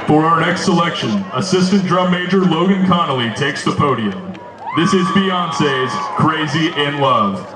For our next selection, Assistant Drum Major Logan Connolly takes the podium. This is Beyonce's Crazy in Love.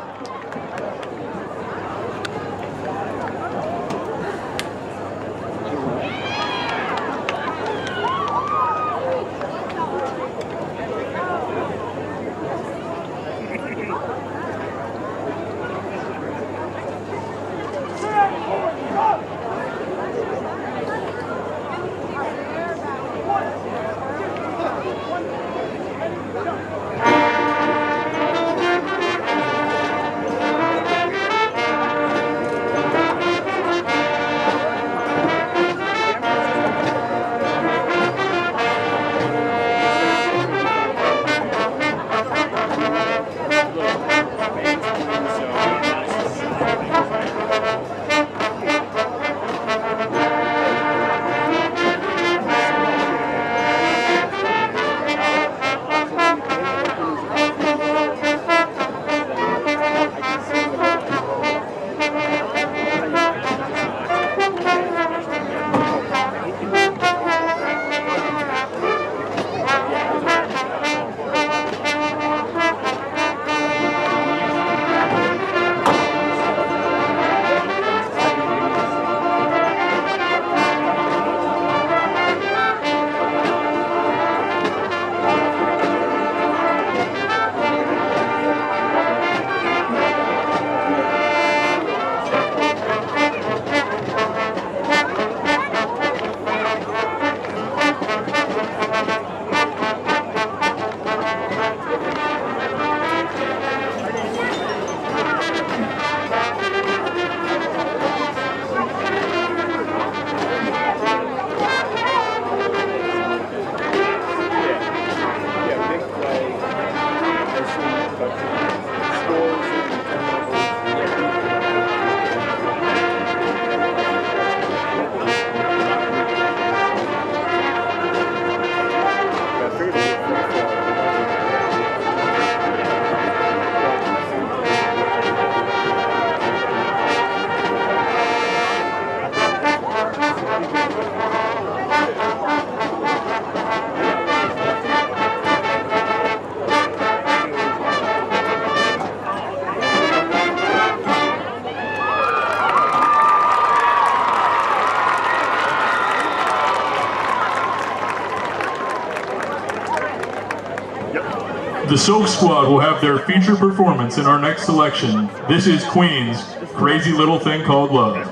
The Soak Squad will have their feature performance in our next selection. This is Queen's Crazy Little Thing Called Love. You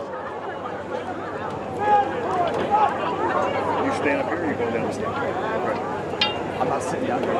stand up here or you go down the stage? Right. I'm not sitting down here.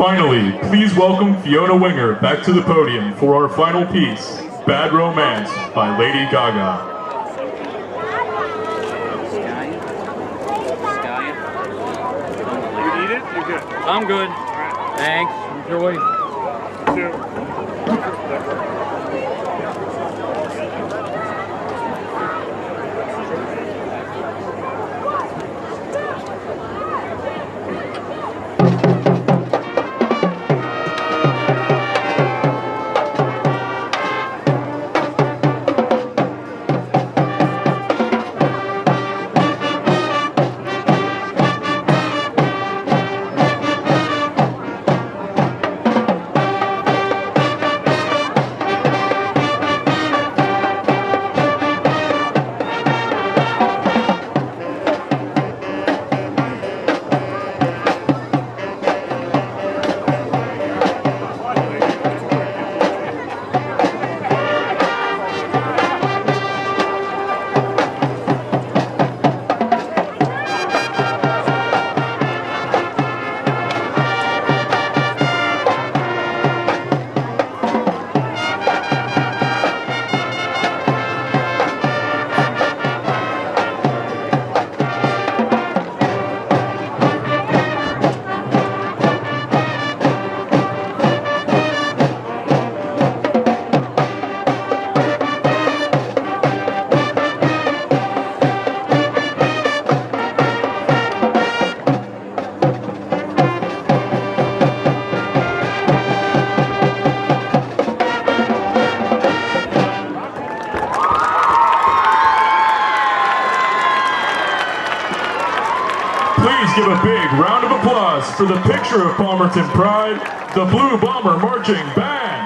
Finally, please welcome Fiona Winger back to the podium for our final piece, Bad Romance by Lady Gaga. You need it? You're good. I'm good. Right. Thanks. Enjoy. Two. Please give a big round of applause for the picture of Palmerton Pride, the Blue Bomber Marching Band.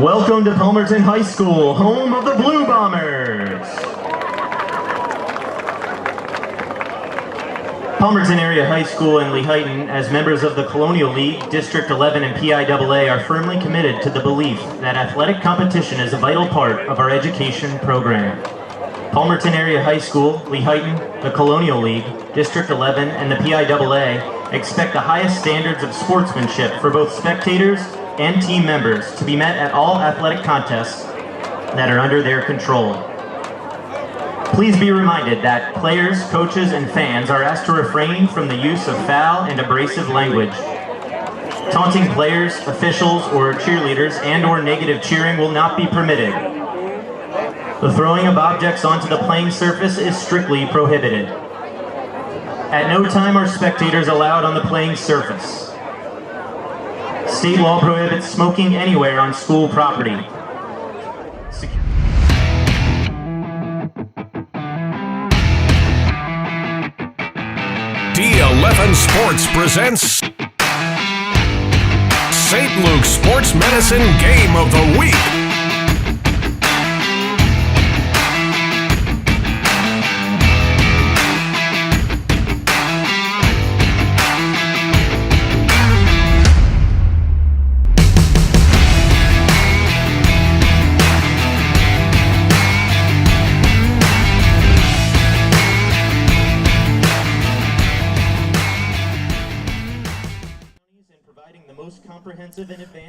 Welcome to Palmerton High School, home of the Blue Bombers. Palmerton Area High School and Lehighton, as members of the Colonial League, District 11 and PIAA, are firmly committed to the belief that athletic competition is a vital part of our education program. Palmerton Area High School, Lehighton, the Colonial League, District 11, and the PIAA expect the highest standards of sportsmanship for both spectators and team members to be met at all athletic contests that are under their control. Please be reminded that players, coaches, and fans are asked to refrain from the use of foul and abrasive language. Taunting players, officials, or cheerleaders and/or negative cheering will not be permitted. The throwing of objects onto the playing surface is strictly prohibited. At no time are spectators allowed on the playing surface. State law prohibits smoking anywhere on school property. D11 Sports presents St. Luke's Sports Medicine Game of the Week.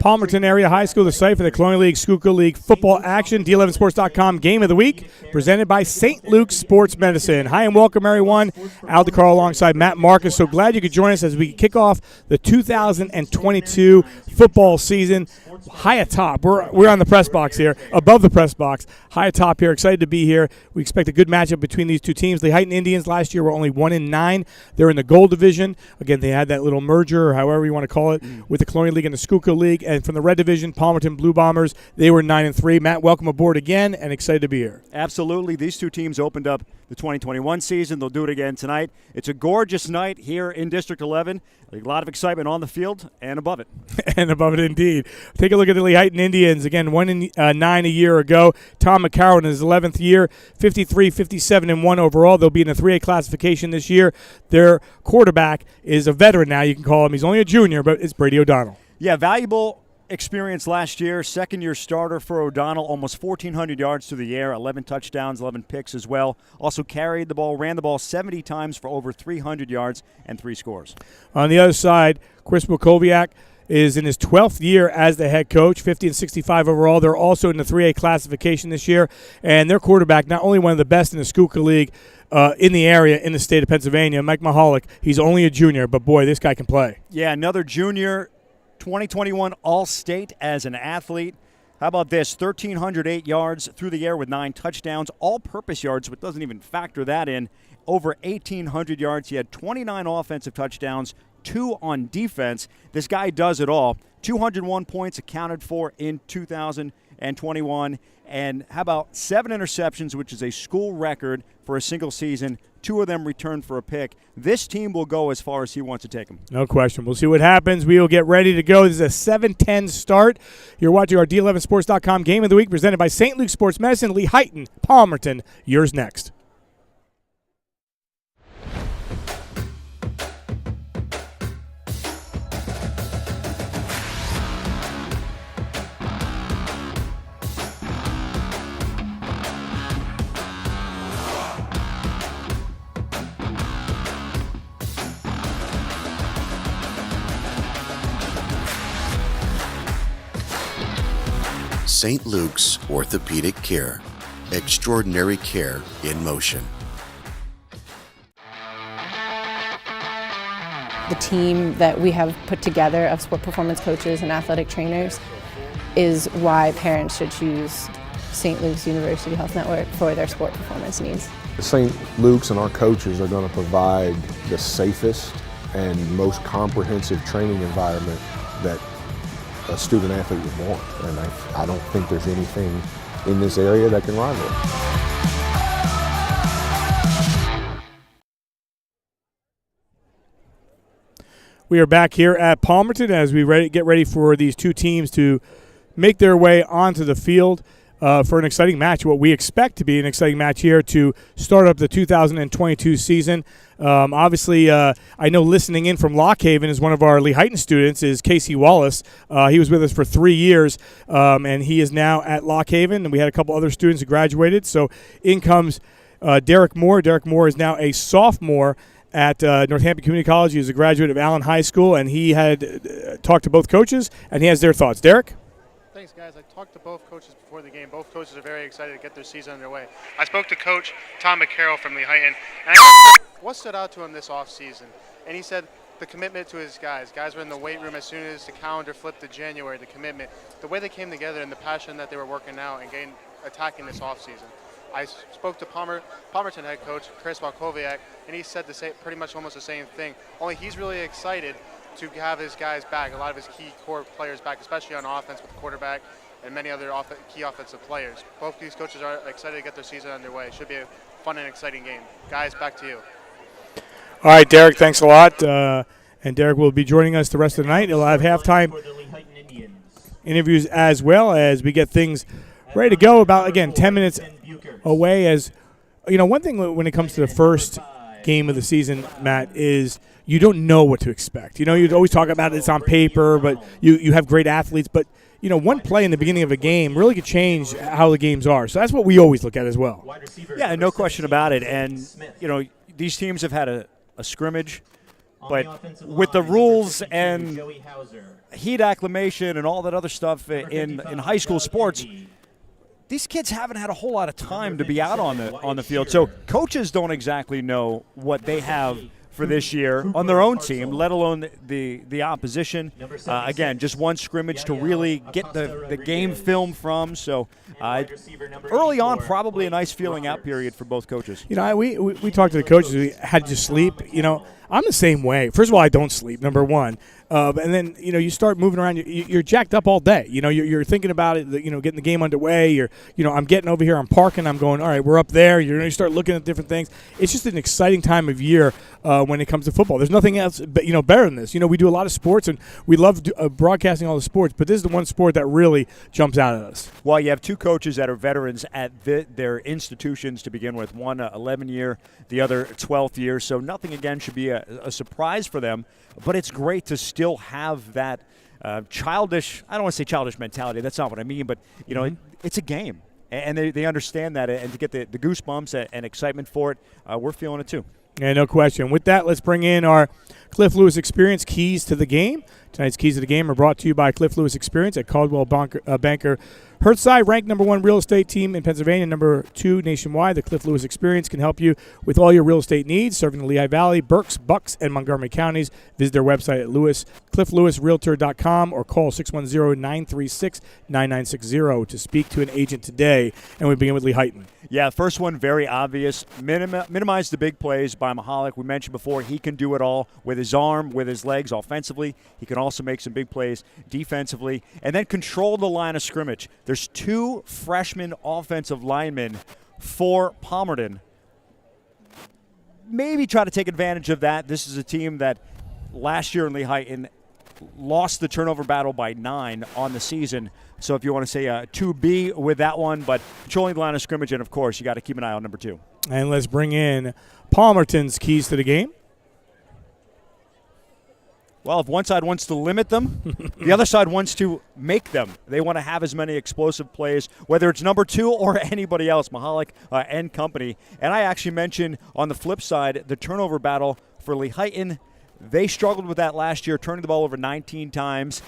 Palmerton Area High School, the site for the Colonial League Schuylkill League football action. D11sports.com Game of the Week, presented by St. Luke's Sports Medicine. Hi and welcome, everyone. Al DeCarlo alongside Matt Marcus. So glad you could join us as we kick off the 2022 football season. high atop. We're on the press box here, above the press box, high atop here. Excited to be here. We expect a good matchup between these two teams. The Lehighton Indians last year were only 1-9. They're in the gold division. Again, they had that little merger, or however you want to call it, with the Colonial League and the Schuylkill League. And from the red division, Palmerton Blue Bombers, they were 9-3. Matt, welcome aboard again, and excited to be here. Absolutely. These two teams opened up the 2021 season. They'll do it again tonight. It's a gorgeous night here in District 11. A lot of excitement on the field and above it. And above it, indeed. Take a look at the Lehighton Indians. Again, 1-9 a year ago. Tom McCarroll in his 11th year, 53, 57-1 overall. They'll be in the 3A classification this year. Their quarterback is a veteran now, you can call him. He's only a junior, but it's Brady O'Donnell. Yeah, valuable experience last year. Second-year starter for O'Donnell, almost 1,400 yards through the air, 11 touchdowns, 11 picks as well. Also carried the ball, ran the ball 70 times for over 300 yards and 3 scores. On the other side, Chris Mokoviak is in his 12th year as the head coach, 50-65 overall. They're also in the 3A classification this year, and their quarterback, not only one of the best in the Schuylkill League in the area in the state of Pennsylvania, Mike Mahalik. He's only a junior, but boy, this guy can play. Yeah, another junior, 2021 All-State as an athlete. How about this? 1,308 yards through the air with 9 touchdowns, all-purpose yards, but doesn't even factor that in. Over 1,800 yards. He had 29 offensive touchdowns, 2 on defense. This guy does it all. 201 points accounted for in 2021. And how about 7 interceptions, which is a school record for a single season. 2 of them returned for a pick. This team will go as far as he wants to take them. No question. We'll see what happens. We will get ready to go. This is a 7:10 start. You're watching our D11Sports.com Game of the Week presented by St. Luke Sports Medicine, Lehighton, Palmerton. Yours next. St. Luke's Orthopedic Care. Extraordinary care in motion. The team that we have put together of sport performance coaches and athletic trainers is why parents should choose St. Luke's University Health Network for their sport performance needs. St. Luke's and our coaches are going to provide the safest and most comprehensive training environment that a student athlete would want, and I don't think there's anything in this area that can rival it. We are back here at Palmerton as we get ready for these two teams to make their way onto the field for an exciting match, what we expect to be an exciting match here to start up the 2022 season. Obviously, I know listening in from Lockhaven is one of our Lehighton students is Casey Wallace. He was with us for 3 years, and he is now at Lockhaven, and we had a couple other students who graduated. So in comes Derek Moore. Derek Moore is now a sophomore at Northampton Community College. He is a graduate of Allen High School, and he had talked to both coaches, and he has their thoughts. Derek? Thanks, guys. I talked to both coaches before the game. Both coaches are very excited to get their season underway. I spoke to Coach Tom McCarroll from Lehighton, and I asked him what stood out to him this offseason. And he said the commitment to his guys. Guys were in the weight room as soon as the calendar flipped to January, the commitment. The way they came together and the passion that they were working out and attacking this offseason. I spoke to Palmerton head coach Chris Mokoviak, and he said pretty much almost the same thing. Only he's really excited to have his guys back, a lot of his key core players back, especially on offense with the quarterback and many other key offensive players. Both these coaches are excited to get their season underway. It should be a fun and exciting game. Guys, back to you. All right, Derek, thanks a lot. And Derek will be joining us the rest of the night. He'll have halftime interviews as well as we get things ready to go about, again, 10 minutes away. As you know, one thing when it comes to the first game of the season, Matt, is you don't know what to expect. You know, you always talk about it's on paper, but you have great athletes. But, you know, one play in the beginning of a game really could change how the games are. So that's what we always look at as well. Yeah, no question about it. And, you know, these teams have had a scrimmage, but with the rules and heat acclimation and all that other stuff in high school sports, these kids haven't had a whole lot of time to be out on the field. So coaches don't exactly know what they have for this year on their own team, let alone the opposition. Again, just one scrimmage to really get the game film from. So early on, probably a nice feeling out period for both coaches. You know, we talked to the coaches. We had to sleep. You know, I'm the same way. First of all, I don't sleep, number one. And then, you know, you start moving around. You're jacked up all day. You know, you're thinking about it, you know, getting the game underway. I'm getting over here. I'm parking. I'm going, all right, we're up there. You start looking at different things. It's just an exciting time of year when it comes to football. There's nothing else, better than this. You know, we do a lot of sports, and we love broadcasting all the sports, but this is the one sport that really jumps out at us. Well, you have two coaches that are veterans at their institutions to begin with. One 11-year, the other 12th year. So nothing, again, should be a surprise for them. But it's great to still have that childish, I don't want to say childish mentality. That's not what I mean. But, it's a game. And they understand that. And to get the goosebumps and excitement for it, we're feeling it too. Yeah, no question. With that, let's bring in our Cliff Lewis Experience Keys to the Game. Tonight's Keys to the Game are brought to you by Cliff Lewis Experience at Caldwell Banker Hertzside, ranked number 1 real estate team in Pennsylvania, number 2 nationwide. The Cliff Lewis Experience can help you with all your real estate needs, serving the Lehigh Valley, Berks, Bucks, and Montgomery counties. Visit their website at clifflewisrealtor.com or call 610-936-9960 to speak to an agent today. And we begin with Lehighton. Yeah, first one, very obvious. Minimize the big plays by Mahalik. We mentioned before, he can do it all with his arm, with his legs offensively. He can also make some big plays defensively. And then control the line of scrimmage. There's 2 freshman offensive linemen for Palmerton. Maybe try to take advantage of that. This is a team that last year in Lehighton lost the turnover battle by 9 on the season. So if you want to say 2B with that one, but controlling the line of scrimmage, and of course, you got to keep an eye on number 2. And let's bring in Palmerton's keys to the game. Well, if one side wants to limit them, the other side wants to make them. They want to have as many explosive plays, whether it's number 2 or anybody else, Mahalik and company. And I actually mentioned on the flip side, the turnover battle for Lehighton. They struggled with that last year, turning the ball over 19 times,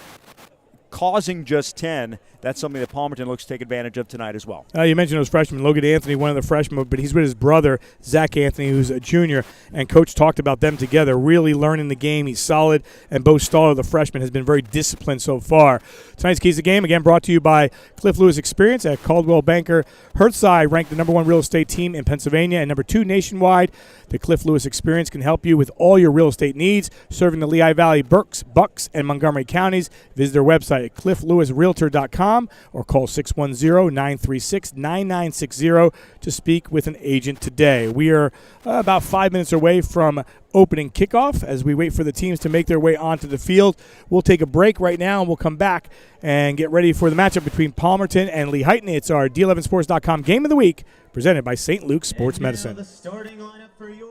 causing just 10. That's something that Palmerton looks to take advantage of tonight as well. You mentioned those freshmen. Logan Anthony, one of the freshmen, but he's with his brother, Zach Anthony, who's a junior, and Coach talked about them together, really learning the game. He's solid, and Bo Staller, the freshman, has been very disciplined so far. Tonight's Keys to the Game, again, brought to you by Cliff Lewis Experience at Caldwell Banker Hertzside, ranked the number 1 real estate team in Pennsylvania and number 2 nationwide. The Cliff Lewis Experience can help you with all your real estate needs, serving the Lehigh Valley, Berks, Bucks, and Montgomery counties. Visit their website at clifflewisrealtor.com or call 610-936-9960 to speak with an agent today. We are about 5 minutes away from opening kickoff as we wait for the teams to make their way onto the field. We'll take a break right now, and we'll come back and get ready for the matchup between Palmerton and Lehighton. It's our D11Sports.com Game of the Week, presented by St. Luke's Sports Medicine. The starting lineup for your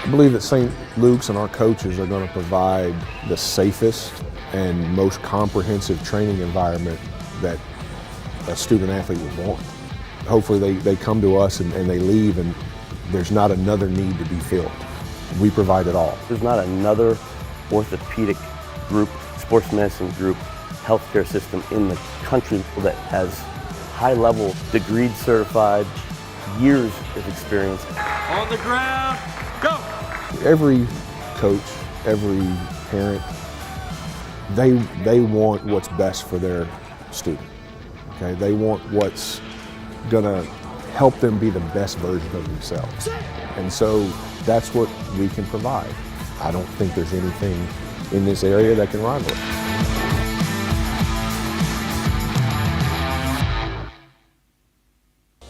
I believe that St. Luke's and our coaches are going to provide the safest and most comprehensive training environment that a student athlete would want. Hopefully they come to us and they leave and there's not another need to be filled. We provide it all. There's not another orthopedic group, sports medicine group, healthcare system in the country that has high-level, degreed certified, years of experience. On the ground, go! Every coach, every parent, they want what's best for their student. Okay, they want what's gonna help them be the best version of themselves. And so that's what we can provide. I don't think there's anything in this area that can rival it.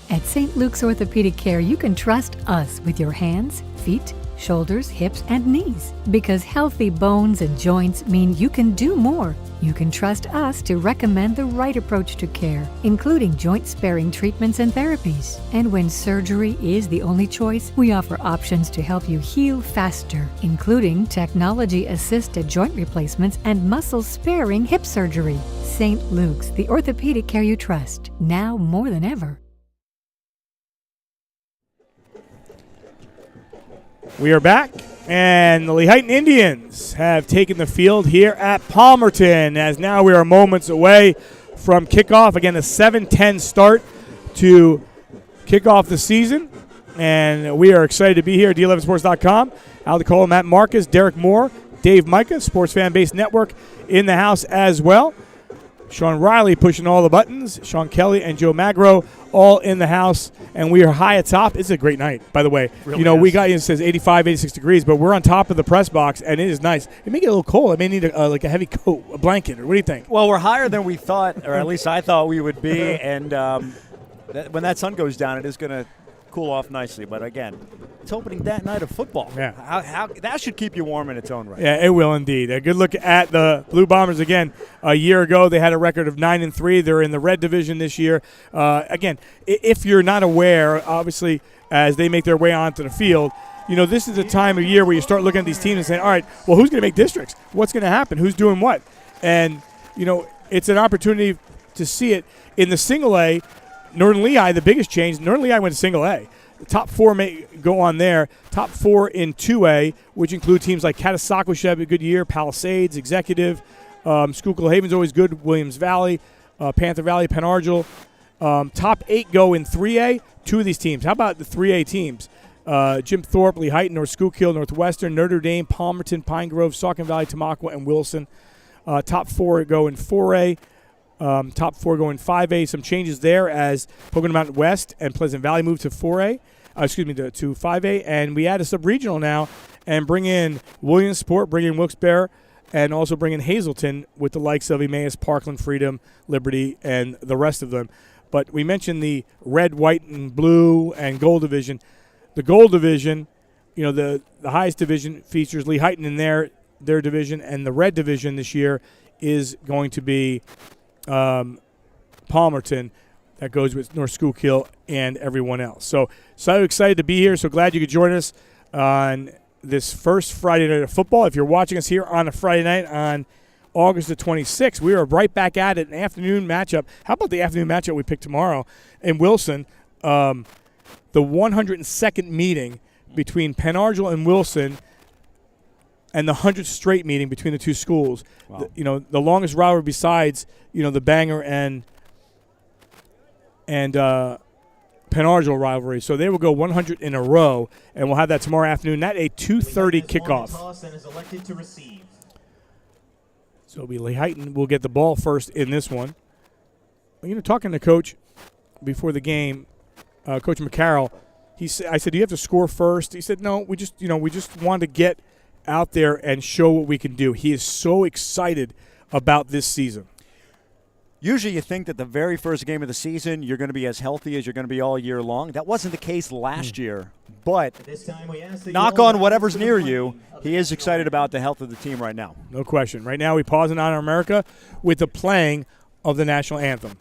At St. Luke's Orthopedic Care, you can trust us with your hands, feet, shoulders, hips, and knees. Because healthy bones and joints mean you can do more. You can trust us to recommend the right approach to care, including joint-sparing treatments and therapies. And when surgery is the only choice, we offer options to help you heal faster, including technology-assisted joint replacements and muscle-sparing hip surgery. St. Luke's, the orthopedic care you trust, now more than ever. We are back, and the Lehighton Indians have taken the field here at Palmerton, as now we are moments away from kickoff. Again, a 7:10 start to kick off the season, and we are excited to be here at D11sports.com. Al DeCola, Matt Marcus, Derek Moore, Dave Micah, Sports Fan Base Network in the house as well. Sean Riley pushing all the buttons. Sean Kelly and Joe Magro all in the house, and we are high atop. It's a great night, by the way. Really we got, it says 85, 86 degrees, but we're on top of the press box, and it is nice. It may get a little cold. I may need a heavy coat, a blanket, or what do you think? Well, we're higher than we thought, or at least I thought we would be, and when that sun goes down, it is going to cool off nicely. But again, it's opening that night of football. Yeah. How that should keep you warm in its own right. Yeah, it will indeed. A good look at the Blue Bombers again. A year ago, they had a record of 9-3. They're in the red division this year. Again, if you're not aware, obviously, as they make their way onto the field, this is the time of year where you start looking at these teams and saying, all right, well, who's going to make districts? What's going to happen? Who's doing what? And, it's an opportunity to see it. In the single A, Northern Lehigh, the biggest change, Northern Lehigh went to single A. The top 4 may go on there. Top 4 in 2A, which include teams like Catasauqua should have a good year, Palisades, Executive, Schuylkill Haven's always good, Williams Valley, Panther Valley, Penn Argyl. Top 8 go in 3A, 2 of these teams. How about the 3A teams? Jim Thorpe, Lehighton, North Schuylkill, Northwestern, Notre Dame, Palmerton, Pine Grove, Saucon Valley, Tamaqua, and Wilson. Top 4 go in 4A. Top 4 go in 5A. Some changes there as Pocono Mountain West and Pleasant Valley move to 4A. To 5A. And we add a sub-regional now and bring in Williamsport, bring in Wilkes-Barre, and also bring in Hazleton with the likes of Emmaus, Parkland, Freedom, Liberty, and the rest of them. But we mentioned the red, white, and blue and gold division. The gold division, the highest division features Lehighton in their division, and the red division this year is going to be Palmerton. That goes with North Schuylkill and everyone else. So excited to be here. So glad you could join us on this first Friday night of football. If you're watching us here on a Friday night on August the 26th, we are right back at it, an afternoon matchup. How about the afternoon matchup we picked tomorrow in Wilson? The 102nd meeting between Penn Argyl and Wilson, and the 100th straight meeting between the two schools. Wow. The longest rivalry besides, the Bangor and Penn Argyl rivalry. So they will go 100 in a row, and we'll have that tomorrow afternoon. That a 2:30 kickoff. So it'll be Lehighton will get the ball first in this one. Talking to Coach before the game, Coach McCarroll, I said, do you have to score first? He said, no, we just want to get out there and show what we can do. He is so excited about this season. Usually you think that the very first game of the season you're going to be as healthy as you're going to be all year long. That wasn't the case last year. But knock on whatever's near you, he is excited about the health of the team right now. No question. Right now we pause in Honor America with the playing of the national anthem.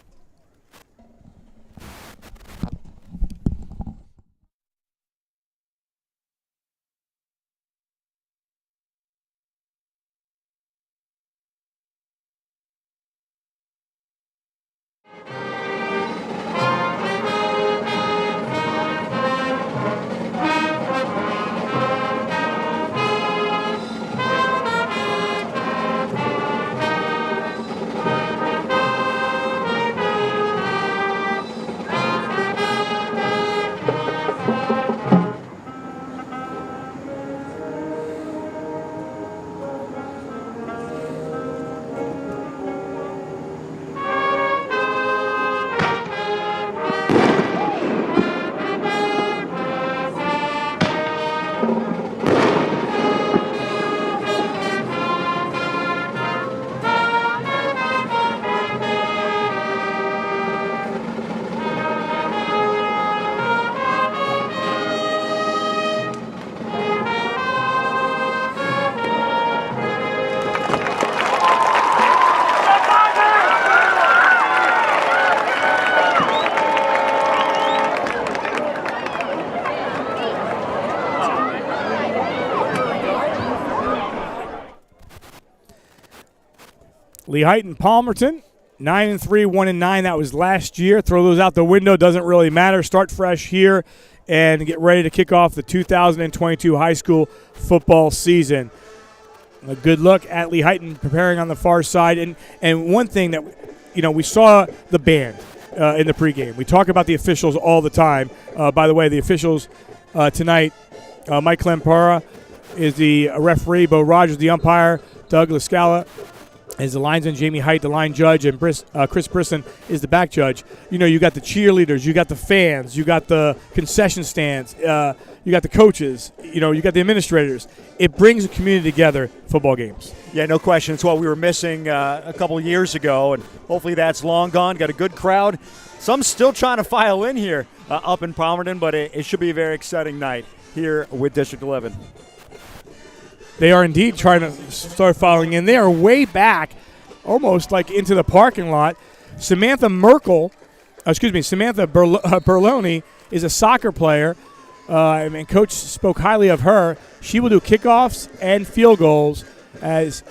Lehighton, Palmerton, 9-3, 1-9. That was last year. Throw those out the window. Doesn't really matter. Start fresh here and get ready to kick off the 2022 high school football season. A good look at Lehighton preparing on the far side. And one thing that, we saw the band. in the pregame. We talk about the officials all the time. By the way, the officials tonight, Mike Clempara is the referee, Bo Rogers the umpire, Doug Lascala is the linesman, Jamie Height the line judge, and Chris Brisson is the back judge. You know, you got the cheerleaders, you got the fans, you got the concession stands, you got the coaches, you know, you got the administrators. It brings the community together, football games. Yeah, no question. It's what we were missing a couple of years ago, and hopefully that's long gone. Got a good crowd. Some still trying to file in here up in Palmerton, but it should be a very exciting night here with District 11. They are indeed trying to start filing in. They are way back, almost like into the parking lot. Samantha Berloni is a soccer player, and Coach spoke highly of her. She will do kickoffs and field goals as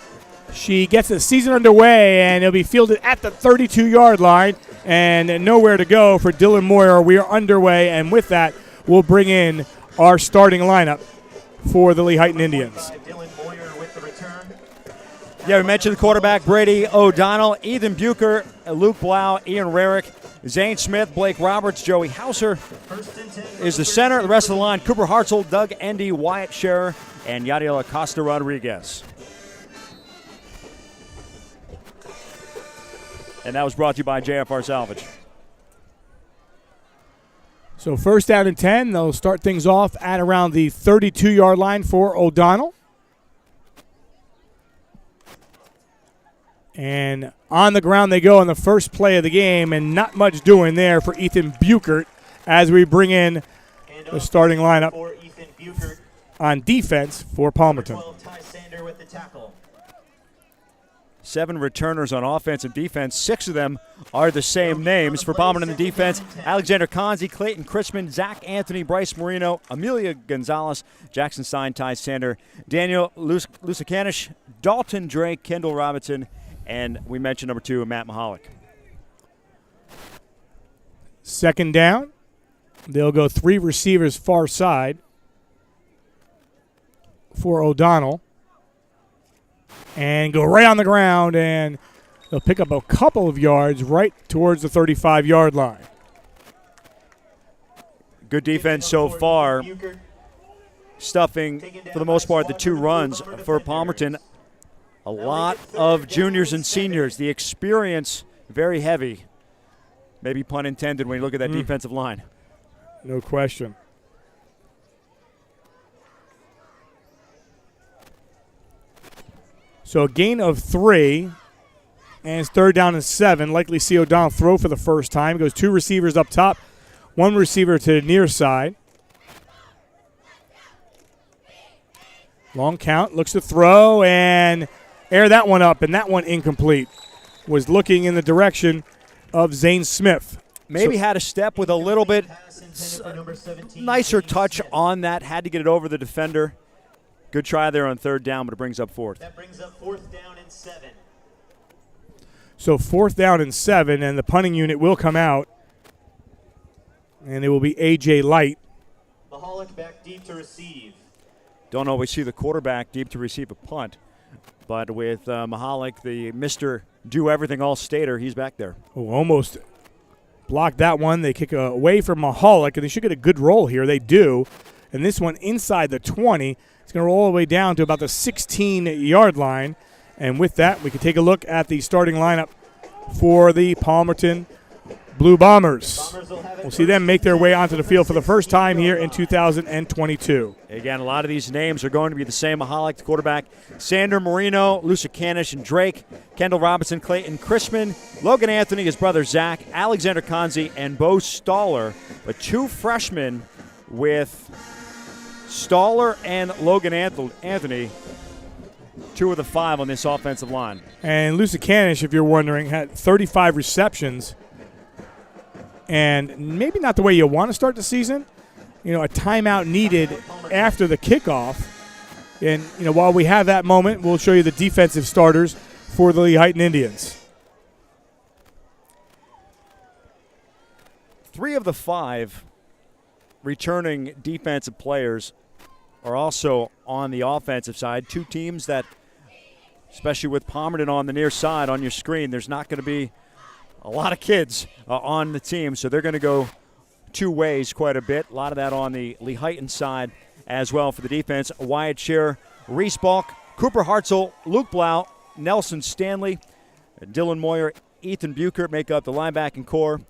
she gets the season underway, and it'll be fielded at the 32-yard line, and nowhere to go for Dylan Moyer. We are underway, and with that, we'll bring in our starting lineup for the Lehighton Indians. Yeah, we mentioned the quarterback, Brady O'Donnell, Ethan Bucher, Luke Blau, Ian Rarick, Zane Smith, Blake Roberts, Joey Hauser is the center. The rest of the line, Cooper Hartzell, Doug Endy, Wyatt Scherer, and Yadiel Acosta Rodriguez. And that was brought to you by JFR Salvage. So 1st down and 10. They'll start things off at around the 32-yard line for O'Donnell. And on the ground they go on the first play of the game, and not much doing there for Ethan Buchert as we bring in the starting lineup on defense for Palmerton. 7 returners on offense and defense. 6 of them are the same names. For Palmerton in the defense, Alexander Konzi, Clayton Chrisman, Zach Anthony, Bryce Marino, Amelia Gonzalez, Jackson Stein, Ty Sander, Daniel Lusakanish, Dalton Drake, Kendall Robinson, and we mentioned number 2, Matt Mahalik. 2nd down. They'll go 3 receivers far side for O'Donnell. And go right on the ground, and they'll pick up a couple of yards right towards the 35-yard line. Good defense so far. Stuffing, for the most part, the 2 runs for Palmerton. A lot of juniors and seniors. The experience, very heavy. Maybe pun intended when you look at that defensive line. No question. So a gain of 3, and it's 3rd down and 7. Likely see O'Donnell throw for the first time. Goes 2 receivers up top, 1 receiver to the near side. Long count, looks to throw, and air that one up, and that one incomplete. Was looking in the direction of Zane Smith. Maybe had a step with a little bit nicer touch on that. Had to get it over the defender. Good try there on 3rd down, but it brings up 4th. That brings up 4th down and 7. So 4th down and 7, and the punting unit will come out. And it will be A.J. Light. Mahalik back deep to receive. Don't always see the quarterback deep to receive a punt. But with Mahalik, the Mr. Do-Everything All-Stater, he's back there. Oh, almost blocked that one. They kick away from Mahalik, and they should get a good roll here. They do. And this one inside the 20. It's going to roll all the way down to about the 16-yard line. And with that, we can take a look at the starting lineup for the Palmerton Blue Bombers. We'll see them make their way onto the field for the first time here in 2022. Again, a lot of these names are going to be the same. Mahalik, the quarterback, Sander Marino, Lusakanish, and Drake, Kendall Robinson, Clayton Chrisman, Logan Anthony, his brother Zach, Alexander Konzi, and Bo Staller. But 2 freshmen with Staller and Logan Anthony, 2 of the 5 on this offensive line. And Lusakanish, if you're wondering, had 35 receptions. And maybe not the way you want to start the season. You know, a timeout needed after the kickoff. And, you know, while we have that moment, we'll show you the defensive starters for the Lehighton Indians. 3 of the 5 returning defensive players are also on the offensive side. 2 teams that, especially with Palmerton on the near side on your screen, there's not going to be a lot of kids on the team, so they're going to go two ways quite a bit. A lot of that on the Lehighton side as well for the defense. Wyatt Shear, Reese Balk, Cooper Hartzell, Luke Blau, Nelson Stanley, Dylan Moyer, Ethan Buchert make up the linebacking core.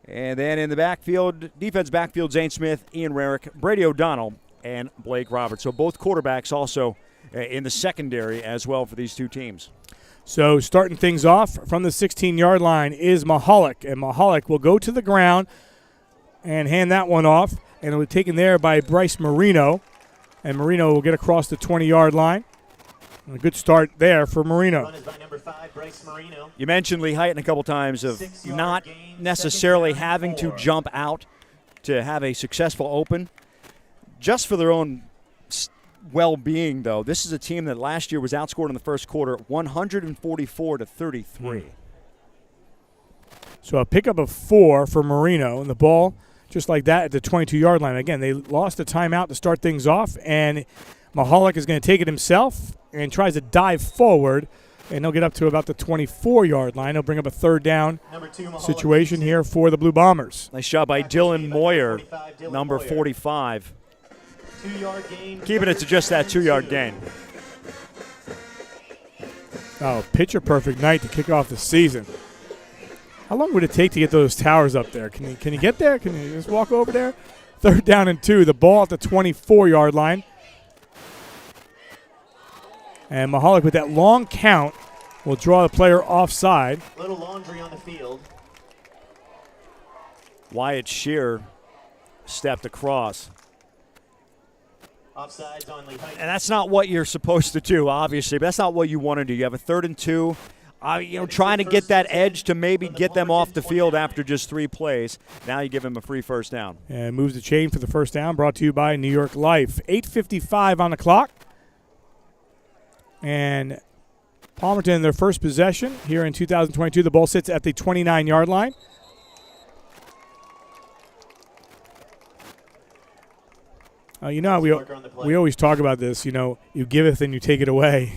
And then in the backfield, defense backfield, Zane Smith, Ian Rarick, Brady O'Donnell, and Blake Roberts. So both quarterbacks also in the secondary as well for these two teams. So starting things off from the 16-yard line is Mahalik, and Mahalik will go to the ground and hand that one off, and it will be taken there by Bryce Marino, and Marino will get across the 20-yard line. A good start there for Marino. You mentioned Lehighton a couple times of not necessarily having to jump out to have a successful open. Just for their own well-being, though, this is a team that last year was outscored in the first quarter 144-33. So a pickup of 4 for Marino, and the ball just like that at the 22-yard line. Again, they lost a timeout to start things off, and Mahalik is going to take it himself and tries to dive forward, and they'll get up to about the 24-yard line. They'll bring up a third down situation here for the Blue Bombers. Nice job by Dylan Moyer, number 45. Keeping it to just that 2-yard gain. Oh, picture perfect night to kick off the season. How long would it take to get those towers up there? Can you get there? Can you just walk over there? Third down and 2. The ball at the 24-yard line. And Mahalik with that long count will draw the player offside. Little laundry on the field. Wyatt Shear stepped across. Offsides on Lehighton. And that's not what you're supposed to do, obviously, but that's not what you want to do. You have a 3rd and 2. Trying to get that edge to maybe get them off the field after just 3 plays. Now you give him a free first down. And moves the chain for the first down, brought to you by New York Life. 8:55 on the clock. And Palmerton, their first possession here in 2022. The ball sits at the 29-yard line. We always talk about this. You giveth and you take it away.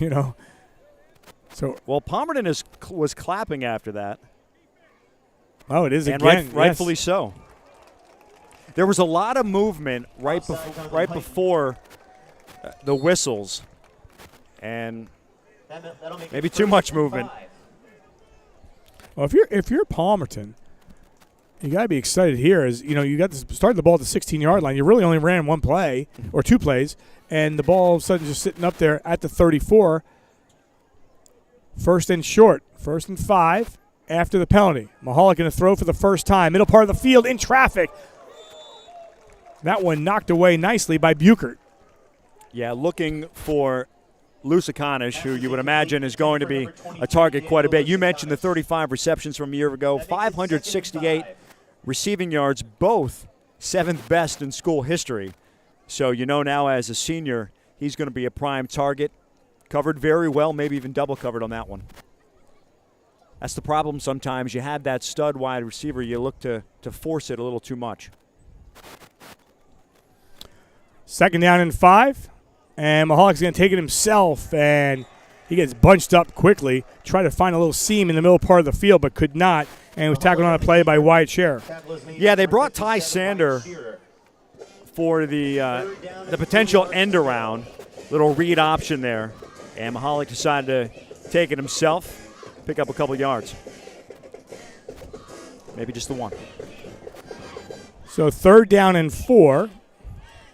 So well, Palmerton was clapping after that. Oh, it is and again, rightfully so. There was a lot of movement right before the whistles, and maybe too much movement. Well, if you're Palmerton, you got to be excited here. You got to start the ball at the 16-yard line. You really only ran 1 play or 2 plays, and the ball all of a sudden just sitting up there at the 34. First and short, 1st and 5 after the penalty. Mahalik going to throw for the first time. Middle part of the field in traffic. That one knocked away nicely by Buchert. Yeah, looking for Lusakanish, who you would imagine is going to be a target quite a bit. You mentioned the 35 receptions from a year ago, 568 receiving yards, both 7th best in school history. So now as a senior, he's going to be a prime target. Covered very well, maybe even double covered on that one. That's the problem sometimes. You have that stud wide receiver. You look to force it a little too much. 2nd down and 5. And Mahalik's going to take it himself, and he gets bunched up quickly. Tried to find a little seam in the middle part of the field, but could not. And was tackled on a play by Wyatt Shear. Yeah, they brought Ty Sander for the potential end around. Little read option there. And Mahalik decided to take it himself, pick up a couple yards. Maybe just the 1. So 3rd down and 4.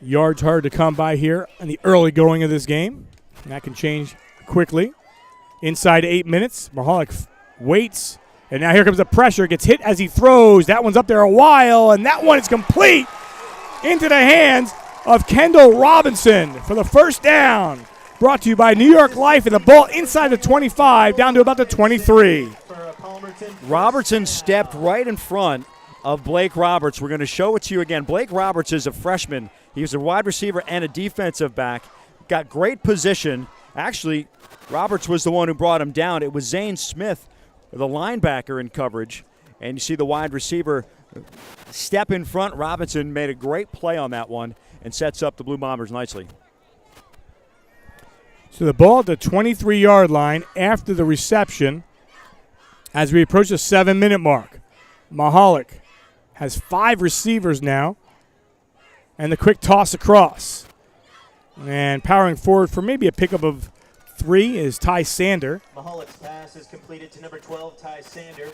Yards hard to come by here in the early going of this game. And that can change quickly. Inside 8 minutes, Mahalik waits. And now here comes the pressure. Gets hit as he throws. That one's up there a while, and that one is complete into the hands of Kendall Robinson for the first down. Brought to you by New York Life, and the ball inside the 25 down to about the 23. Robertson stepped right in front of Blake Roberts. We're going to show it to you again. Blake Roberts is a freshman. He was a wide receiver and a defensive back. Got great position. Actually, Roberts was the one who brought him down. It was Zane Smith, the linebacker, in coverage. And you see the wide receiver step in front. Robinson made a great play on that one and sets up the Blue Bombers nicely. So the ball at the 23-yard line after the reception. As we approach the 7-minute mark, Mahalik has 5 receivers now. And the quick toss across. And powering forward for maybe a pickup of 3 is Ty Sander. Mahalik's pass is completed to number 12, Ty Sander.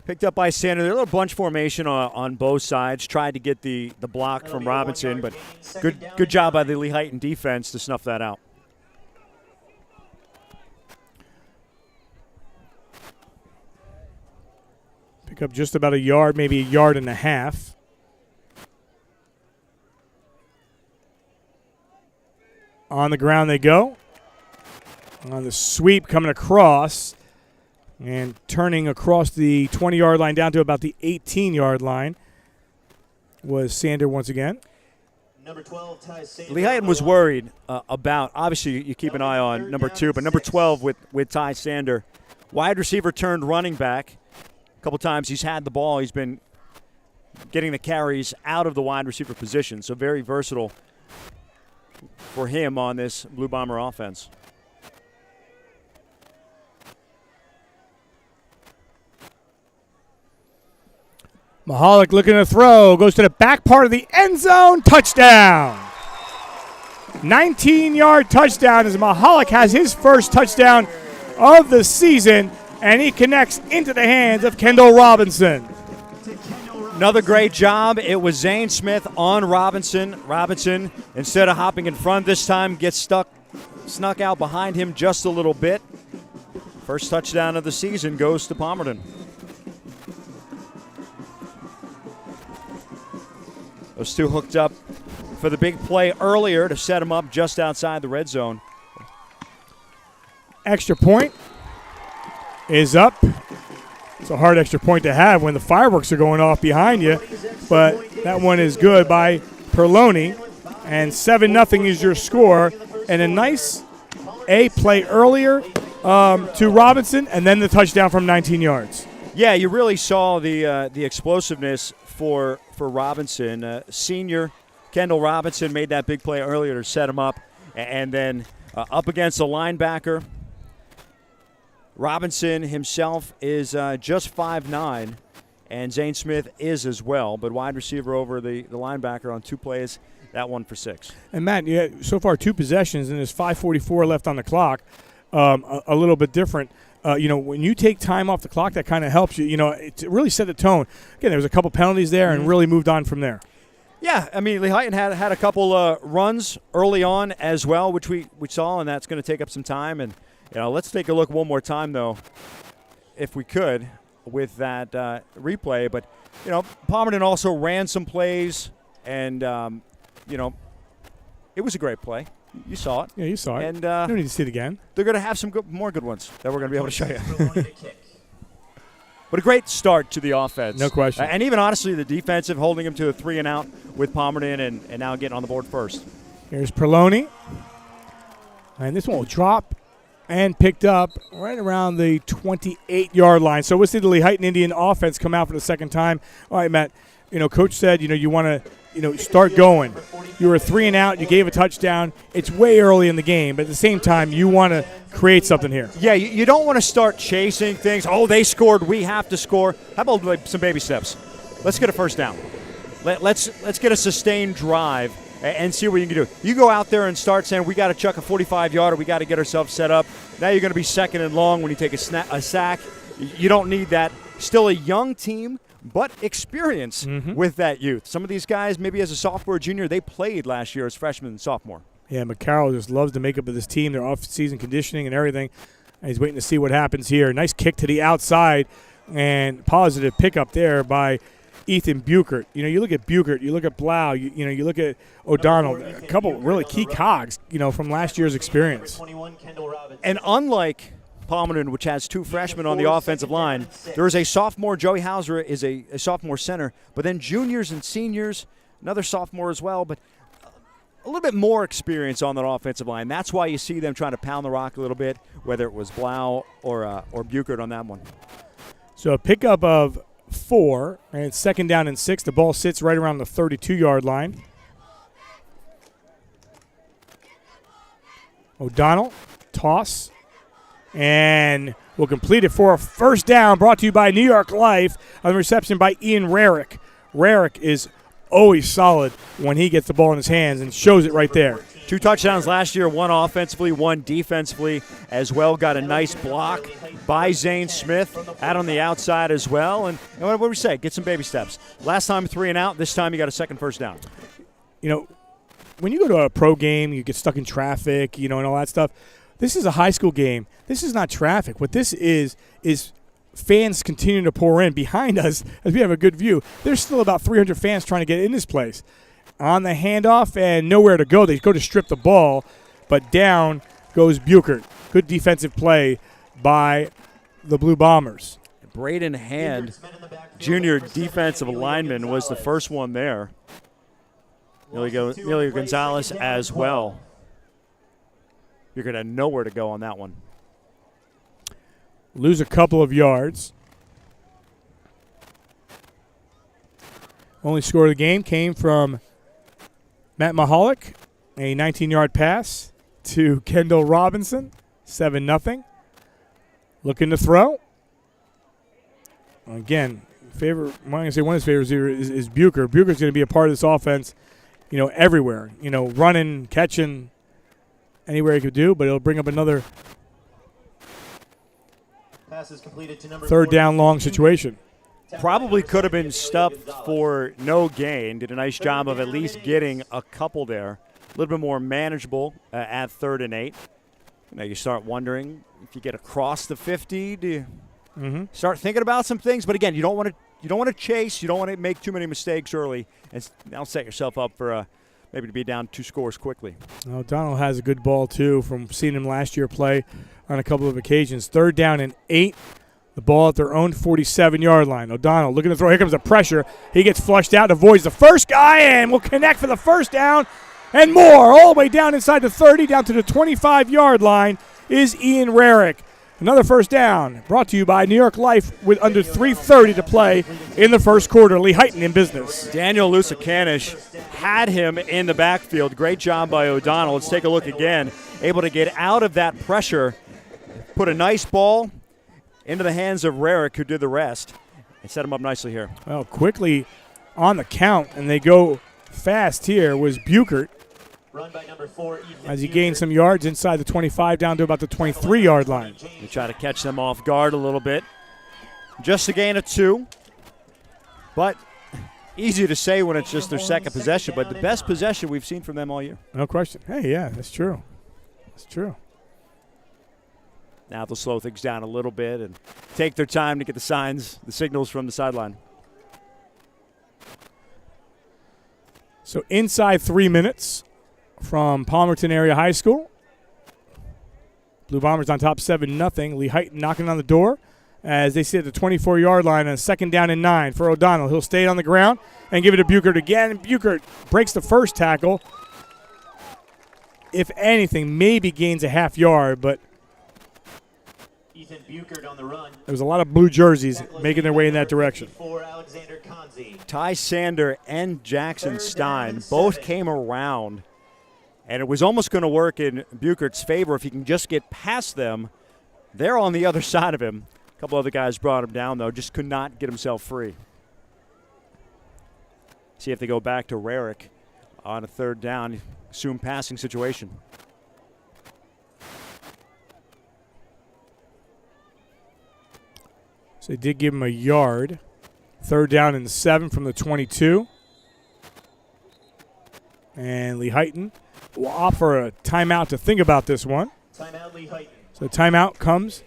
Picked up by Sander. They're a little bunch formation on both sides. Tried to get the block from Robinson, but good job by the Lehighton defense to snuff that out. Pick up just about a yard, maybe a yard and a half. On the ground they go. On the sweep coming across and turning across the 20-yard line down to about the 18-yard line was Sander once again. Number 12, Ty Sander. Lehighton was worried about, obviously you keep an eye on number 2, but number 12 with Ty Sander. Wide receiver turned running back. A couple times he's had the ball. He's been getting the carries out of the wide receiver position, so very versatile for him on this Blue Bomber offense. Mahalik looking to throw, goes to the back part of the end zone, touchdown. 19-yard touchdown as Mahalik has his first touchdown of the season, and he connects into the hands of Kendall Robinson. Another great job. It was Zane Smith on Robinson. Robinson, instead of hopping in front this time, gets snuck out behind him just a little bit. First touchdown of the season goes to Palmerton. Those two hooked up for the big play earlier to set him up just outside the red zone. Extra point is up. It's a hard extra point to have when the fireworks are going off behind you, but that one is good by Perloni, and 7-0 is your score, and a nice play earlier to Robinson, and then the touchdown from 19 yards. Yeah, you really saw the explosiveness for Robinson. Senior Kendall Robinson made that big play earlier to set him up, and then up against a linebacker. Robinson himself is just 5'9", and Zane Smith is as well, but wide receiver over the linebacker on 2 plays, that one for 6. And, Matt, so far 2 possessions, and there's 5:44 left on the clock, a little bit different. When you take time off the clock, that kind of helps you. It really set the tone. Again, there was a couple penalties there and really moved on from there. Yeah, I mean, Lehighton had a couple runs early on as well, which we saw, and that's going to take up some time. And let's take a look one more time, though, if we could, with that replay. But, Palmerton also ran some plays, and, it was a great play. You saw it. Yeah, you saw it. And you don't need to see it again. They're going to have some more good ones that we're going to be able to show you. But a great start to the offense. No question. And even, honestly, the defensive, holding him to a 3-and-out with Palmerton and now getting on the board first. Here's Perloni. And this one will drop and picked up right around the 28-yard line. So we'll see the Lehighton Indian offense come out for the second time. All right, Matt, Coach said, you want to, start going. You were 3-and-out. You gave a touchdown. It's way early in the game, but at the same time, you want to create something here. Yeah, you don't want to start chasing things. Oh, they scored. We have to score. How about some baby steps? Let's get a first down. Let's get a sustained drive and see what you can do. You go out there and start saying, we got to chuck a 45-yarder. We got to get ourselves set up. Now you're going to be second and long when you take a sack. You don't need that. Still a young team, but experience with that youth. Some of these guys, maybe as a sophomore or junior, they played last year as freshmen and sophomore. Yeah, McCarroll just loves the makeup of this team, their off-season conditioning and everything. And he's waiting to see what happens here. Nice kick to the outside and positive pickup there by Ethan Buchert. You look at Buchert, you look at Blau, you look at O'Donnell, a couple really key cogs, from last year's experience. And unlike Palmerton, which has 2 freshmen on the offensive line, there is a sophomore. Joey Hauser is a sophomore center, but then juniors and seniors, another sophomore as well, but a little bit more experience on that offensive line. That's why you see them trying to pound the rock a little bit, whether it was Blau or Buchert on that one. So a pickup of 4, and it's 2nd down and 6. The ball sits right around the 32-yard line. O'Donnell, toss, and will complete it for a first down, brought to you by New York Life, on the reception by Ian Rarick. Rarick is always solid when he gets the ball in his hands and shows it right there. 2 touchdowns last year, 1 offensively, 1 defensively as well. Got a nice block by Zane Smith out on the outside as well. And what do we say? Get some baby steps. Last time 3 and out. This time you got a second first down. You know, when you go to a pro game, you get stuck in traffic, and all that stuff. This is a high school game. This is not traffic. What this is fans continuing to pour in behind us as we have a good view. There's still about 300 fans trying to get in this place. On the handoff and nowhere to go. They go to strip the ball, but down goes Buchert. Good defensive play by the Blue Bombers. Braden Hand, junior defensive lineman, was the first one there. Emilio Gonzalez as well. You're going to have nowhere to go on that one. Lose a couple of yards. Only score of the game came from Matt Mahalik, a 19-yard pass to Kendall Robinson, 7-0. Looking to throw. Again, I'm going to say one of his favorites here is Bucher. Bucher's going to be a part of this offense, everywhere. Running, catching, anywhere he could do, but it'll bring up another third down long situation. Probably could have been stuffed for no gain. Did a nice job of at least getting a couple there. A little bit more manageable at 3rd and 8. You start wondering if you get across the 50, do you start thinking about some things? But again, you don't want to chase. You don't want to make too many mistakes early, and now set yourself up for maybe to be down 2 scores quickly. O'Donnell has a good ball too, from seeing him last year play on a couple of occasions. 3rd down and 8. The ball at their own 47-yard line. O'Donnell looking to throw. Here comes the pressure. He gets flushed out, avoids the first guy, and will connect for the first down and more. All the way down inside the 30, down to the 25-yard line is Ian Rarick. Another first down brought to you by New York Life with under 3:30 to play in the first quarter. Lehighton in business. Daniel Lusakanish had him in the backfield. Great job by O'Donnell. Let's take a look again. Able to get out of that pressure. Put a nice ball into the hands of Rarick, who did the rest, and set him up nicely here. Well, quickly on the count, and they go fast here, was Buchert. Run by number 4, as he gained some yards inside the 25 down to about the 23-yard line. They try to catch them off guard a little bit. Just a gain of 2. But easy to say when it's just their second possession, but the best possession we've seen from them all year. No question. Hey, yeah, that's true. That's true. Now they'll slow things down a little bit and take their time to get the signals from the sideline. So inside 3 minutes from Palmerton Area High School. Blue Bombers on top 7-0. Lehighton knocking on the door as they sit at the 24-yard line on 2nd down and 9 for O'Donnell. He'll stay on the ground and give it to Buchert again. Buchert breaks the first tackle. If anything, maybe gains a half yard, but Buchert on the run. There was a lot of blue jerseys making their way in that direction. Ty Sander and Jackson Stein both came around, and it was almost going to work in Buchert's favor if he can just get past them. They're on the other side of him. A couple other guys brought him down, though, just could not get himself free. See if they go back to Rarick on a 3rd down, assume passing situation. They did give him a yard. 3rd down and 7 from the 22. And Lehighton will offer a timeout to think about this one. Timeout, Lehighton. So timeout comes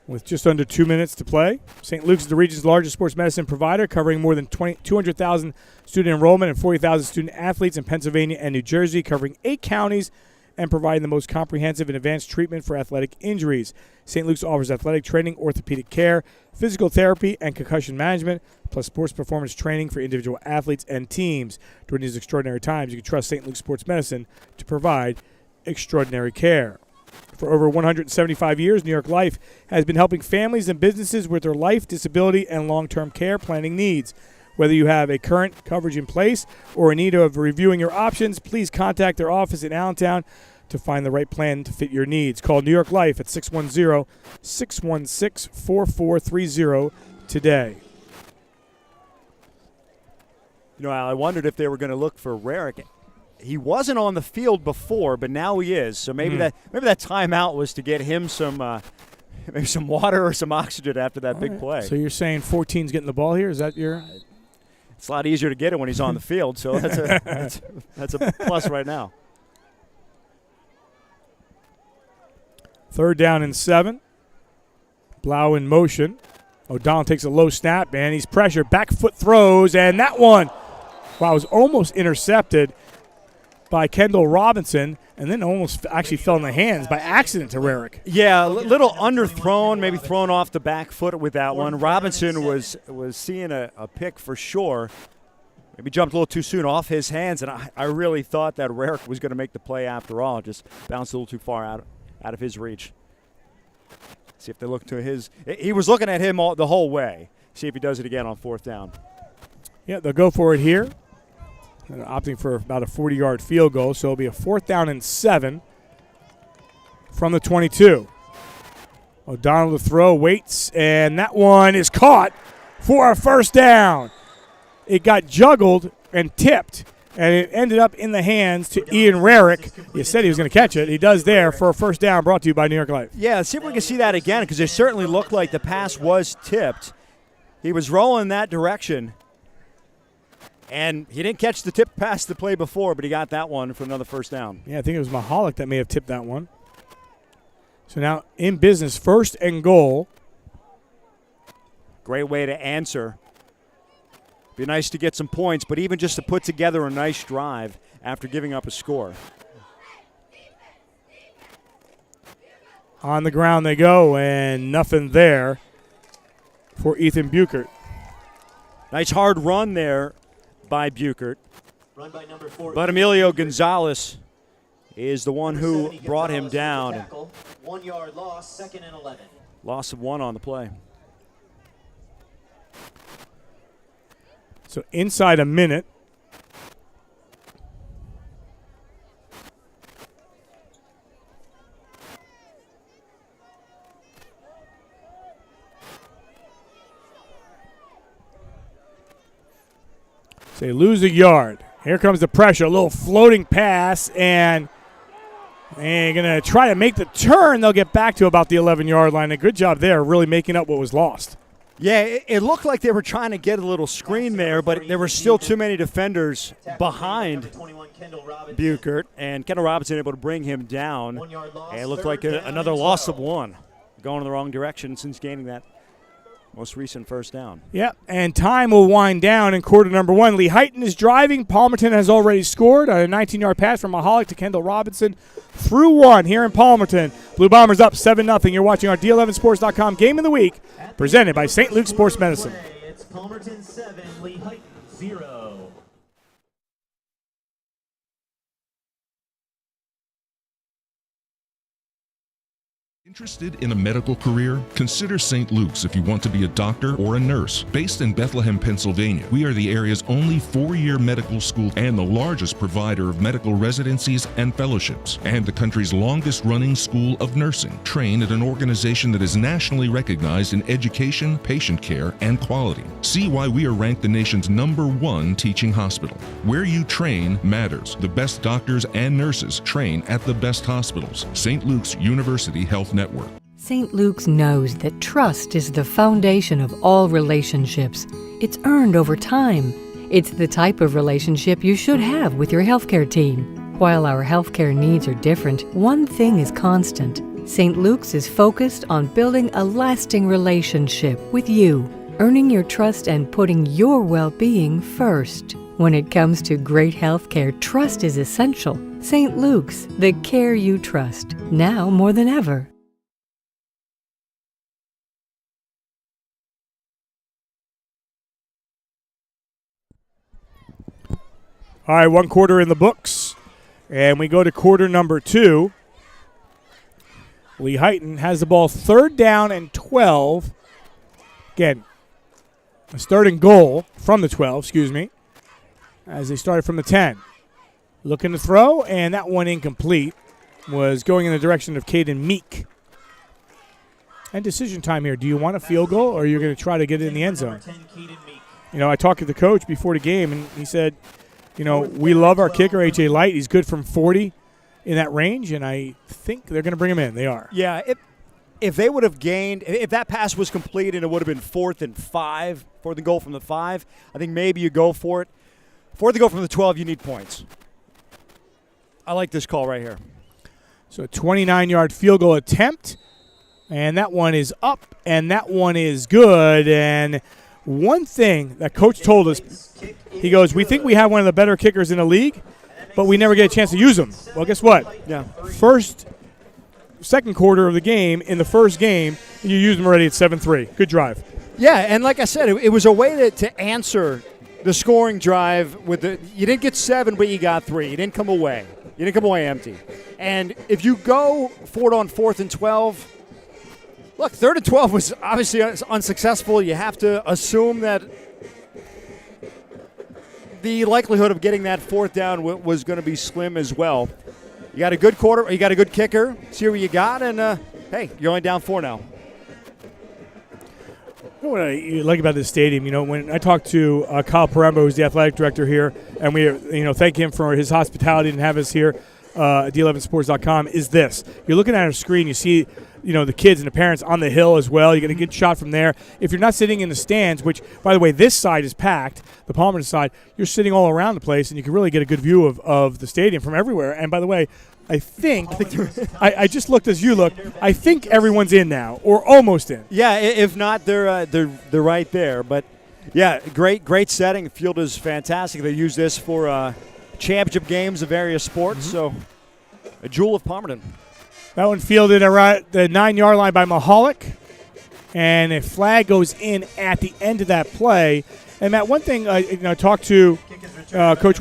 with just under 2 minutes to play. St. Luke's is the region's largest sports medicine provider, covering more than 200,000 student enrollment and 40,000 student athletes in Pennsylvania and New Jersey, covering 8 counties and providing the most comprehensive and advanced treatment for athletic injuries. St. Luke's offers athletic training, orthopedic care, physical therapy, and concussion management, plus sports performance training for individual athletes and teams. During these extraordinary times, you can trust St. Luke's Sports Medicine to provide extraordinary care. For over 175 years, New York Life has been helping families and businesses with their life, disability, and long-term care planning needs. Whether you have a current coverage in place or in need of reviewing your options, please contact their office in Allentown to find the right plan to fit your needs. Call New York Life at 610-616-4430 today. You know, Al, I wondered if they were going to look for Rarick. He wasn't on the field before, but now he is. So maybe that timeout was to get him some maybe some water or some oxygen after that big play. So you're saying 14's getting the ball here? Is that your? It's a lot easier to get it when he's on the field. So that's a plus right now. 3rd down and 7. Blau in motion. O'Donnell takes a low snap, and he's pressured. Back foot throws, and that one, wow, was almost intercepted by Kendall Robinson, and then almost actually fell in the hands by accident to Rarick. Yeah, a little underthrown, maybe thrown off the back foot with that one. Robinson was seeing a pick for sure. Maybe jumped a little too soon off his hands, and I really thought that Rarick was going to make the play after all. Just bounced a little too far out of his reach. See if they look to his – he was looking at him the whole way. See if he does it again on 4th down. Yeah, they'll go for it here. They're opting for about a 40-yard field goal, so it'll be a 4th down and 7 from the 22. O'Donnell to throw, waits, and that one is caught for a 1st down. It got juggled and tipped, and it ended up in the hands to Ian Rarick. He said he was going to catch it. He does there for a 1st down, brought to you by New York Life. Yeah, let's see if we can see that again, because it certainly looked like the pass was tipped. He was rolling that direction. And he didn't catch the tip pass the play before, but he got that one for another 1st down. Yeah, I think it was Mahalik that may have tipped that one. So now in business, 1st and goal. Great way to answer. Be nice to get some points, but even just to put together a nice drive after giving up a score. On the ground they go, and nothing there for Ethan Buchert. Nice hard run there by Buchert. But Emilio Gonzalez is the one who brought him down. 1 yard loss, 2nd and 11. Loss of 1 on the play. So inside a minute. So they lose a yard. Here comes the pressure. A little floating pass, and they're going to try to make the turn. They'll get back to about the 11-yard line. A good job there, really making up what was lost. Yeah, it looked like they were trying to get a little screen there, but there were still too many defenders behind Buchert, and Kendall Robinson able to bring him down. And it looked like another loss of 1, going in the wrong direction since gaining that most recent 1st down. Yeah, and time will wind down in quarter number 1. Lehighton is driving. Palmerton has already scored a 19-yard pass from Mahalik to Kendall Robinson through 1 here in Palmerton. Blue Bombers up 7-0. You're watching our D11Sports.com Game of the Week, presented by St. Luke's Sports Medicine. It's Palmerton 7, Lehighton 0. Interested in a medical career? Consider St. Luke's if you want to be a doctor or a nurse. Based in Bethlehem, Pennsylvania, we are the area's only 4-year medical school and the largest provider of medical residencies and fellowships, and the country's longest-running school of nursing. Train at an organization that is nationally recognized in education, patient care, and quality. See why we are ranked the nation's #1 teaching hospital. Where you train matters. The best doctors and nurses train at the best hospitals. St. Luke's University Health Network. St. Luke's knows that trust is the foundation of all relationships. It's earned over time. It's the type of relationship you should have with your healthcare team. While our healthcare needs are different, one thing is constant. St. Luke's is focused on building a lasting relationship with you, earning your trust and putting your well-being first. When it comes to great healthcare, trust is essential. St. Luke's, the care you trust, now more than ever. All right, 1 quarter in the books, and we go to quarter number 2. Lehighton has the ball 3rd down and 12. Again, a starting goal from the 12, as they started from the 10. Looking to throw, and that one incomplete. was going in the direction of Caden Meek. And decision time here. Do you want a field goal, or are you going to try to get it in the end zone? I talked to the coach before the game, and he said, we love our kicker, A.J. Light. He's good from 40 in that range, and I think they're going to bring him in. They are. Yeah, if they would have gained, if that pass was complete and it would have been 4th and 5, 4th and goal from the 5, I think maybe you go for it. 4th and goal from the 12, you need points. I like this call right here. So a 29-yard field goal attempt, and that one is up, and that one is good. And one thing that Coach told us, he goes, we think we have one of the better kickers in the league, but we never get a chance to use them. Well, guess what? Yeah. Second quarter of the game, in the first game, you used them already at 7-3. Good drive. Yeah, and like I said, it was a way to answer the scoring drive. You didn't get 7, but you got 3. You didn't come away. You didn't come away empty. And if you go for it on 4th and 12, look, 3rd and 12 was obviously unsuccessful. You have to assume that the likelihood of getting that 4th down was going to be slim as well. You got a good you got a good kicker. See what you got, and hey, you're only down 4 now. What I like about this stadium, when I talked to Kyle Parembo, who's the athletic director here, and we, thank him for his hospitality and have us here at D11sports.com, is this. You're looking at a screen, you see, the kids and the parents on the hill as well. You get a good shot from there. If you're not sitting in the stands, which, by the way, this side is packed, the Palmerton side, you're sitting all around the place, and you can really get a good view of the stadium from everywhere. And by the way, I think I just looked as you look. I think everyone's in now, or almost in. Yeah, if not, they're right there. But yeah, great setting. The field is fantastic. They use this for championship games of various sports. So a jewel of Palmerton. That one fielded around the 9-yard line by Mahalik, and a flag goes in at the end of that play. And Matt, one thing I talked to Coach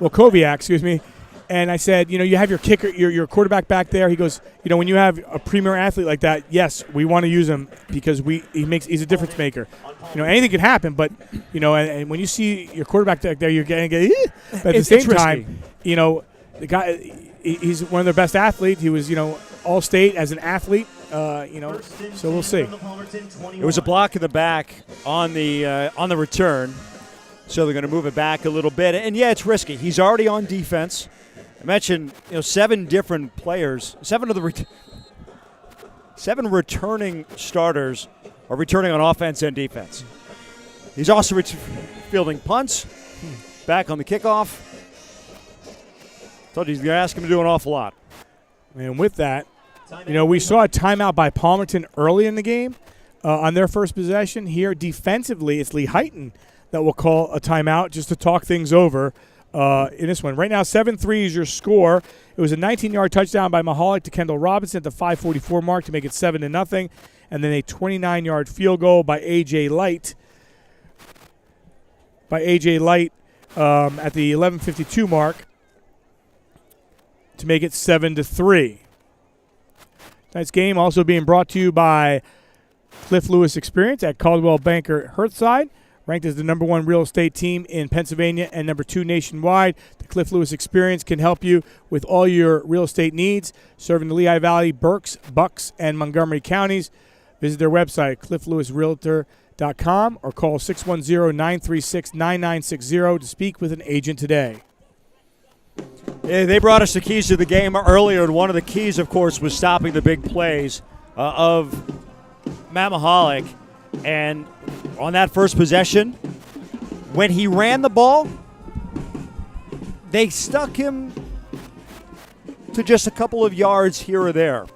Koviak, excuse me, and I said, you have your kicker, your quarterback back there. He goes, when you have a premier athlete like that, yes, we want to use him because he's a difference maker. Anything can happen, but and when you see your quarterback back there, you're getting but at the same time, the guy, he's one of their best athletes. He was, all state as an athlete. So we'll see. It was a block in the back on the return. So they're going to move it back a little bit. And, yeah, it's risky. He's already on defense. I mentioned, 7 different players. 7 returning starters are returning on offense and defense. He's also fielding punts, back on the kickoff. Told you he's going to ask him to do an awful lot. And with that, we saw a timeout by Palmerton early in the game on their first possession. Here defensively, it's Lehighton that will call a timeout just to talk things over in this one. Right now, 7-3 is your score. It was a 19-yard touchdown by Mahalik to Kendall Robinson at the 5:44 mark to make it 7-0, and then a 29-yard field goal by A.J. Light. At the 11:52 mark to make it 7-3. Tonight's game also being brought to you by Cliff Lewis Experience at Caldwell Banker Hearthside. Ranked as the #1 real estate team in Pennsylvania and #2 nationwide, the Cliff Lewis Experience can help you with all your real estate needs, serving the Lehigh Valley, Berks, Bucks, and Montgomery counties. Visit their website, clifflewisrealtor.com, or call 610-936-9960 to speak with an agent today. Yeah, they brought us the keys to the game earlier, and one of the keys, of course, was stopping the big plays of Matt Mahalik. And on that first possession, when he ran the ball, they stuck him to just a couple of yards here or there.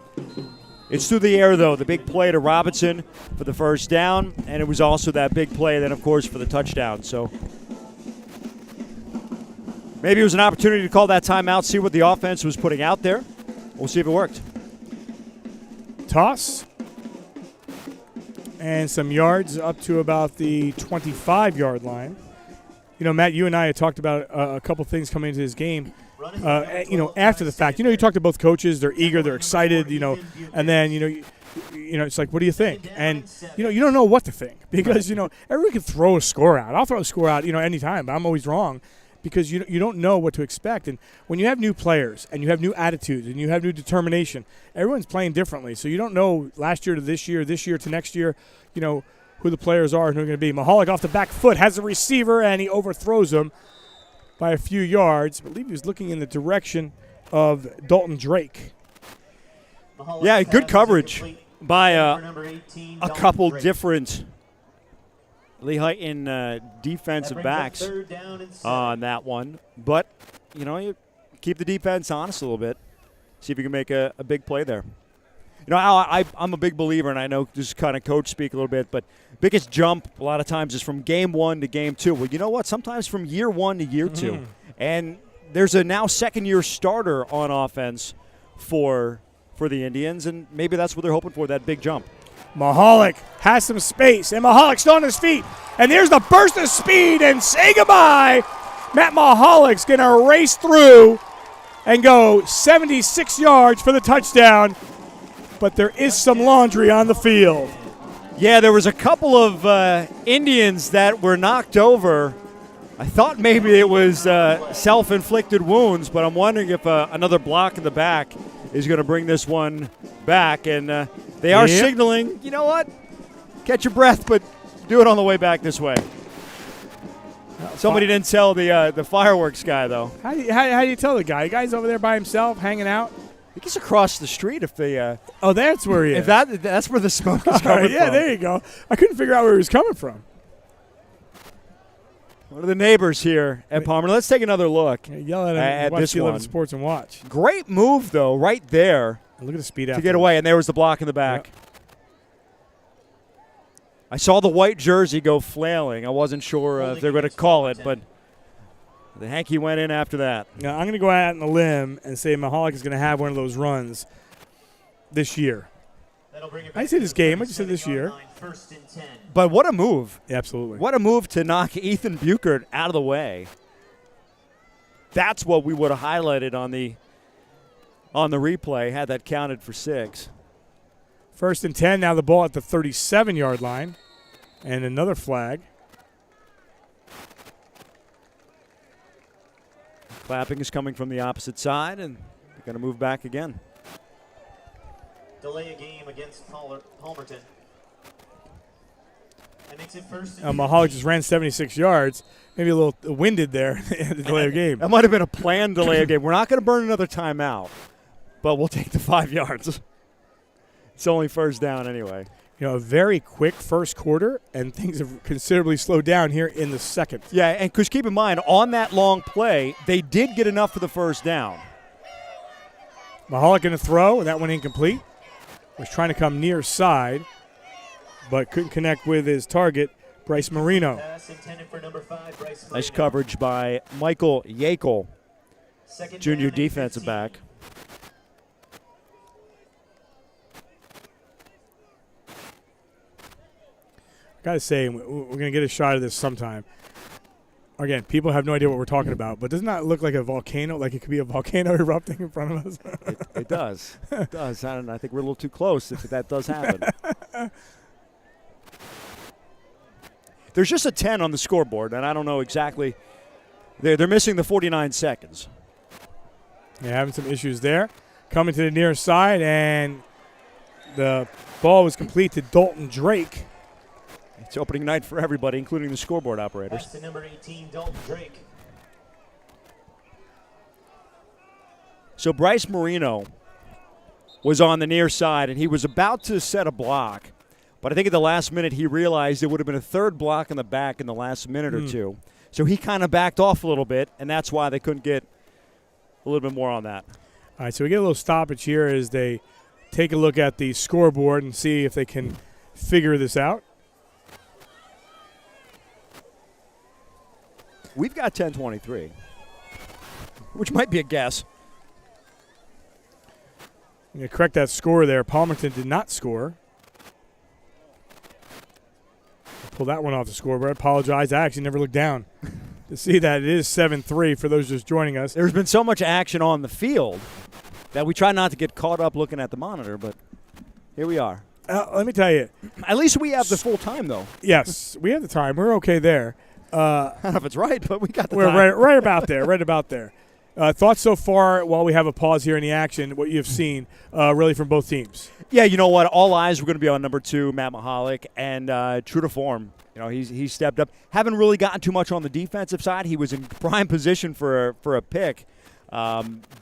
It's through the air, though. The big play to Robinson for the first down, and it was also that big play then, of course, for the touchdown. So maybe it was an opportunity to call that timeout, see what the offense was putting out there. We'll see if it worked. Toss. And some yards up to about the 25-yard line. Matt, you and I had talked about a couple things coming into this game. After the fact, you talk to both coaches. They're eager, they're excited. And then it's like, what do you think? And you don't know what to think because everyone can throw a score out. I'll throw a score out, anytime, but I'm always wrong. because you don't know what to expect. And when you have new players and you have new attitudes and you have new determination, everyone's playing differently. So you don't know last year to this year to next year, who the players are and who are going to be. Mahalik off the back foot has the receiver, and he overthrows him by a few yards. I believe he was looking in the direction of Dalton Drake. Yeah, good coverage by a couple different Lehighton defensive backs on that one. But, you keep the defense honest a little bit. See if you can make a big play there. I'm a big believer, and I know this is kind of coach speak a little bit, but biggest jump a lot of times is from game 1 to game 2. Well, you know what? Sometimes from year 1 to year 2. And there's a now second-year starter on offense for the Indians, and maybe that's what they're hoping for, that big jump. Mahalik has some space, and Mahalik's still on his feet. And there's the burst of speed, and say goodbye. Matt Mahalik's going to race through and go 76 yards for the touchdown. But there is some laundry on the field. Yeah, there was a couple of Indians that were knocked over. I thought maybe it was self-inflicted wounds, but I'm wondering if another block in the back is going to bring this one back. And they are signaling, you know what? Catch your breath, but do it on the way back this way. Somebody didn't tell the fireworks guy, though. How do you tell the guy? The guy's over there by himself, hanging out. I think he's across the street if they oh, that's where he is. If that's where the smoke is coming from. Yeah, there you go. I couldn't figure out where he was coming from. One of the neighbors here at Palmerton. Let's take another look yell at him at watch this one. Sports and watch. Great move, though, right there. And look at the speed to get away, and there was the block in the back. Yep. I saw the white jersey go flailing. I wasn't sure if they're going to call it, but the hanky went in after that. Now, I'm going to go out on a limb and say Mahalik is going to have one of those runs this year. I didn't say this game. I just said this year. But what a move. Yeah, absolutely. What a move to knock Ethan Buchert out of the way. That's what we would have highlighted on the replay, had that counted for 6. 1st and 10. Now the ball at the 37-yard line. And another flag. Clapping is coming from the opposite side, and they're going to move back again. Delay a game against Palmerton. That makes it 1st and Mahalik just ran 76 yards. Maybe a little winded there at the delay of game. That might have been a planned delay of game. We're not going to burn another timeout, but we'll take the 5 yards. It's only 1st down anyway. A very quick first quarter, and things have considerably slowed down here in the second. Yeah, and because keep in mind, on that long play, they did get enough for the 1st down. Mahalik going to throw, and that one incomplete. Was trying to come near side, but couldn't connect with his target, Bryce Marino. Nice coverage by Michael Yakel, junior defensive back. I got to say, we're going to get a shot of this sometime. Again, people have no idea what we're talking about, but doesn't that look like a volcano? Like it could be a volcano erupting in front of us? It does. It does. I think we're a little too close if that does happen. There's just a 10 on the scoreboard, and I don't know exactly. They're missing the 49 seconds. Yeah, having some issues there. Coming to the near side, and the ball was complete to Dalton Drake. It's opening night for everybody, including the scoreboard operators. That's the number 18, Dalton Drake. So Bryce Marino was on the near side, and he was about to set a block. But I think at the last minute he realized it would have been a 3rd block in the back in the last minute or two. So he kind of backed off a little bit, and that's why they couldn't get a little bit more on that. All right, so we get a little stoppage here as they take a look at the scoreboard and see if they can figure this out. We've got 10-23, which might be a guess. I'm going to correct that score there. Palmerton did not score. Pull that one off the scoreboard. I apologize. I actually never looked down to see that it is 7-3 for those just joining us. There's been so much action on the field that we try not to get caught up looking at the monitor, but here we are. Let me tell you. At least we have the full time, though. Yes, we have the time. We're okay there. I don't know if it's right, but we got the We're time. right about there. Right about there. Thoughts so far while we have a pause here in the action, what you've seen really from both teams? Yeah, you know what? All eyes were going to be on number 2, Matt Mahalik, and true to form, he's stepped up. Haven't really gotten too much on the defensive side. He was in prime position for a pick.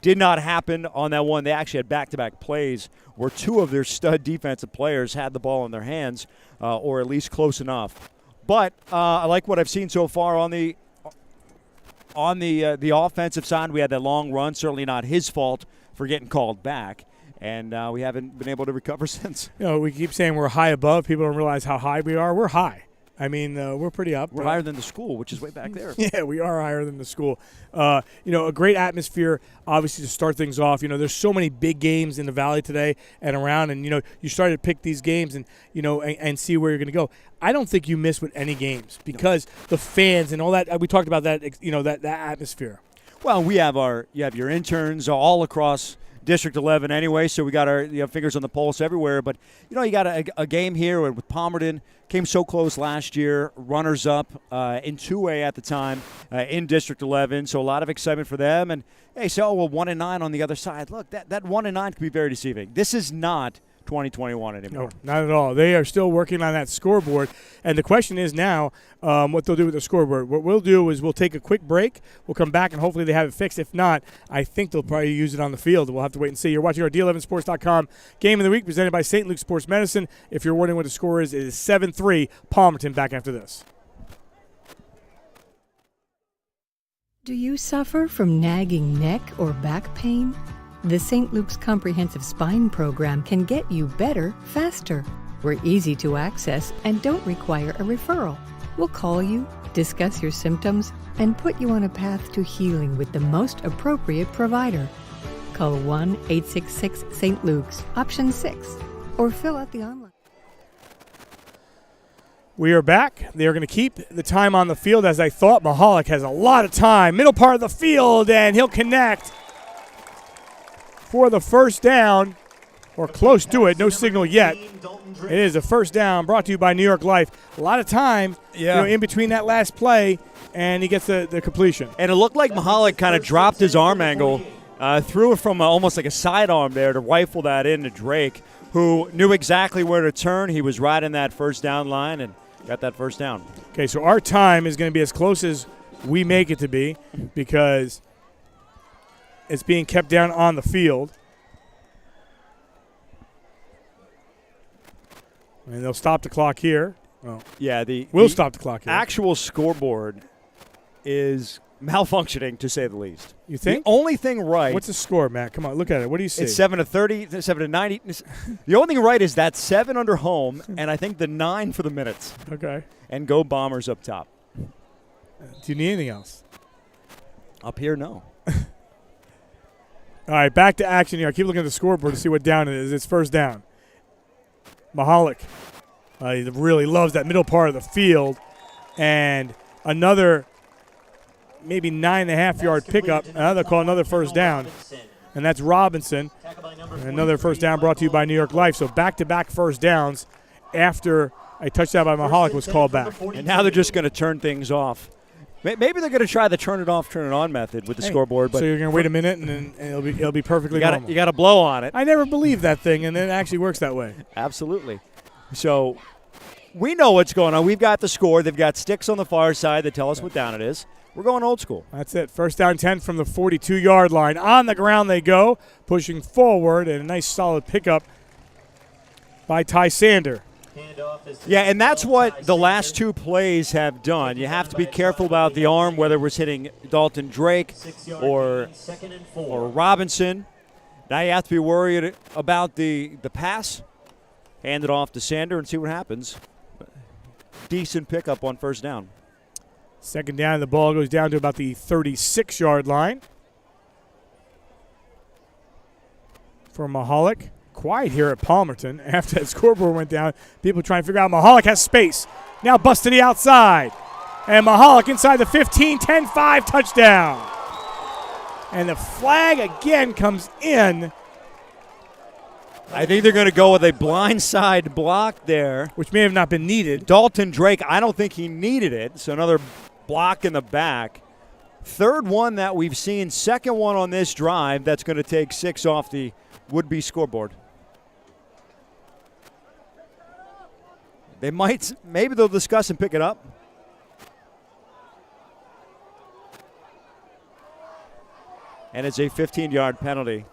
Did not happen on that one. They actually had back-to-back plays where 2 of their stud defensive players had the ball in their hands, or at least close enough. But I like what I've seen so far on the offensive side. We had that long run, certainly not his fault for getting called back, and we haven't been able to recover since. We keep saying we're high above. People don't realize how high we are. We're high. I mean, we're pretty up. We're higher than the school, which is way back there. Yeah, we are higher than the school. A great atmosphere, obviously, to start things off. There's so many big games in the Valley today and around, and, you started to pick these games and, and see where you're going to go. I don't think you miss with any games because the fans and all that. We talked about that, that atmosphere. Well, you have your interns all across District 11 anyway, so we got our fingers on the pulse everywhere. But, you got a game here with Palmerton. Came so close last year, runners-up in 2A at the time in District 11, so a lot of excitement for them. And, hey, 1-9 on the other side. Look, that 1-9 can be very deceiving. This is not 2021 anymore. No, not at all. They are still working on that scoreboard. And the question is now what they'll do with the scoreboard. What we'll do is we'll take a quick break. We'll come back, and hopefully they have it fixed. If not, I think they'll probably use it on the field. We'll have to wait and see. You're watching our D11sports.com Game of the Week presented by St. Luke's Sports Medicine. If you're wondering what the score is, it is 7-3 Palmerton. Back after this. Do you suffer from nagging neck or back pain? The St. Luke's Comprehensive Spine Program can get you better, faster. We're easy to access and don't require a referral. We'll call you, discuss your symptoms, and put you on a path to healing with the most appropriate provider. Call 1-866-ST. Luke's, option 6, or fill out the online. We are back. They are going to keep the time on the field as I thought. Mahalik has a lot of time. Middle part of the field, and he'll connect for the first down, or close to it. No signal yet. It is a first down brought to you by New York Life. A lot of time in between that last play, and he gets the completion. And it looked like Mahalik kind of dropped his arm angle, threw it from almost like a sidearm there to rifle that into Drake, who knew exactly where to turn. He was right in that first down line and got that first down. Okay, so our time is going to be as close as we make it to be because it's being kept down on the field. And they'll stop the clock here. Well, yeah, we'll stop the clock here. Actual scoreboard is malfunctioning, to say the least. You think? The only thing right. What's the score, Matt? Come on, look at it. What do you see? It's 7-30, 7-90. The only thing right is that 7 under home, and I think the 9 for the minutes. Okay. And go Bombers up top. Do you need anything else? Up here, no. All right, back to action here. I keep looking at the scoreboard to see what down it is. It's first down. Mahalik, he really loves that middle part of the field. And another maybe 9.5-yard pickup. They'll call another first down. And that's Robinson. Another first down brought to you by New York Life. So back-to-back first downs after a touchdown by Mahalik was called back. And now they're just going to turn things off. Maybe they're going to try the turn it off, turn it on method with the scoreboard. But so you're going to wait a minute and it'll be perfectly normal. You got to blow on it. I never believed that thing, and it actually works that way. Absolutely. So we know what's going on. We've got the score. They've got sticks on the far side that tell us what down it is. We're going old school. That's it. First down 10 from the 42-yard line. On the ground they go, pushing forward, and a nice solid pickup by Ty Sander. Yeah, and that's what the last 2 plays have done. You have to be careful about the arm, whether it was hitting Dalton Drake or Robinson. Now you have to be worried about the pass. Hand it off to Sander and see what happens. Decent pickup on first down. Second down, the ball goes down to about the 36-yard line for Mahalik. Quiet here at Palmerton after that scoreboard went down. People trying to figure out Mahalik has space. Now bust to the outside. And Mahalik inside the 15, 10-5 touchdown. And the flag again comes in. I think they're going to go with a blindside block there. Which may have not been needed. Dalton Drake, I don't think he needed it. So another block in the back. Third one that we've seen, second one on this drive that's going to take 6 off the would-be scoreboard. Maybe they'll discuss and pick it up. And it's a 15-yard penalty.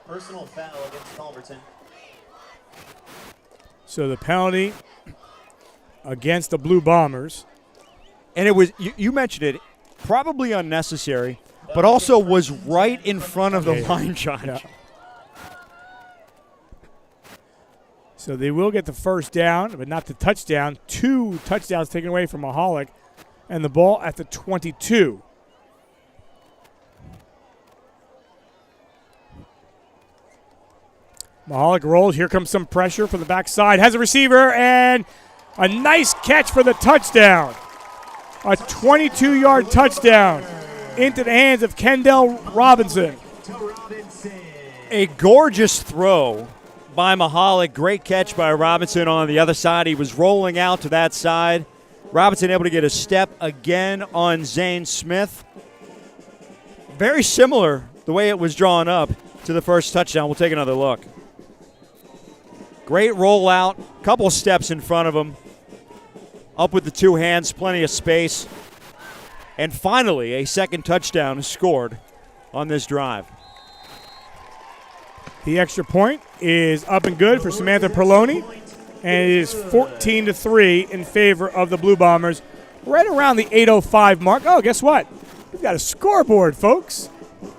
Personal foul against Palmerton. So the penalty against the Blue Bombers. And it was, you mentioned it, probably unnecessary, but also was right in front of the line judge. Yeah. So they will get the first down, but not the touchdown. 2 touchdowns taken away from Mahalik, and the ball at the 22. Mahalik rolls. Here comes some pressure from the backside. Has a receiver, and a nice catch for the touchdown. A 22-yard touchdown into the hands of Kendall Robinson. A gorgeous throw by Mahalik. Great catch by Robinson on the other side. He was rolling out to that side. Robinson able to get a step again on Zane Smith. Very similar the way it was drawn up to the first touchdown. We'll take another look. Great rollout, couple steps in front of him. Up with the 2 hands, plenty of space. And finally, a second touchdown is scored on this drive. The extra point is up and good for Samantha Perloni, and it is 14-3 in favor of the Blue Bombers. Right around the 8:05 mark. Oh, guess what? We've got a scoreboard, folks,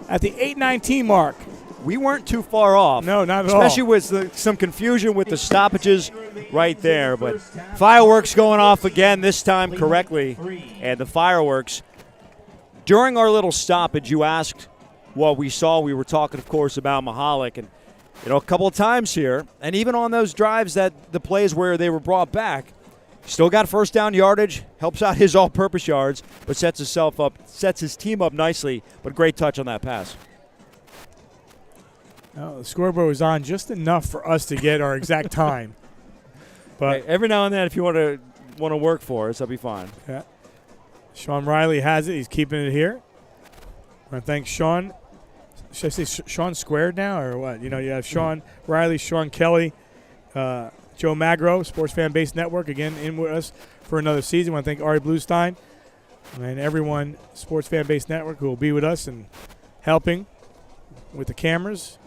at the 8:19 mark. We weren't too far off. No, not at all. Especially with some confusion with the stoppages right there. But fireworks going off again, this time correctly. And the fireworks. During our little stoppage, you asked what we saw. We were talking, of course, about Mahalik. And, a couple of times here, and even on those drives that the plays where they were brought back, still got first down yardage, helps out his all-purpose yards, but sets his team up nicely. But great touch on that pass. No, the scoreboard was on just enough for us to get our exact time. But hey, every now and then, if you want to work for us, that'll be fine. Yeah. Sean Riley has it. He's keeping it here. I want to thank Sean. Should I say Sean squared now or what? You have Sean Riley, Sean Kelly, Joe Magro, Sports Fan Base Network, again in with us for another season. I want to thank Ari Bluestein and everyone, Sports Fan Base Network, who will be with us and helping with the cameras.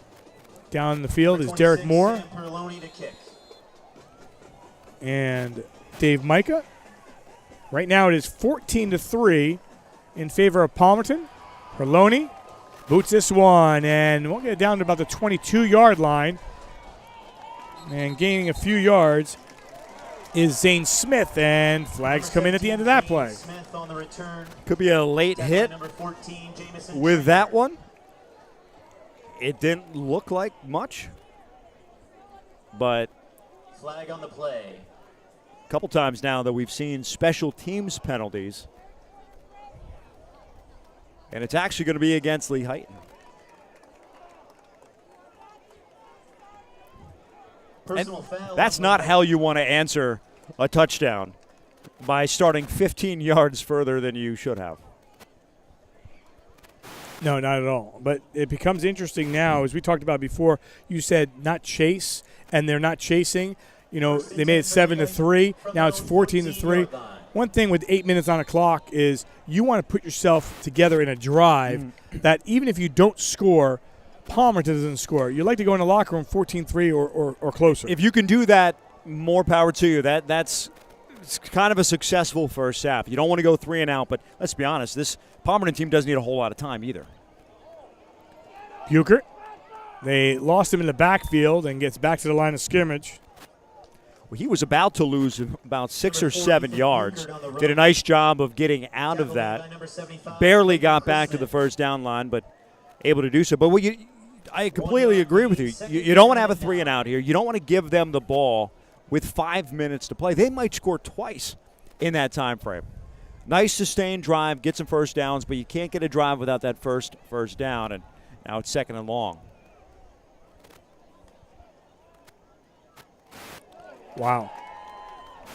Down in the field is Derek Moore and Dave Micah. Right now it is 14-3 in favor of Palmerton. Perloni boots this one, and we'll get it down to about the 22-yard line. And gaining a few yards is Zane Smith, and flags come in at the end of that play. Could be a late hit with that one. It didn't look like much, but flag on the play. A couple times now that we've seen special teams penalties, and it's actually going to be against Lehighton. That's not how you want to answer a touchdown, by starting 15 yards further than you should have. No, not at all. But it becomes interesting now, as we talked about before. You said not chase, and they're not chasing. They made it 7-3. Now it's 14-3. One thing with 8 minutes on a clock is you want to put yourself together in a drive that even if you don't score, Palmerton doesn't score. You like to go in the locker room 14-3 or closer. If you can do that, more power to you. That's kind of a successful first half. You don't want to go 3 and out, but let's be honest, this Palmerton team doesn't need a whole lot of time either. Buchert, they lost him in the backfield and gets back to the line of scrimmage. Well, he was about to lose about 6 or 7 yards. Did a nice job of getting out of that. Barely got back to the first down line, but able to do so. But I completely agree with you. You don't want to have a 3 and out here. You don't want to give them the ball with 5 minutes to play. They might score twice in that time frame. Nice sustained drive, get some first downs, but you can't get a drive without that first down, and now it's 2nd and long. Wow.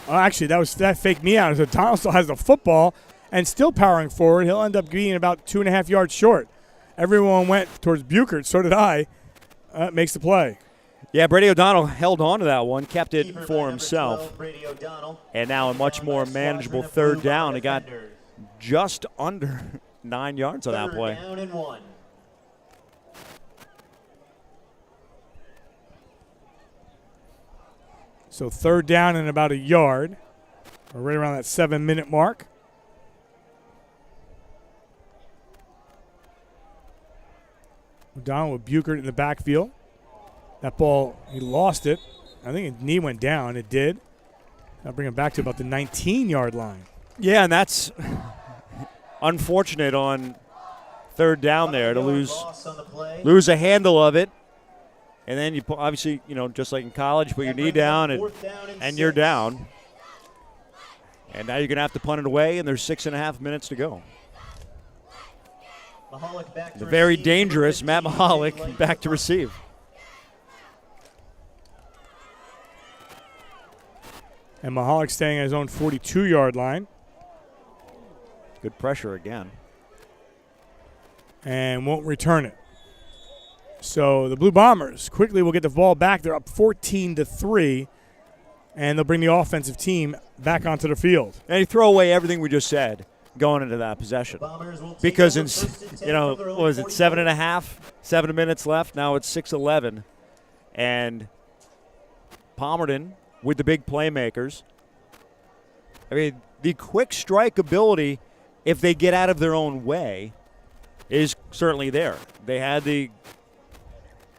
Actually, that faked me out. So Donald still has the football, and still powering forward. He'll end up being about 2.5 yards short. Everyone went towards Buchert. So did I. Makes the play. Yeah, Brady O'Donnell held on to that one, kept it for himself. And now a much more manageable third down. He got just under 9 yards on that play. Down and 1. So third down and about a yard. We're right around that 7-minute mark. O'Donnell with Buchert in the backfield. That ball, he lost it. I think his knee went down. It did. I'll bring him back to about the 19-yard line. Yeah, and that's unfortunate on third down there to lose a handle of it. And then you obviously, just like in college, put your knee down and you're down. And now you're going to have to punt it away, and there's 6.5 minutes to go. The very dangerous Matt Mahalik back to receive. And Mahalik staying at his own 42-yard line. Good pressure again. And won't return it. So the Blue Bombers quickly will get the ball back. They're up 14-3, and they'll bring the offensive team back onto the field. And you throw away everything we just said going into that possession. Because, what was it, 7 minutes left? Now it's 6:11. And Palmerton with the big playmakers. I mean, the quick strike ability, if they get out of their own way, is certainly there. They had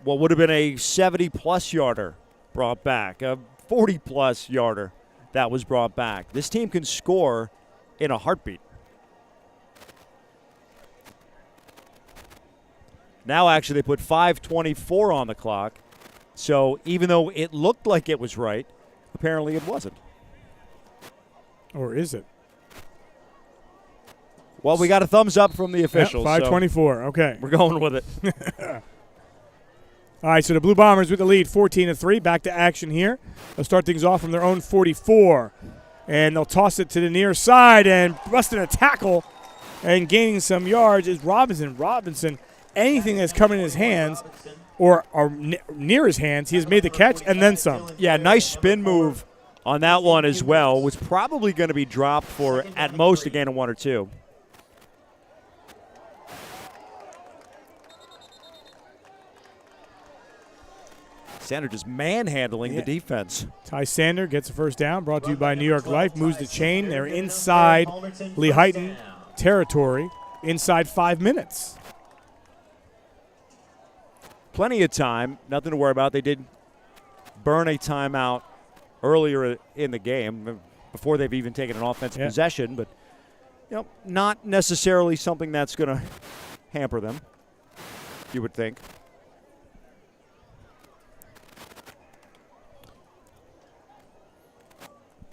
what would have been a 70-plus yarder brought back, a 40-plus yarder that was brought back. This team can score in a heartbeat. Now, actually, they put 5:24 on the clock. So even though it looked like it was right, apparently it wasn't. Or is it? Well, we got a thumbs up from the officials. 5:24. So okay. We're going with it. All right, so the Blue Bombers with the lead, 14-3. Back to action here. They'll start things off from their own 44. And they'll toss it to the near side, and busting a tackle and gaining some yards is Robinson. Anything that's coming in his hands or near his hands, he has made the catch and then some. Yeah, nice spin move on that one as well. Was probably going to be dropped for at most a gain of 1 or 2. Sander just manhandling the defense. Ty Sander gets a first down, brought to you by New York Life. Moves the chain. They're inside Lehighton territory, inside 5 minutes. Plenty of time, nothing to worry about. They did burn a timeout earlier in the game before they've even taken an offensive possession, but not necessarily something that's going to hamper them, you would think.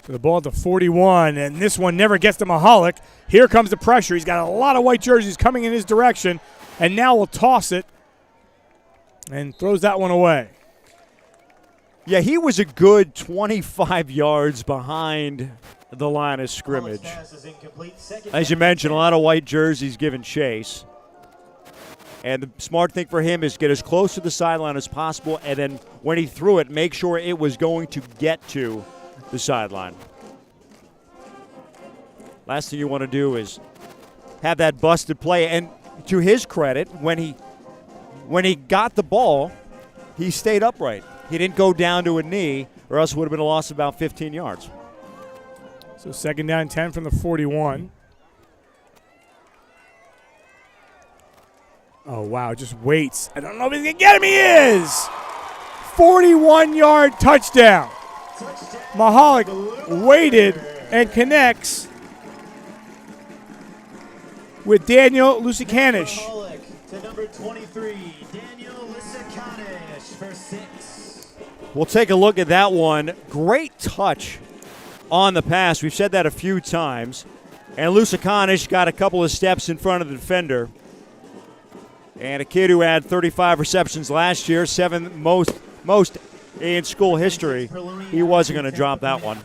So the ball at the 41, and this one never gets to Mahalik. Here comes the pressure. He's got a lot of white jerseys coming in his direction, and now will toss it and throws that one away. Yeah, he was a good 25 yards behind the line of scrimmage. As you mentioned, a lot of white jerseys giving chase. And the smart thing for him is get as close to the sideline as possible, and then when he threw it, make sure it was going to get to the sideline. Last thing you want to do is have that busted play. And to his credit, when he got the ball, he stayed upright. He didn't go down to a knee, or else it would have been a loss of about 15 yards. So 2nd down, 10 from the 41. Oh, wow, just waits. I don't know if he's going to get him. He is! 41-yard touchdown. Mahalik waited and connects with Daniel Lusicanish. To number 23, Daniel Lusicanish for 6. We'll take a look at that one. Great touch on the pass. We've said that a few times. And Lusicanish got a couple of steps in front of the defender. And a kid who had 35 receptions last year, 7th most in school history, he wasn't going to drop that one.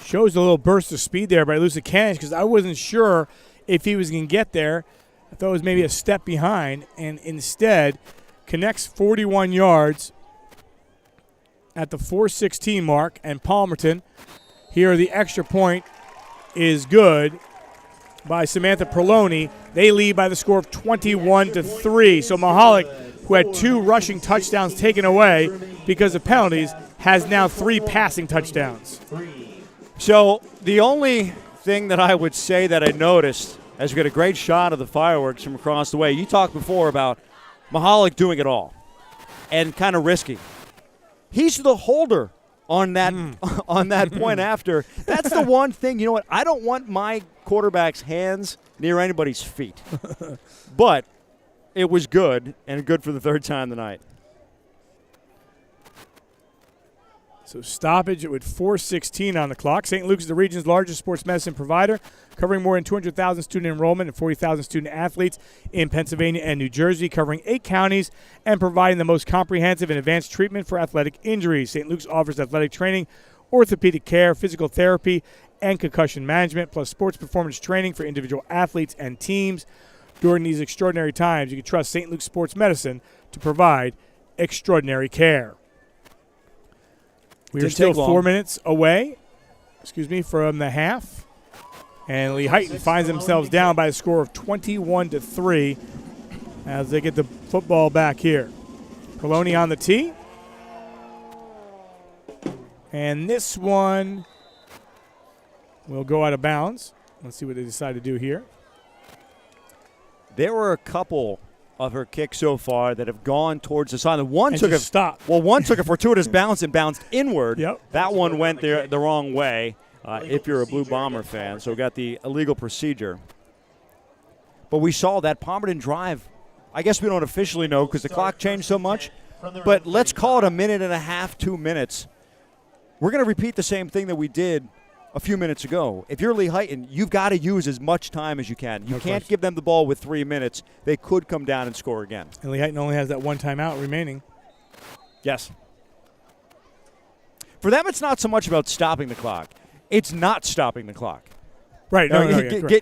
Shows a little burst of speed there by Lucicanich because I wasn't sure if he was going to get there. I thought it was maybe a step behind, and instead connects 41 yards at the 4:16 mark. And Palmerton, here the extra point is good by Samantha Perloni. They lead by the score of 21-3. So Mahalik, who had 2 rushing touchdowns taken away because of penalties, has now 3 passing touchdowns. So the only thing that I would say that I noticed, as we get a great shot of the fireworks from across the way, you talked before about Mahalik doing it all and kind of risky. He's the holder on that on that point after. That's the one thing. You know what? I don't want my quarterback's hands near anybody's feet. But it was good, and good for the 3rd time tonight. So stoppage with 4:16 on the clock. St. Luke's is the region's largest sports medicine provider, covering more than 200,000 student enrollment and 40,000 student athletes in Pennsylvania and New Jersey, covering 8 counties and providing the most comprehensive and advanced treatment for athletic injuries. St. Luke's offers athletic training, orthopedic care, physical therapy, and concussion management, plus sports performance training for individual athletes and teams. During these extraordinary times, you can trust St. Luke's Sports Medicine to provide extraordinary care. We are still 4 minutes away, from the half. And Lehighton finds themselves down by a score of 21-3 as they get the football back here. Perloni on the tee. And this one will go out of bounds. Let's see what they decide to do here. There were a couple of her kicks so far that have gone towards the side. One and took a stop. Well, one took a fortuitous bounce and bounced inward. Yep. That one went there the wrong way. If you're a Blue Bomber fan, so we got the illegal procedure. But we saw that Palmerton drive. I guess we don't officially know because the clock changed so much. But let's call it a minute and a half, 2 minutes. We're going to repeat the same thing that we did a few minutes ago. If you're Lehighton, you've got to use as much time as you can. You can't give them the ball with 3 minutes. They could come down and score again. And Lehighton only has that one timeout remaining. Yes. For them, it's not so much about stopping the clock. It's not stopping the clock. Right.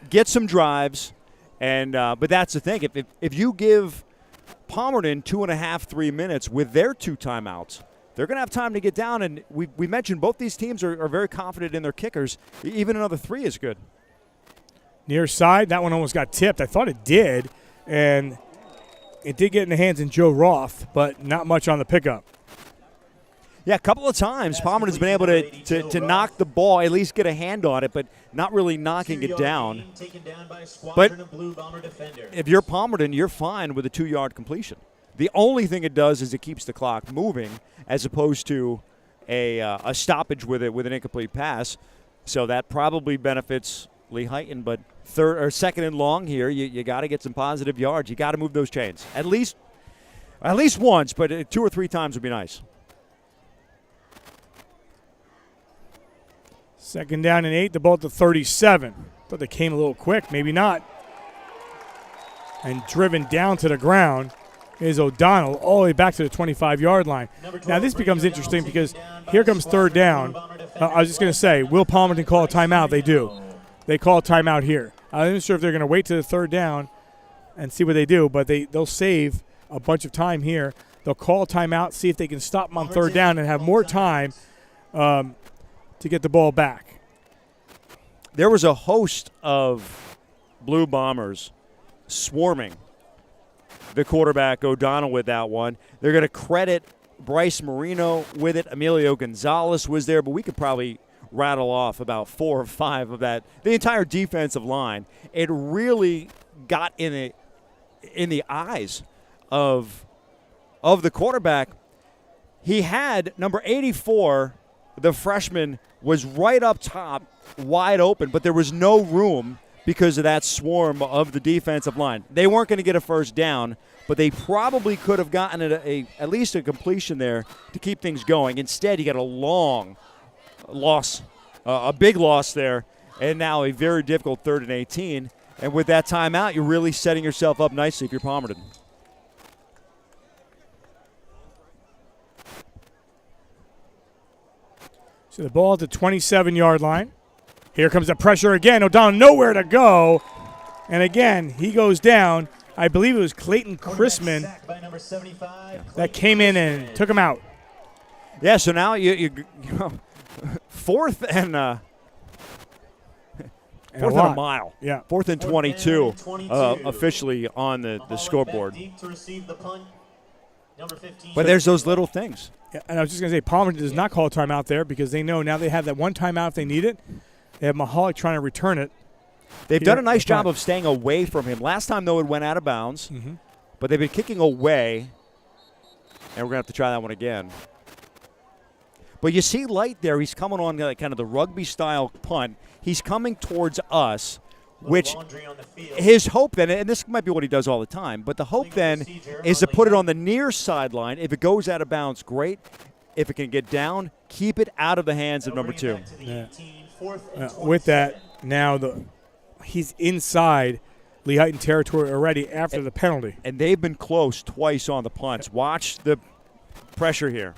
Get some drives, and but that's the thing. If you give Palmerton 2.5, 3 minutes with their 2 timeouts, they're going to have time to get down. And we mentioned both these teams are very confident in their kickers. Even another 3 is good. Near side, that one almost got tipped. I thought it did, and it did get in the hands of Joe Roth, but not much on the pickup. Yeah, a couple of times Palmerton's been able to knock the ball, at least get a hand on it, but not really knocking it down. But if you're Palmerton, you're fine with a 2-yard completion. The only thing it does is it keeps the clock moving as opposed to a stoppage with an incomplete pass. So that probably benefits Lehighton. But 2nd and long here, you got to get some positive yards. You got to move those chains at least once, but 2 or 3 times would be nice. 2nd down and 8, the ball at the 37. Thought they came a little quick, maybe not. And driven down to the ground is O'Donnell all the way back to the 25-yard line. Now this becomes interesting because here comes 3rd down. I was just going to say, will Palmerton call a timeout? They do. They call a timeout here. I'm not sure if they're going to wait to the 3rd down and see what they do, but they'll save a bunch of time here. They'll call a timeout, see if they can stop them on 3rd down and have more time to get the ball back. There was a host of Blue Bombers swarming the quarterback O'Donnell with that one. They're going to credit Bryce Marino with it. Emilio Gonzalez was there, but we could probably rattle off about 4 or 5 of that. The entire defensive line. It really got in the eyes of the quarterback. He had number 84, the freshman, was right up top, wide open, but there was no room because of that swarm of the defensive line. They weren't going to get a 1st down, but they probably could have gotten at least a completion there to keep things going. Instead, you got a long loss, a big loss there, and now a very difficult 3rd and 18. And with that timeout, you're really setting yourself up nicely if you're Palmerton. So the ball at the 27-yard line. Here comes the pressure again. O'Donnell nowhere to go. And again, he goes down. I believe it was Clayton Chrisman that came in and took him out. Yeah, so now you fourth and a mile. Yeah. 4th and 22 officially on the scoreboard. But there's those little things. Yeah, and I was just going to say, Palmerton does not call a timeout there because they know now they have that one timeout if they need it. They have Mahalik trying to return it. They've done a nice job of staying away from him. Last time, though, it went out of bounds. Mm-hmm. But they've been kicking away, and we're going to have to try that one again. But you see Light there. He's coming on kind of the rugby-style punt. He's coming towards us, which his hope then, and this might be what he does all the time, but the hope then is to put it on the near sideline. If it goes out of bounds, great. If it can get down, keep it out of the hands of number 2. Yeah. With that, now he's inside Lehighton territory already after the penalty. And they've been close twice on the punts. Watch the pressure here.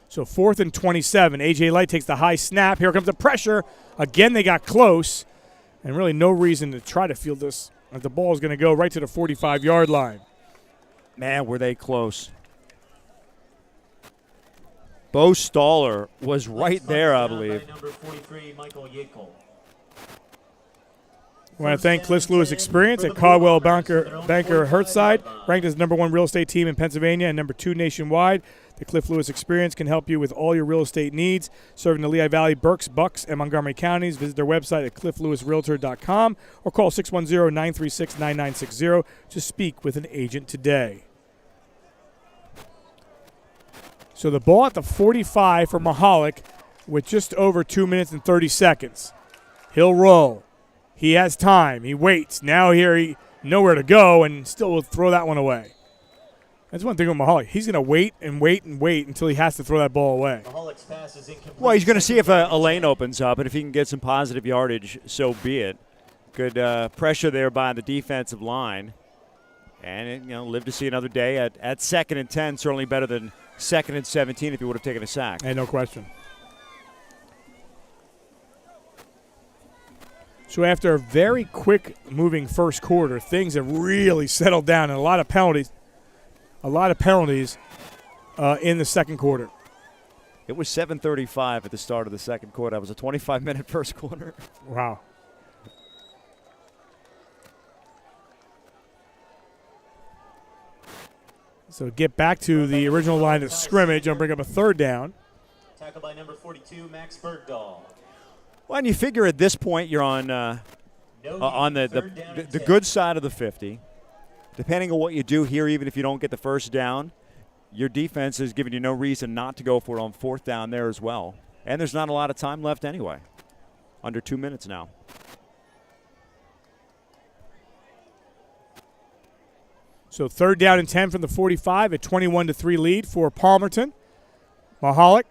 So 4th and 27. A.J. Light takes the high snap. Here comes the pressure. Again, they got close. And really no reason to try to field this. The ball is going to go right to the 45-yard line. Man, were they close. Bo Staller was right there, I believe. Number 43, Michael Yackel. I want to thank Cliff Lewis Experience at Caldwell Banker Hertside, ranked as #1 real estate team in Pennsylvania and #2 nationwide. The Cliff Lewis Experience can help you with all your real estate needs, serving the Lehigh Valley, Berks, Bucks, and Montgomery counties. Visit their website at clifflewisrealtor.com or call 610-936-9960 to speak with an agent today. So the ball at the 45 for Mahalik with just over 2 minutes and 30 seconds. He'll roll. He has time. He waits. Now here he nowhere to go and still will throw that one away. That's one thing with Mahalik. He's going to wait and wait and wait until he has to throw that ball away. Well, he's going to see if a lane opens up, and if he can get some positive yardage, so be it. Good pressure there by the defensive line. And, live to see another day at 2nd and 10, certainly better than 2nd and 17 if he would have taken a sack. Hey, no question. So after a very quick moving first quarter, things have really settled down and a lot of penalties in the second quarter. It was 7:35 at the start of the second quarter. That was a 25-minute first quarter. Wow. So get back to the original line of scrimmage and bring up a 3rd down. Tackled by number 42, Max Bergdahl. Well, and you figure at this point you're on the good side of the 50. Depending on what you do here, even if you don't get the first down, your defense is giving you no reason not to go for it on 4th down there as well. And there's not a lot of time left anyway. Under 2 minutes now. So 3rd down and 10 from the 45, a 21-3 lead for Palmerton. Mahalik.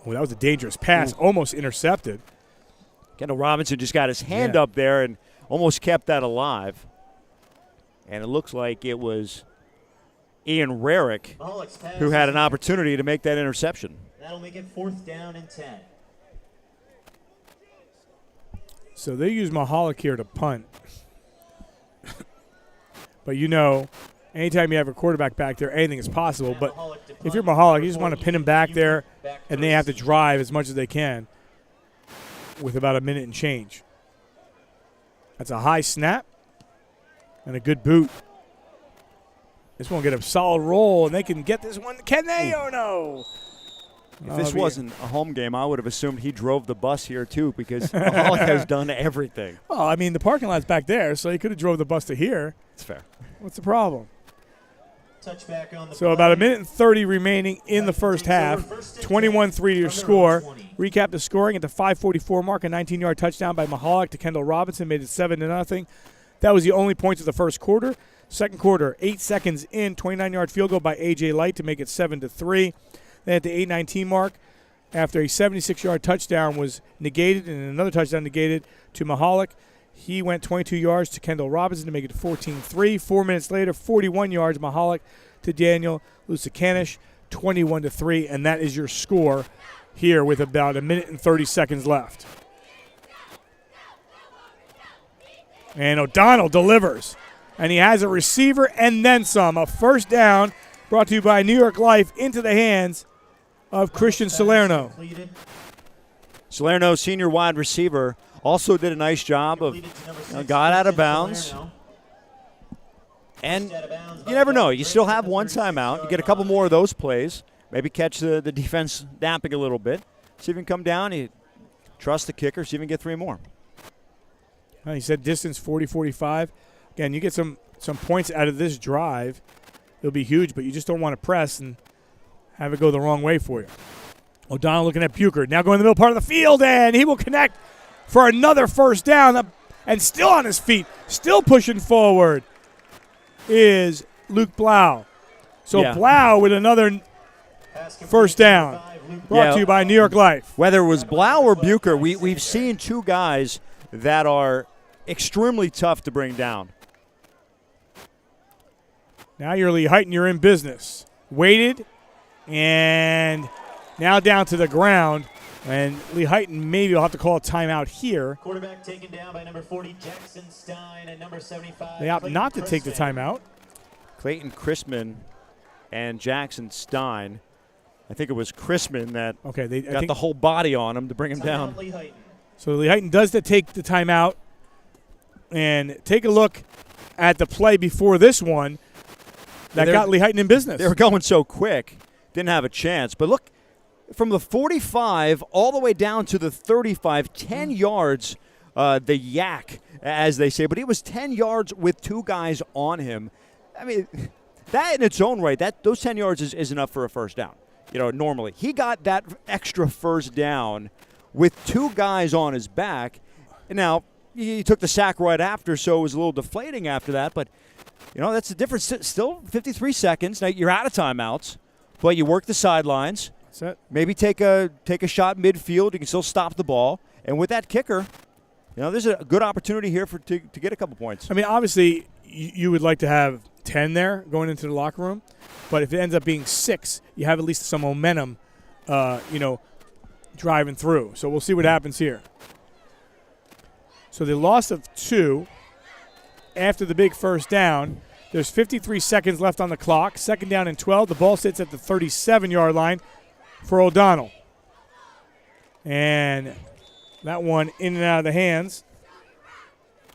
Oh, that was a dangerous pass, almost intercepted. Kendall Robinson just got his hand up there and almost kept that alive. And it looks like it was Ian Rarick who had an opportunity to make that interception. That'll make it 4th down and 10. So they use Mahalik here to punt. But anytime you have a quarterback back there, anything is possible. But if you're Mahalik, you just want to pin him back there, and they have to drive as much as they can with about a minute and change. That's a high snap and a good boot. This one will get a solid roll, and they can get this one. Can they or no? If this wasn't a home game, I would have assumed he drove the bus here, too, because Mahalik has done everything. Well, I mean, the parking lot's back there, so he could have drove the bus to here. It's fair. What's the problem? Touchback on the So about a minute and 30 remaining in the first half. 21-3 your score. Recap the scoring at the 5:44 mark. A 19-yard touchdown by Mahalik to Kendall Robinson made it 7-0. That was the only points of the first quarter. Second quarter, 8 seconds in, 29-yard field goal by A.J. Light to make it 7-3. Then at the 8:19 mark, after a 76-yard touchdown was negated and another touchdown negated to Mahalik, he went 22 yards to Kendall Robinson to make it 14-3. 4 minutes later, 41 yards, Mahalik to Daniel Lusakanish, 21-3. And that is your score here with about a minute and 30 seconds left. And O'Donnell delivers. And he has a receiver and then some. A first down brought to you by New York Life into the hands of Christian Salerno. Salerno, senior wide receiver, also did a nice job of got out of bounds. And you never know. You still have one timeout. You get a couple more of those plays. Maybe catch the defense napping a little bit. See if you can come down. You trust the kicker. See if you can get 3 more. He said distance 40-45. Again, you get some points out of this drive. It'll be huge, but you just don't want to press and have it go the wrong way for you. O'Donnell looking at Bucher. Now going to the middle part of the field, and he will connect for another first down. And still on his feet, still pushing forward is Luke Blau. So Blau with another first down. Brought to you by New York Life. Whether it was Blau or Bucher, we've seen 2 guys that are extremely tough to bring down. Now you're Lehighton, you're in business. Waited, and now down to the ground. And Lehighton maybe will have to call a timeout here. Quarterback taken down by number 40, Jackson Stein, and number 75. They opt not to take the timeout. Clayton Chrisman and Jackson Stein. I think it was Chrisman that got the whole body on him to bring him down. So Lehighton does take the timeout. And take a look at the play before this one that got Lehighton in business. They were going so quick, didn't have a chance. But look, from the 45 all the way down to the 35, 10 yards, the yak, as they say. But he was 10 yards with 2 guys on him. I mean, that in its own right, those 10 yards is enough for a first down. Normally. He got that extra first down with 2 guys on his back. And now, he took the sack right after, so it was a little deflating after that. But, that's the difference. Still 53 seconds. Now, you're out of timeouts, but you work the sidelines. That's it. Maybe take a shot midfield. You can still stop the ball. And with that kicker, there's a good opportunity here to get a couple points. I mean, obviously, you would like to have 10 there going into the locker room. But if it ends up being 6, you have at least some momentum, driving through. So we'll see what happens here. So the loss of 2 after the big first down. There's 53 seconds left on the clock. Second down and 12. The ball sits at the 37-yard line for O'Donnell. And that one in and out of the hands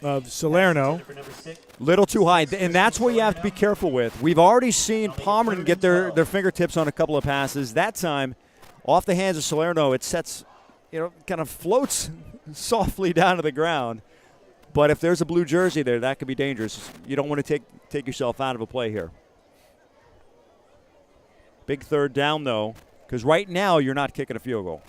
of Salerno. Little too high, and that's what you have to be careful with. We've already seen Palmerton get their fingertips on a couple of passes. That time, off the hands of Salerno, it sets, kind of floats softly down to the ground. But if there's a blue jersey there, that could be dangerous. You don't want to take yourself out of a play here. Big third down, though, because right now you're not kicking a field goal.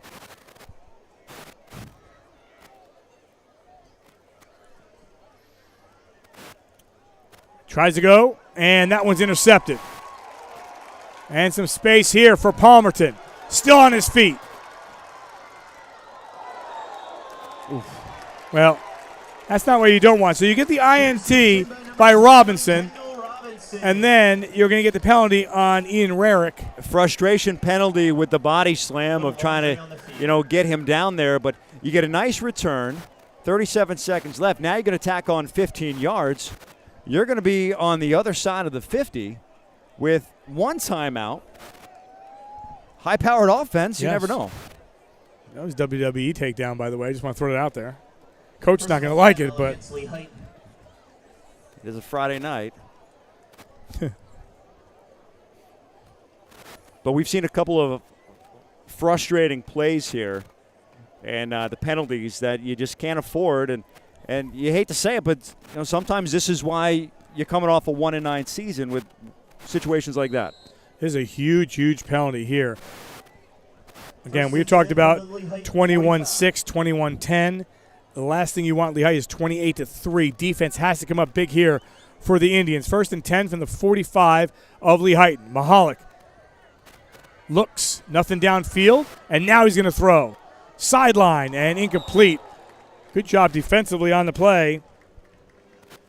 Tries to go, and that one's intercepted. And some space here for Palmerton. Still on his feet. Oof. Well, that's not what you don't want. So you get the INT by Robinson, and then you're going to get the penalty on Ian Rarick. Frustration penalty with the body slam of trying to, get him down there. But you get a nice return. 37 seconds left. Now you're going to tack on 15 yards. You're going to be on the other side of the 50 with 1 timeout. High-powered offense, you never know. That was WWE takedown, by the way. I just want to throw it out there. Coach's not going to like it, but it is a Friday night. But we've seen a couple of frustrating plays here, and the penalties that you just can't afford. And you hate to say it, but sometimes this is why you're coming off a 1-9 season with situations like that. There's a huge, huge penalty here. Again, we talked about 21-6, 21-10. The last thing you want, Lehigh, is 28-3. Defense has to come up big here for the Indians. 1st and 10 from the 45 of Lehighton. Mahalik looks, nothing downfield, and now he's going to throw. Sideline and incomplete. Good job defensively on the play.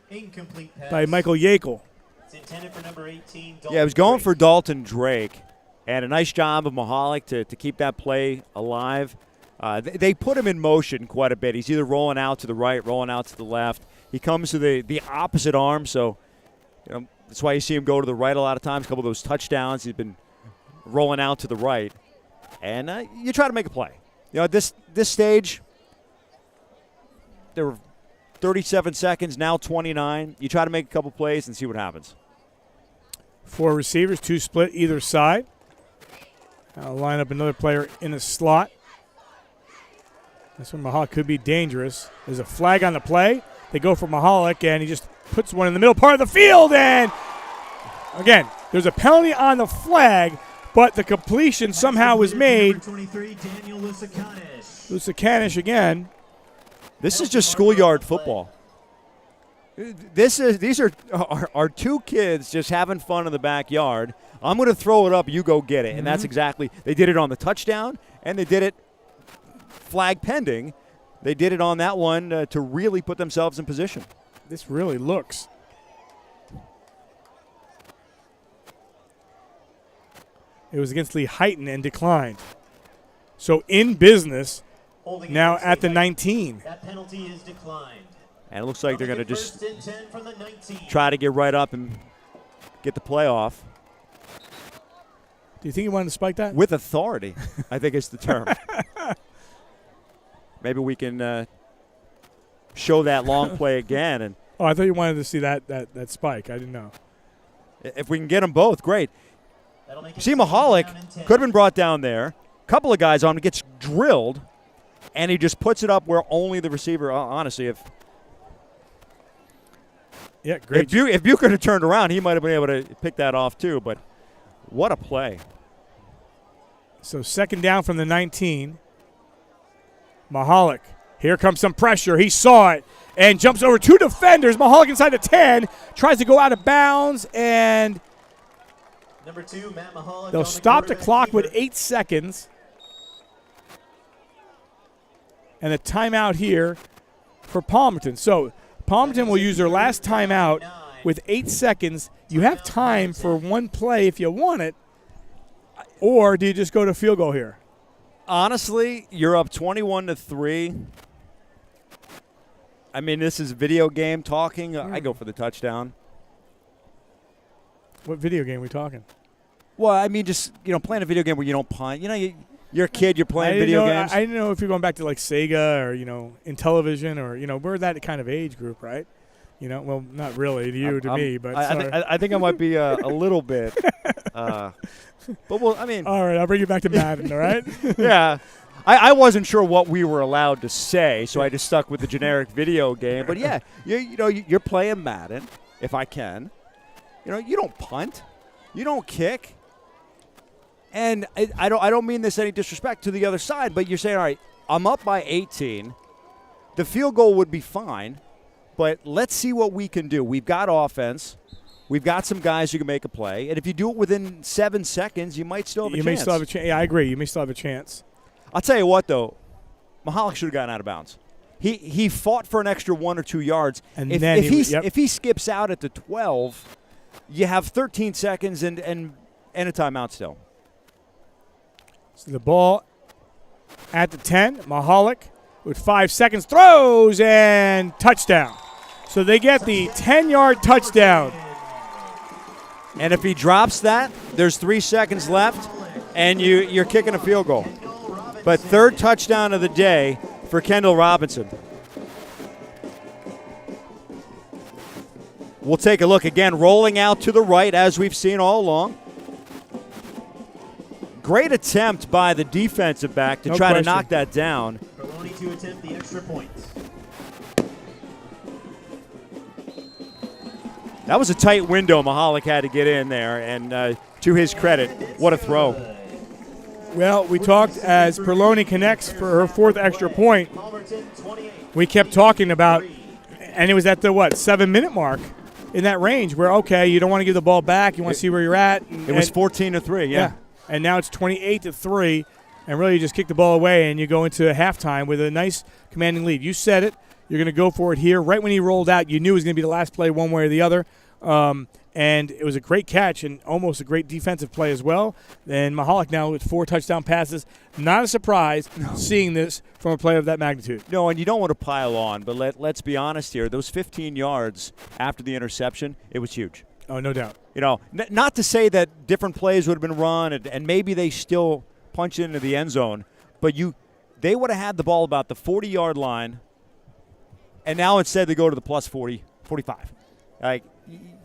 Incomplete pass by Michael Yakel. It's intended for number 18, Dalton it was going for Dalton Drake. And a nice job of Mahalik to keep that play alive. They put him in motion quite a bit. He's either rolling out to the right, rolling out to the left. He comes to the opposite arm, so that's why you see him go to the right a lot of times. A couple of those touchdowns, he's been rolling out to the right. And you try to make a play. At this stage, there were 37 seconds, now 29. You try to make a couple plays and see what happens. 4 receivers, 2 split either side. I'll line up another player in the slot. This one, Mahalik, could be dangerous. There's a flag on the play. They go for Mahalik, and he just puts one in the middle part of the field. And, again, there's a penalty on the flag, but the completion somehow was made. Lusakanis again. This is just schoolyard football. These are 2 kids just having fun in the backyard. I'm going to throw it up, you go get it. And that's exactly, they did it on the touchdown, and they did it flag pending. They did it on that one to really put themselves in position. This really looks. It was against Lehighton and declined. So in business now at the 19. That penalty is declined. And it looks like they're going to just try to get right up and get the play off. Do you think he wanted to spike that? With authority, I think is the term. Maybe we can show that long play again. And I thought you wanted to see that spike. I didn't know. If we can get them both, great. See, Mahalik could have been brought down there. A couple of guys on him, gets drilled, and he just puts it up where only the receiver, honestly, great. If Bucher had turned around, he might have been able to pick that off too, but what a play. So second down from the 19. Mahalik, here comes some pressure. He saw it and jumps over 2 defenders. Mahalik inside the 10, tries to go out of bounds, and Number 2, Matt Mahalik. They'll stop the clock with 8 seconds. And a timeout here for Palmerton. So Palmerton will use their last timeout with 8 seconds. You have time for one play if you want it, or do you just go to field goal here? Honestly, you're up 21-3. I mean, this is video game talking. I go for the touchdown. What video game are we talking? Well, I mean, just, playing a video game where you don't punt. You're a kid, you're playing video games. I didn't know if you're going back to like Sega or, in television or, we're that kind of age group, right? Well, not really to you, to me, but I think I might be a little bit. But, well, I mean. All right, I'll bring you back to Madden, all right? Yeah. I wasn't sure what we were allowed to say, so I just stuck with the generic video game. But, yeah, you're playing Madden, if I can. You don't punt. You don't kick. And I don't mean this any disrespect to the other side, but you're saying, all right, I'm up by 18. The field goal would be fine, but let's see what we can do. We've got offense. We've got some guys who can make a play. And if you do it within 7 seconds, you might still have a chance. You may still have a chance. Yeah, I agree. You may still have a chance. I'll tell you what, though. Mahalik should have gotten out of bounds. He fought for an extra 1 or 2 yards. And if he skips out at the 12, you have 13 seconds and a timeout still. So the ball at the 10. Mahalik with 5 seconds throws and touchdown. So they get the 10-yard touchdown. And if he drops that, there's 3 seconds left, and you're kicking a field goal. But third touchdown of the day for Kendall Robinson. We'll take a look again, rolling out to the right as we've seen all along. Great attempt by the defensive back to try to knock that down. Perloni to attempt the extra point. That was a tight window Mahalik had to get in there, and to his credit, what a throw. Well, we talked as Perloni connects for her 4th extra point. We kept talking about, and it was at the, 7-minute mark in that range where, okay, you don't want to give the ball back. You want to see where you're at. It was 14-3, yeah. And now it's 28-3, and really you just kick the ball away and you go into halftime with a nice commanding lead. You said it. You're going to go for it here. Right when he rolled out, you knew it was going to be the last play one way or the other. And it was a great catch and almost a great defensive play as well. And Mahalik now with 4 touchdown passes. Not a surprise seeing this from a player of that magnitude. No, and you don't want to pile on, but let's be honest here. Those 15 yards after the interception, it was huge. Oh, no doubt. You know, not to say that different plays would have been run and maybe they still punch into the end zone, but they would have had the ball about the 40-yard line, and now instead they go to the plus 40, 45. Like,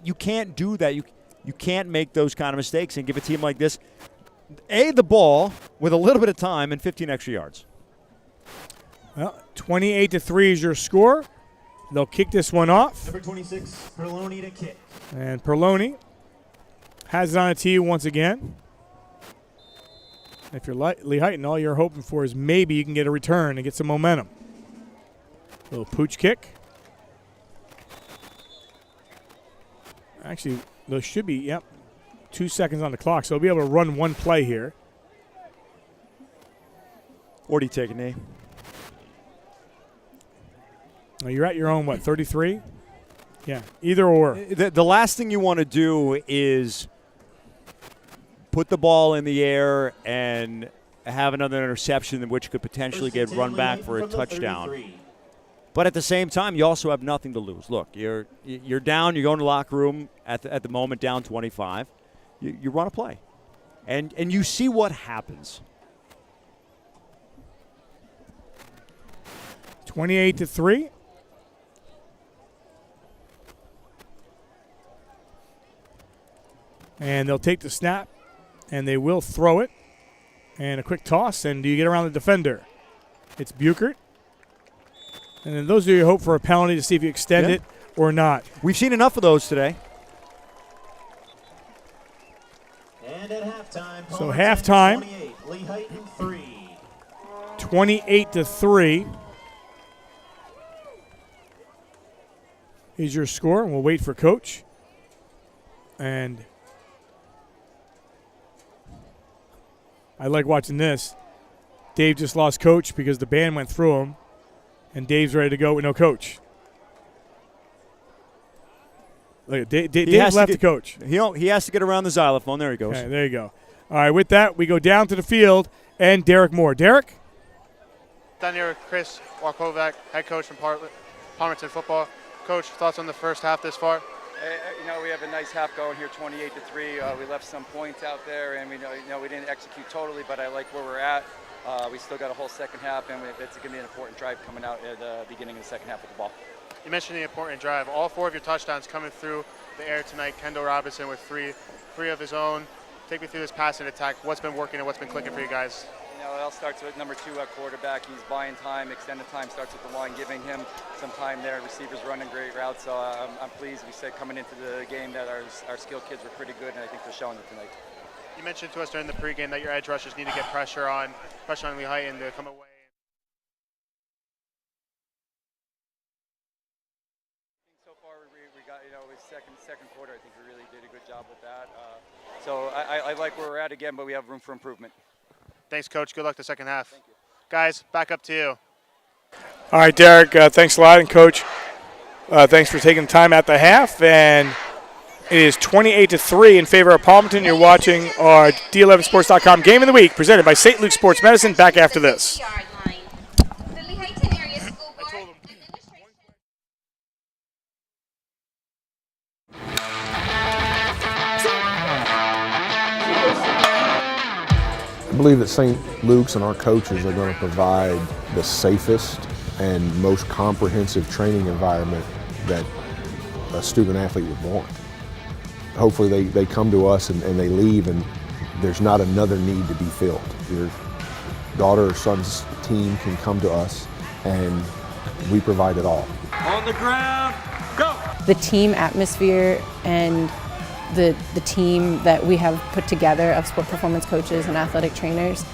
you can't do that. You can't make those kind of mistakes and give a team like this the ball with a little bit of time and 15 extra yards. Well, 28-3 is your score. They'll kick this one off. Number 26, Perloni to kick. And Perloni has it on a tee once again. If you're Lehighton, all you're hoping for is maybe you can get a return and get some momentum. Little pooch kick. Actually, there should be, 2 seconds on the clock, so they'll be able to run one play here. Or do you take a knee? Now you're at your own, 33? Yeah, either or. The last thing you want to do is put the ball in the air and have another interception which could potentially get run back for a touchdown. But at the same time, you also have nothing to lose. Look, you're down. You go in the locker room at the moment, down 25. You run a play, and you see what happens. 28-3. And they'll take the snap, and they will throw it. And a quick toss, and do you get around the defender? It's Buchert. And then those are your hope for a penalty to see if you extend it or not. We've seen enough of those today. And at halftime, so halftime, 28, Lehighton 3. 28-3 is your score. And we'll wait for Coach. And I like watching this. Dave just lost Coach because the band went through him. And Dave's ready to go with no coach. Look, Dave left the coach. He has to get around the xylophone. There he goes. Okay, there you go. All right, with that, we go down to the field and Derek Moore. Derek? Down here with Chris Walkovac, head coach from Palmerton football. Coach, thoughts on the first half this far? We have a nice half going here, 28-3. We left some points out there, and we didn't execute totally, but I like where we're at. We still got a whole second half, and it's going to be an important drive coming out at the beginning of the second half with the ball. You mentioned the important drive. All 4 of your touchdowns coming through the air tonight. Kendall Robinson with three of his own. Take me through this passing attack. What's been working and what's been clicking for you guys? It all starts with number 2 at quarterback. He's buying time. Extended time starts with the line, giving him some time there. Receivers running great routes. So I'm pleased. We said coming into the game that our skilled kids were pretty good, and I think they're showing it tonight. You mentioned to us during the pregame that your edge rushers need to get pressure on Lehighton to come away. So far, we got second quarter. I think we really did a good job with that. So I like where we're at again, but we have room for improvement. Thanks, Coach. Good luck the second half. Thank you. Guys, back up to you. All right, Derek, thanks a lot. And, Coach, thanks for taking the time at the half. And it is 28-3 in favor of Palmerton. You're watching our D11sports.com Game of the Week presented by St. Luke Sports Medicine. Back after this. I believe that St. Luke's and our coaches are going to provide the safest and most comprehensive training environment that a student athlete would want. Hopefully they come to us and they leave and there's not another need to be filled. Your daughter or son's team can come to us and we provide it all. On the ground, go! The team atmosphere and the team that we have put together of sport performance coaches and athletic trainers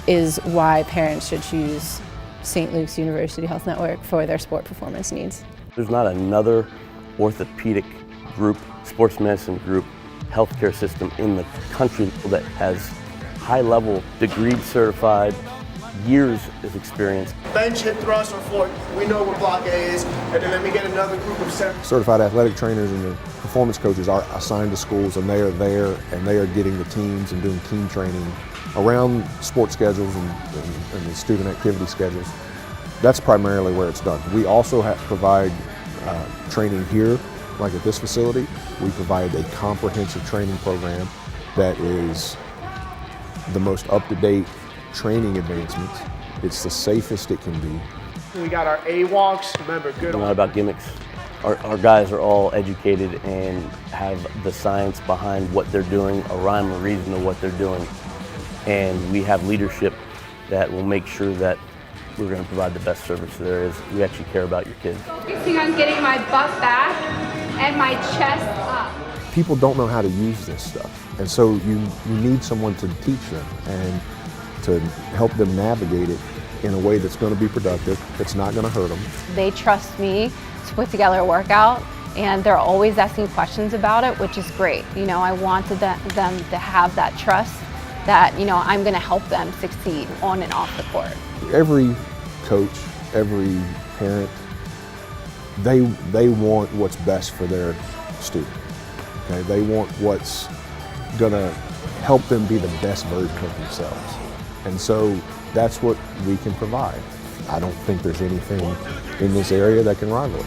is why parents should choose St. Luke's University Health Network for their sport performance needs. There's not another orthopedic group, sports medicine group, healthcare system in the country that has high-level, degree certified, years of experience. Bench, hip thrust, or floor, we know what block A is, and then let me get another group of 7. Certified athletic trainers and the performance coaches are assigned to schools, and they are there, and they are getting the teams and doing team training around sports schedules and the student activity schedules. That's primarily where it's done. We also provide training here, like at this facility. We provide a comprehensive training program that is the most up-to-date training advancements. It's the safest it can be. We got our A walks. Remember, good. Not about gimmicks. Our guys are all educated and have the science behind what they're doing, a rhyme or reason to what they're doing. And we have leadership that will make sure that we're going to provide the best service there is. We actually care about your kids. Focusing on getting my butt back and my chest up. People don't know how to use this stuff, and so you need someone to teach them and to help them navigate it in a way that's going to be productive, that's not going to hurt them. They trust me to put together a workout, and they're always asking questions about it, which is great. You know, I wanted them to have that trust that, you know, I'm going to help them succeed on and off the court. Every coach, every parent, they want what's best for their student. Okay? They want what's going to help them be the best version of themselves. And so that's what we can provide. I don't think there's anything in this area that can rival it.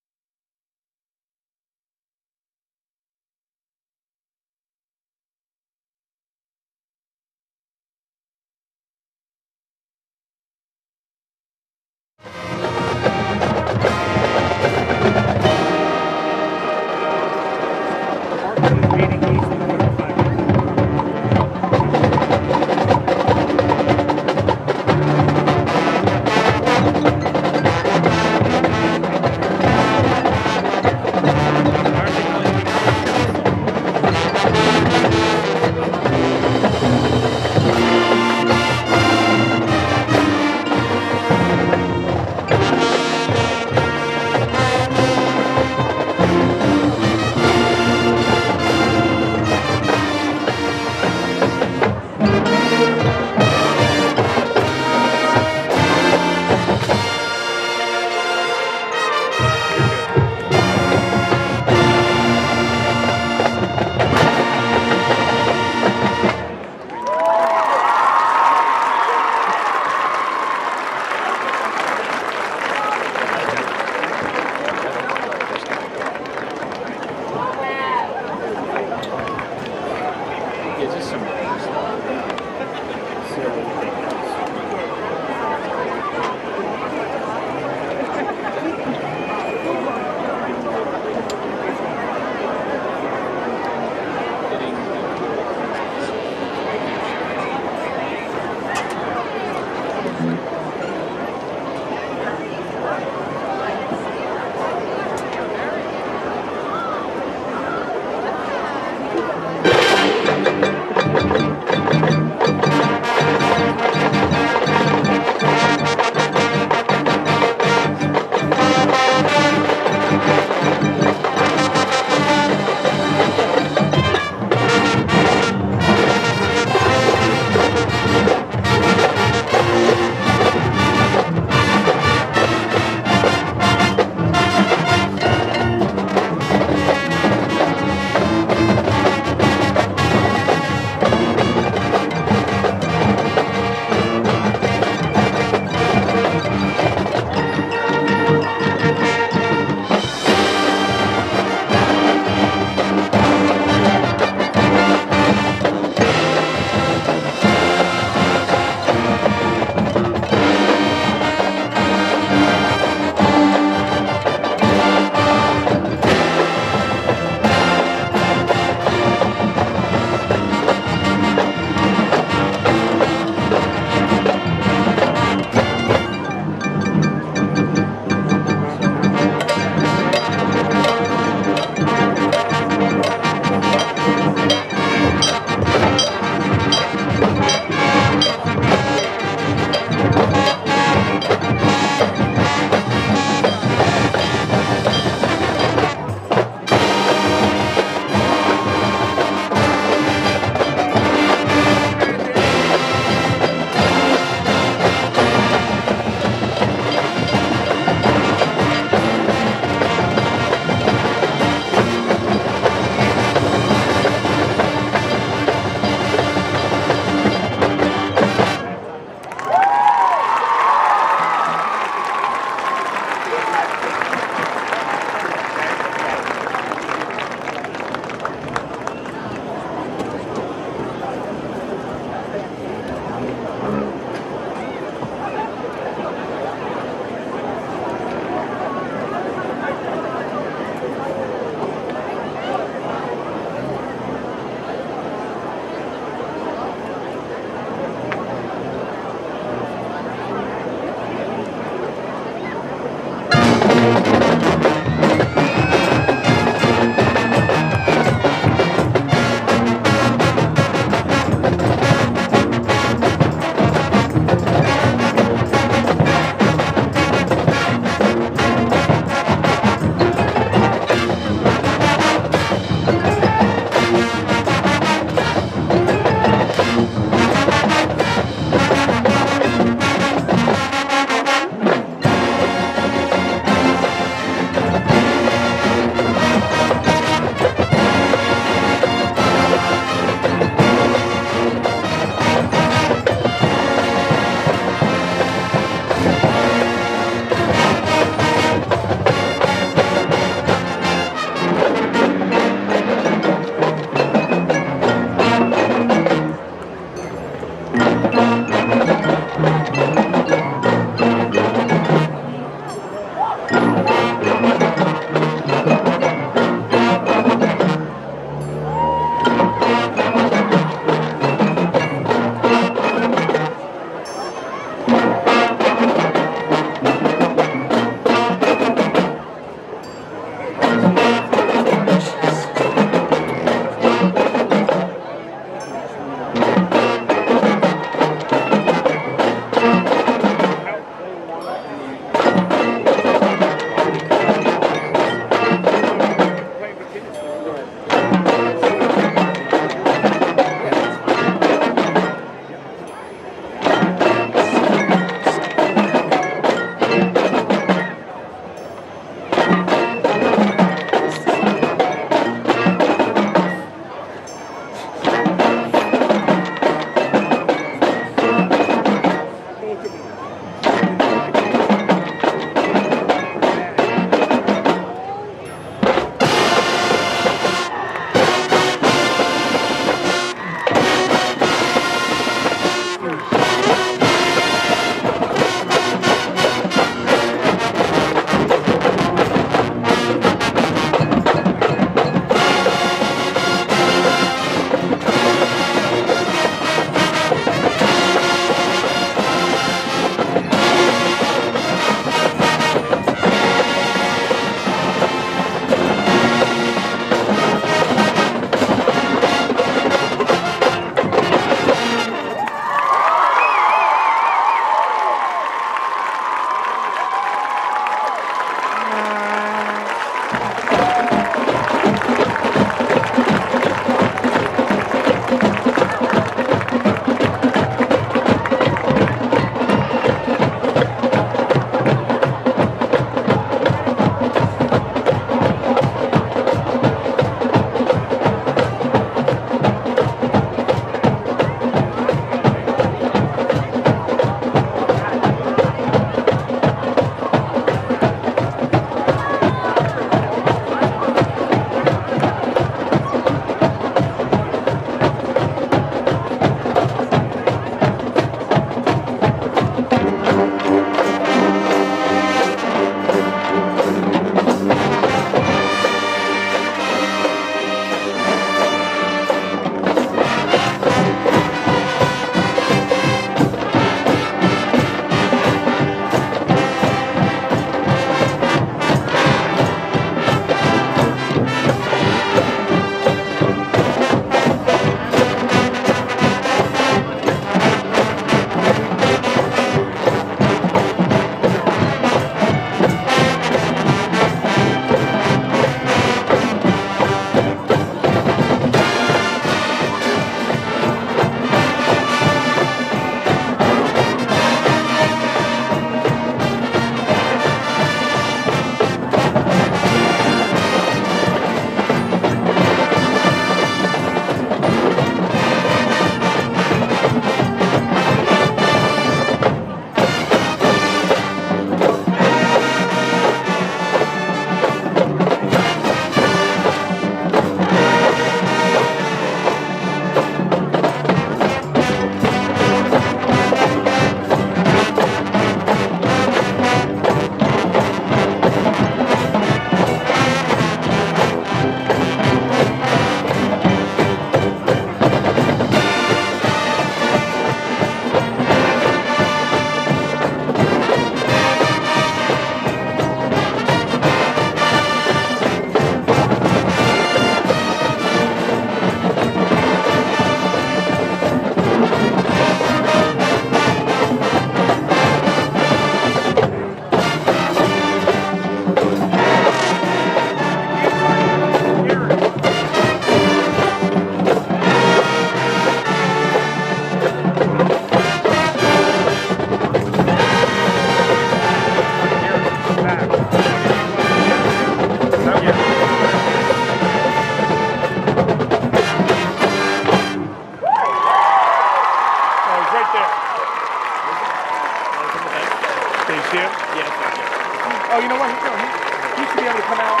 He should be able to come out.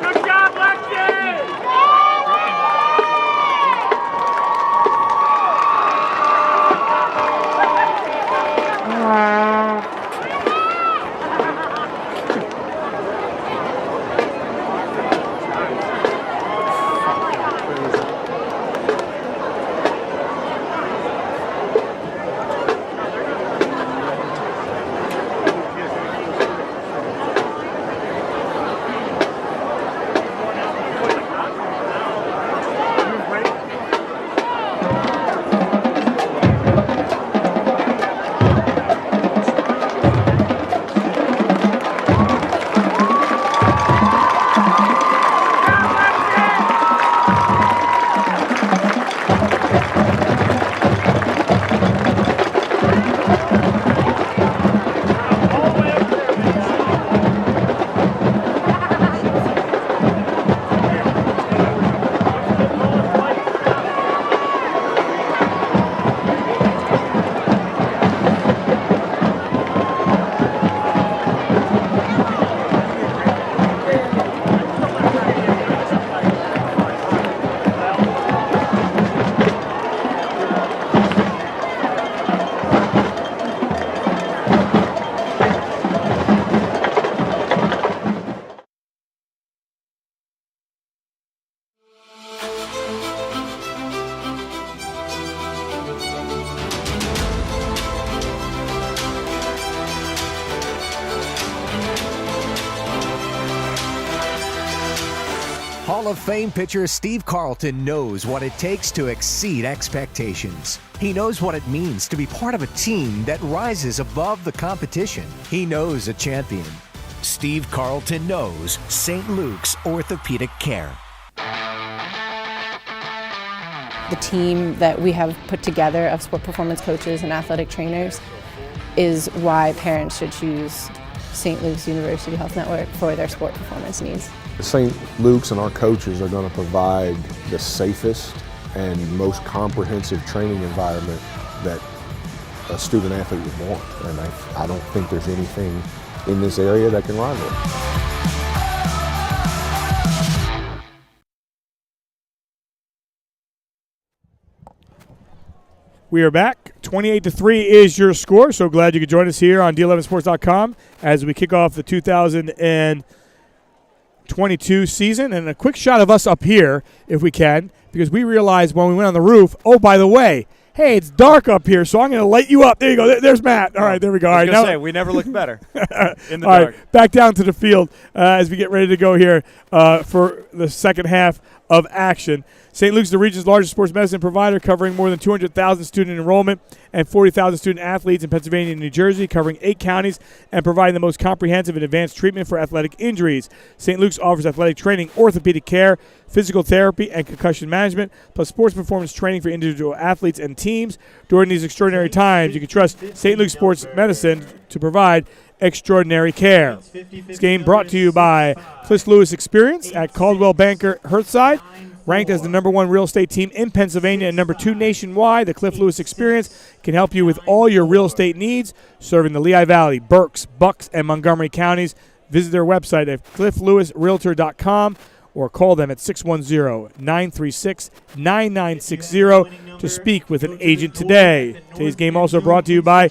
Good job, Lexi! Hall of Fame pitcher Steve Carlton knows what it takes to exceed expectations. He knows what it means to be part of a team that rises above the competition. He knows a champion. Steve Carlton knows St. Luke's Orthopedic Care. The team that we have put together of sport performance coaches and athletic trainers is why parents should choose St. Luke's University Health Network for their sport performance needs. St. Luke's and our coaches are going to provide the safest and most comprehensive training environment that a student athlete would want. And I don't think there's anything in this area that can rival it. We are back. 28-3 is your score. So glad you could join us here on D11sports.com as we kick off the 2022 season. And a quick shot of us up here, if we can, because we realized when we went on the roof, oh, by the way, hey, it's dark up here, so I'm going to light you up. There you go. There's Matt. All right, there we go. I was going to say, we never look better in the all dark. Right, back down to the field as we get ready to go here for the second half of action. St. Luke's is the region's largest sports medicine provider, covering more than 200,000 student enrollment and 40,000 student athletes in Pennsylvania and New Jersey, covering 8 counties and providing the most comprehensive and advanced treatment for athletic injuries. St. Luke's offers athletic training, orthopedic care, physical therapy, and concussion management, plus sports performance training for individual athletes and teams. During these extraordinary times, you can trust St. Luke's Sports Medicine to provide extraordinary care. This game brought to you by Cliff Lewis Experience at Caldwell Banker Hearthside. Ranked as the #1 real estate team in Pennsylvania and #2 nationwide, the Cliff Lewis Experience can help you with all your real estate needs, serving the Lehigh Valley, Berks, Bucks, and Montgomery counties. Visit their website at clifflewisrealtor.com or call them at 610-936-9960 to speak with an agent today. Today's game also brought to you by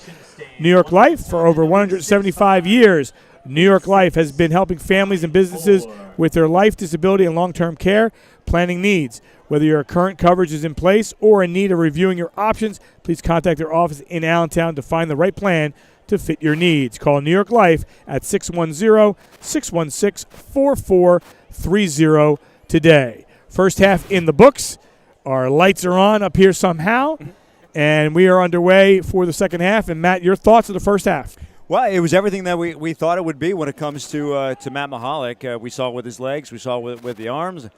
New York Life. For over 175 years, New York Life has been helping families and businesses with their life, disability, and long-term care planning needs. Whether your current coverage is in place or in need of reviewing your options, please contact their office in Allentown to find the right plan to fit your needs. Call New York Life at 610-616-4430 today. First half in the books. Our lights are on up here somehow, and we are underway for the second half. And, Matt, your thoughts of the first half? Well, it was everything that we thought it would be when it comes to Matt Mahalik. We saw it with his legs. We saw it with the arms.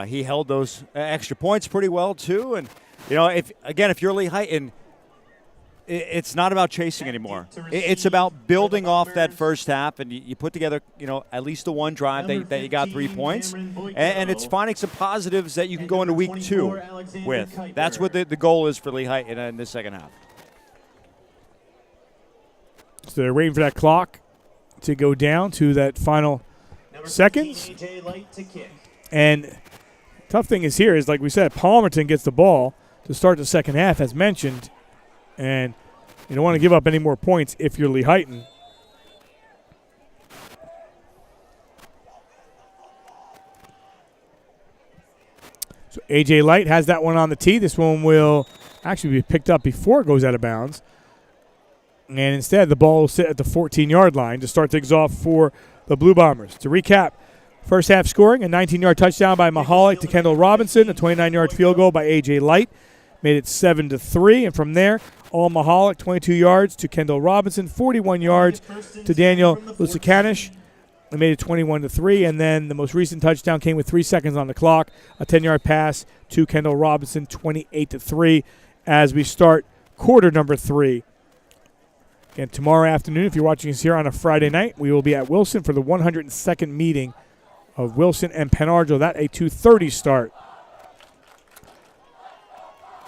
He held those extra points pretty well, too. And, if you're Lehighton, it's not about chasing anymore. It's about building off that first half, and you put together, at least the one drive that you got 3 points. And it's finding some positives that you can go into week 2 with. That's what the goal is for Lehighton in the second half. So they're waiting for that clock to go down to that final seconds. And tough thing is here is, like we said, Palmerton gets the ball to start the second half, as mentioned, and you don't want to give up any more points if you're Lehighton. So A.J. Light has that one on the tee. This one will actually be picked up before it goes out of bounds. And instead, the ball will sit at the 14-yard line to start things off for the Blue Bombers. To recap, first half scoring, a 19-yard touchdown by Mahalik to Kendall Robinson, a 29-yard field goal by A.J. Light. Made it 7-3, and from there, all Mahalik, 22 yards to Kendall Robinson, 41 yards to Daniel Lusakanish. They made it 21-3, and then the most recent touchdown came with 3 seconds on the clock, a 10-yard pass to Kendall Robinson, 28-3, as we start quarter number 3. And tomorrow afternoon, if you're watching us here on a Friday night, we will be at Wilson for the 102nd meeting of Wilson and Penn Argyl. That a 2:30 start.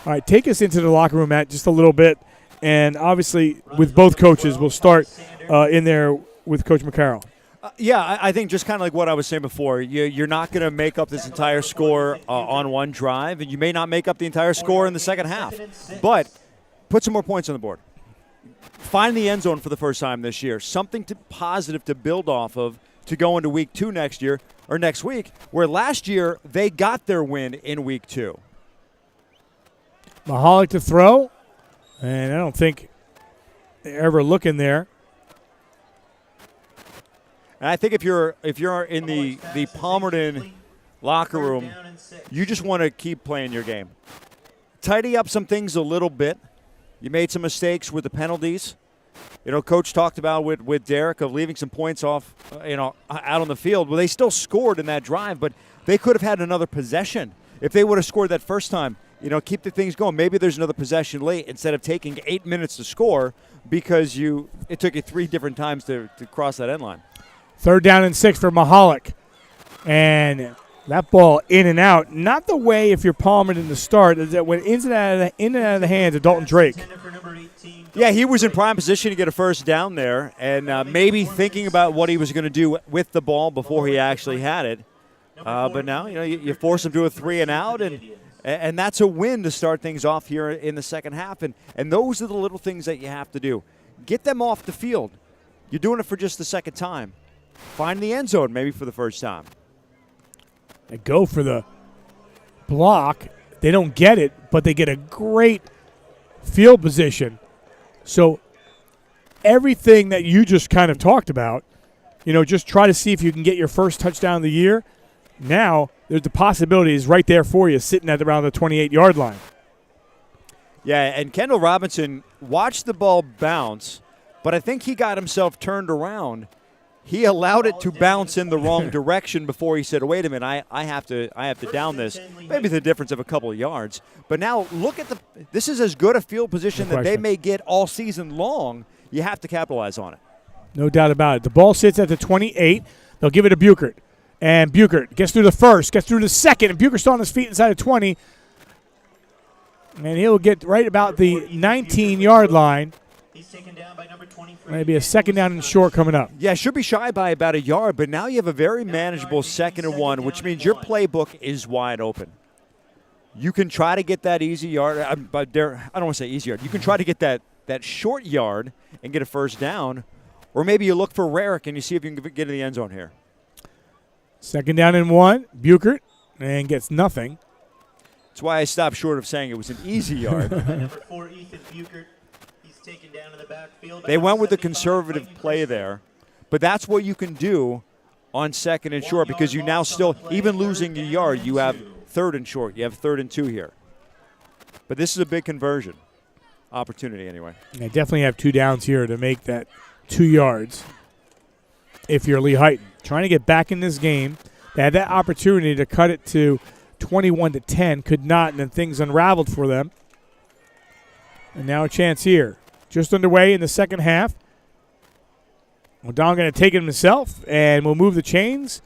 All right, take us into the locker room, Matt, just a little bit. And obviously, with both coaches, we'll start in there with Coach McCarroll. I think just kind of like what I was saying before, you're not going to make up this entire score on one drive, and you may not make up the entire score in the second half. But put some more points on the board. Find the end zone for the first time this year. Something positive to build off of to go into week 2 next year, or next week, where last year they got their win in week 2. Mahalik to throw, and I don't think they're ever looking there. And I think if you're in the Palmerton locker room, you just want to keep playing your game. Tidy up some things a little bit. You made some mistakes with the penalties. Coach talked about with Derek of leaving some points off, out on the field. Well, they still scored in that drive, but they could have had another possession. If they would have scored that first time, keep the things going. Maybe there's another possession late instead of taking 8 minutes to score because it took you 3 different times to cross that end line. 3rd down and 6 for Mahalik. And that ball in and out. Not the way if you're Palmerton to start. Is that went in and out of the hands of Dalton Drake. Yeah, he was in prime position to get a first down there, and maybe thinking about what he was going to do with the ball before he actually had it. But now, you force him to a 3 and out, and that's a win to start things off here in the second half. And those are the little things that you have to do. Get them off the field. You're doing it for just the second time. Find the end zone maybe for the first time. They go for the block. They don't get it, but they get a great field position. So everything that you just kind of talked about, just try to see if you can get your first touchdown of the year. Now, there's the possibility is right there for you, sitting at around the 28-yard line. Yeah, and Kendall Robinson watched the ball bounce, but I think he got himself turned around. He allowed it to bounce in the wrong direction before he said, wait a minute, I have to down this. Maybe the difference of a couple of yards. But now look at this is as good a field position that they may get all season long. You have to capitalize on it. No doubt about it. The ball sits at the 28. They'll give it to Buchert. And Buchert gets through the first, gets through the second, and Buchert's on his feet inside of 20. And he'll get right about the 19-yard line. Maybe a second down and short coming up. Yeah, should be shy by about a yard, but now you have a very manageable 2nd and 1, which means your playbook is wide open. You can try to get that easy yard. I don't want to say easy yard. You can try to get that short yard and get a first down, or maybe you look for Rarick and you see if you can get in the end zone here. 2nd down and 1, Buchert, and gets nothing. That's why I stopped short of saying it was an easy yard. Number 4, Ethan Buchert. Taken down in the backfield. They went with the conservative play there, but that's what you can do on 2nd and short because you now still, even losing a yard, you have 3rd and short. You have 3rd and 2 here. But this is a big conversion opportunity anyway. They definitely have 2 downs here to make that 2 yards if you're Lehighton. Trying to get back in this game. They had that opportunity to cut it to 21-10, could not, and then things unraveled for them. And now a chance here. Just underway in the second half. O'Donnell going to take it himself, and we'll move the chains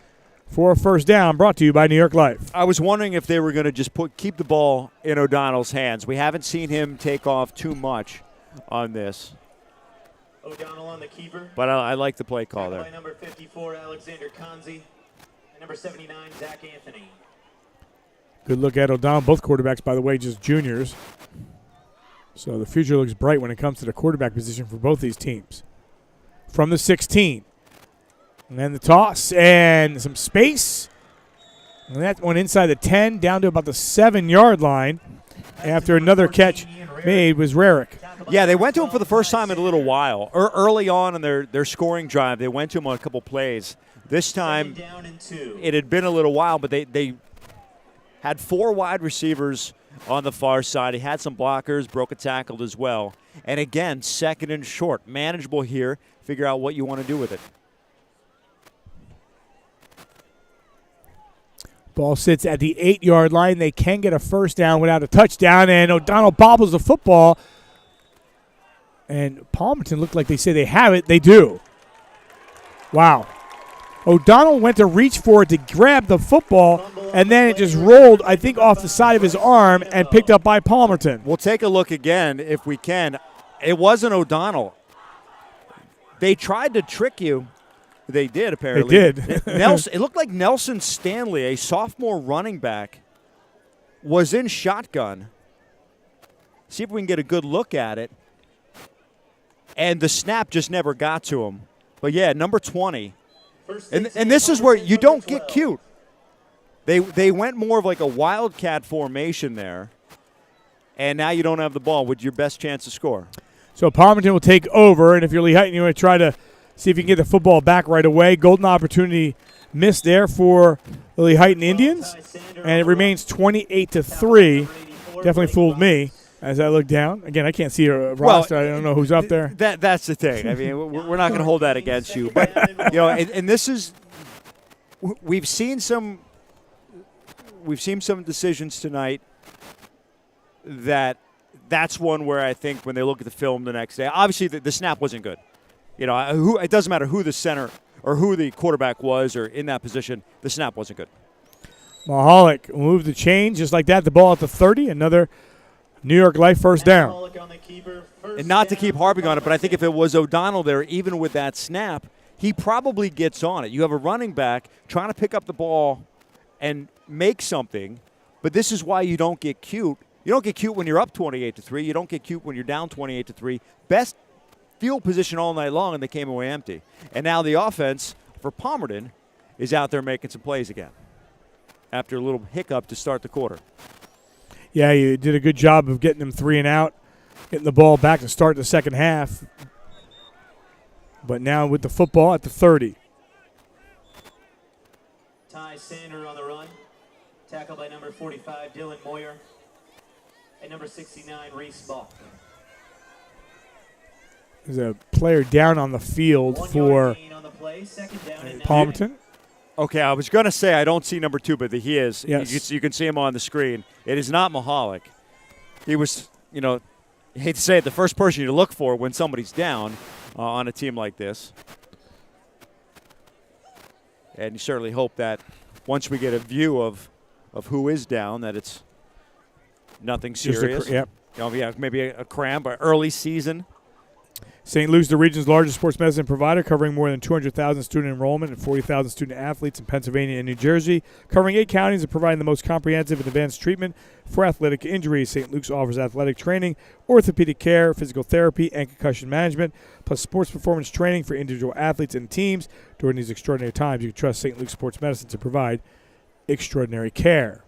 for a first down, brought to you by New York Life. I was wondering if they were going to just keep the ball in O'Donnell's hands. We haven't seen him take off too much on this. O'Donnell on the keeper. But I like the play call there. By number 54, Alexander Kanzi. And number 79, Zach Anthony. Good look at O'Donnell. Both quarterbacks, by the way, just juniors. So the future looks bright when it comes to the quarterback position for both these teams. From the 16. And then the toss and some space. And that one inside the 10 down to about the 7-yard line after another catch made was Rarick. Yeah, they went to him for the first time in a little while. Early on in their scoring drive, they went to him on a couple plays. This time, it had been a little while, but they had 4 wide receivers on the far side. He had some blockers, broke a tackle as well. And again, 2nd and short. Manageable here. Figure out what you want to do with it. Ball sits at the 8-yard line. They can get a first down without a touchdown, and O'Donnell bobbles the football. And Palmerton looked like they say they have it. They do. Wow. O'Donnell went to reach for it to grab the football, and then it just rolled, I think, off the side of his arm and picked up by Palmerton. We'll take a look again if we can. It wasn't O'Donnell. They tried to trick you. They did, apparently. They did. It looked like Nelson Stanley, a sophomore running back, was in shotgun. See if we can get a good look at it. And the snap just never got to him. But, yeah, number 20. And this is where you don't get cute. They went more of like a wildcat formation there. And now you don't have the ball with your best chance to score. So Palmerton will take over, and if you're Lehighton, you want to try to see if you can get the football back right away. Golden opportunity missed there for the Lehighton Indians, and it remains 28-3. Definitely fooled me as I look down. Again, I can't see a roster. I don't know who's up there. That's the thing. I mean, we're not going to hold that against you. But, and this is – we've seen some decisions tonight that's one where I think when they look at the film the next day, obviously the snap wasn't good. It doesn't matter who the center or who the quarterback was or in that position, the snap wasn't good. Mahalik moved the chain just like that. The ball at the 30, another New York Life first down. And not to keep harping on it, but I think if it was O'Donnell there, even with that snap, he probably gets on it. You have a running back trying to pick up the ball and make something, but this is why you don't get cute. You don't get cute when you're up 28-3. You don't get cute when you're down 28-3. Best field position all night long, and they came away empty. And now the offense for Palmerton is out there making some plays again after a little hiccup to start the quarter. Yeah, you did a good job of getting them 3 and out, getting the ball back to start the second half. But now with the football at the 30. Ty Sander on the run. Tackled by number 45, Dylan Moyer. And number 69, Reese Buck. There's a player down on the field for Palmerton. Okay, I was going to say I don't see number 2, but he is. Yes. You can see him on the screen. It is not Mahalik. He was, I hate to say it, the first person you look for when somebody's down on a team like this. And you certainly hope that once we get a view of who is down, that it's nothing serious. Yep. Maybe a cramp, or early season. St. Luke's, the region's largest sports medicine provider, covering more than 200,000 student enrollment and 40,000 student athletes in Pennsylvania and New Jersey, covering 8 counties and providing the most comprehensive and advanced treatment for athletic injuries. St. Luke's offers athletic training, orthopedic care, physical therapy, and concussion management, plus sports performance training for individual athletes and teams. During these extraordinary times, you can trust St. Luke's Sports Medicine to provide extraordinary care.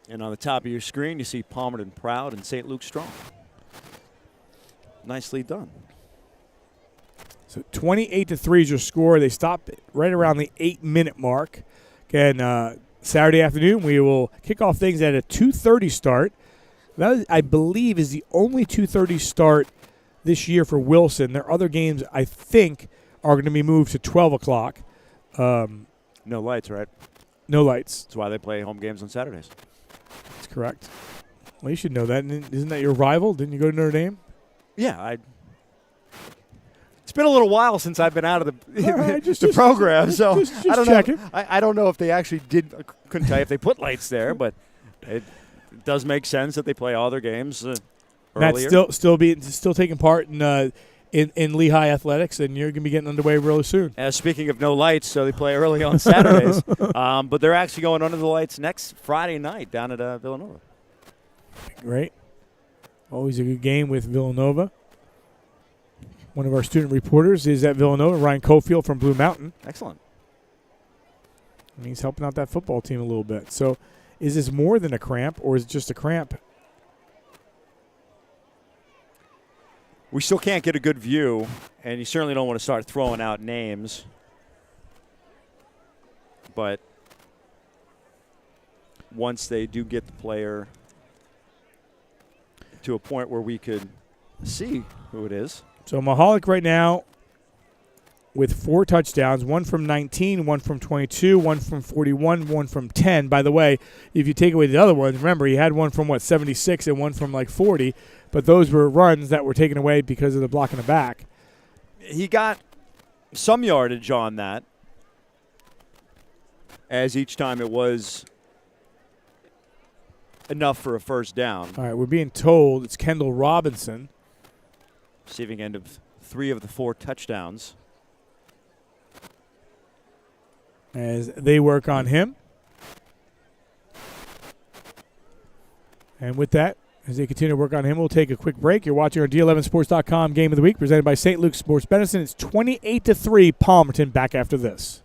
And on the top of your screen, you see Palmerton proud and St. Luke strong. Nicely done. So 28-3 is your score. They stop right around the 8-minute mark. Again, Saturday afternoon, we will kick off things at a 2:30 start. That, I believe, is the only 2:30 start this year for Wilson. Their other games, I think, are going to be moved to 12 o'clock. No lights, right? No lights. That's why they play home games on Saturdays. That's correct. Well, you should know that. Isn't that your rival? Didn't you go to Notre Dame? Yeah, it's been a little while since I've been out of the program, so I don't know. I don't know if they actually did. Couldn't tell you if they put lights there, but it does make sense that they play all their games earlier. Matt's still taking part in in Lehigh athletics, and you're going to be getting underway really soon. Speaking of no lights, so they play early on Saturdays. But they're actually going under the lights next Friday night down at Villanova. Great. Always a good game with Villanova. One of our student reporters is at Villanova, Ryan Cofield from Blue Mountain. Excellent. And he's helping out that football team a little bit. So is this more than a cramp, or is it just a cramp? We still can't get a good view, and you certainly don't want to start throwing out names. But once they do get the player to a point where we could see who it is. So Mahalik right now with 4 touchdowns, 1 from 19, 1 from 22, 1 from 41, 1 from 10. By the way, if you take away the other ones, remember he had one from, 76 and one from 40. But those were runs that were taken away because of the block in the back. He got some yardage on that, as each time it was enough for a first down. All right, we're being told it's Kendall Robinson. Receiving end of 3 of the 4 touchdowns. As they work on him. And with that, as they continue to work on him, we'll take a quick break. You're watching our D11Sports.com Game of the Week presented by St. Luke's Sports Medicine. It's 28-3 Palmerton. Back after this.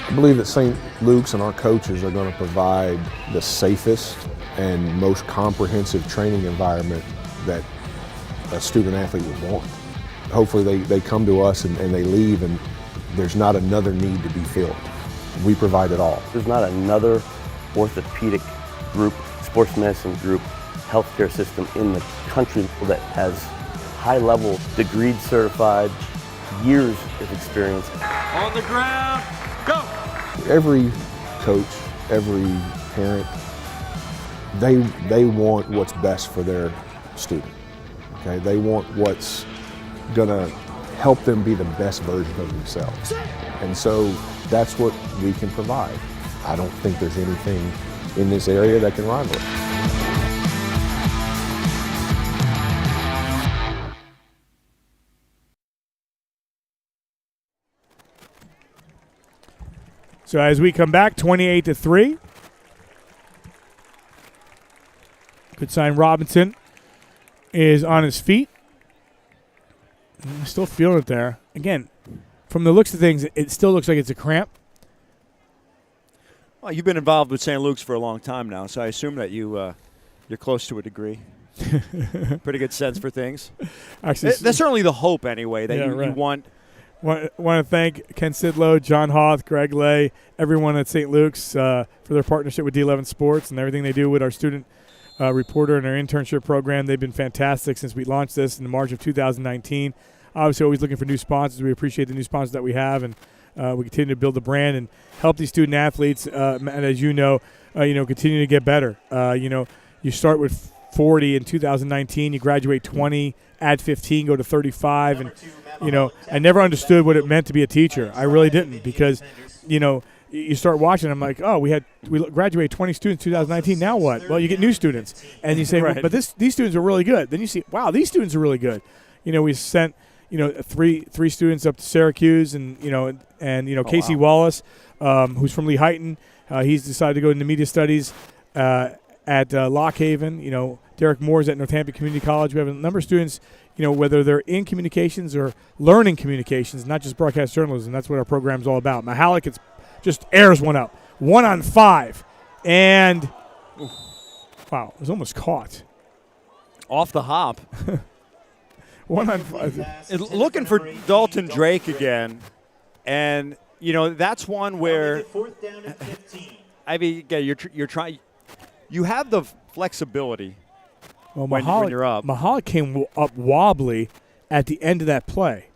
I believe that St. Luke's and our coaches are going to provide the safest and most comprehensive training environment that a student athlete would want. Hopefully they come to us and they leave and there's not another need to be filled. We provide it all. There's not another orthopedic group, sports medicine group, healthcare system in the country that has high-level, degreed certified, years of experience. On the ground, go! Every coach, every parent, they want what's best for their student. Okay, they want what's gonna help them be the best version of themselves. And so that's what we can provide. I don't think there's anything in this area that can rival it. So as we come back, 28-3. Good sign. Robinson is on his feet. I'm still feeling it there. Again, from the looks of things, it still looks like it's a cramp. Well, you've been involved with St. Luke's for a long time now, so I assume that you're close to a degree. Pretty good sense for things. Actually, that's certainly the hope, anyway, that you want. Want to thank Ken Sidlow, John Hoth, Greg Lay, everyone at St. Luke's for their partnership with D11 Sports and everything they do with our student reporter and our internship program. They've been fantastic since we launched this in March of 2019. Obviously, always looking for new sponsors. We appreciate the new sponsors that we have, and we continue to build the brand and help these student athletes. And as you know, continue to get better. You start with 40 in 2019. You graduate 20, add 15, go to 35, and I never understood what it meant to be a teacher. I really didn't, because you start watching. I'm like, oh, we graduated 20 students in 2019. Now what? Well, you get new students, and you say, right. well, but these students are really good. Then you see, wow, these students are really good. We sent three students up to Syracuse, and Casey Wallace, who's from Lehighton. He's decided to go into media studies at Lock Haven. Derek Moore's at Northampton Community College. We have a number of students, whether they're in communications or learning communications, not just broadcast journalism. That's what our program's all about. Mahalik, it's just airs one up. 1 on 5. And, wow, it was almost caught. Off the hop. 1 on 5. Looking for Dalton Drake again. And, that's one where, I mean, you're trying, you have the flexibility. Well, when you're up. Mahalik came up wobbly at the end of that play.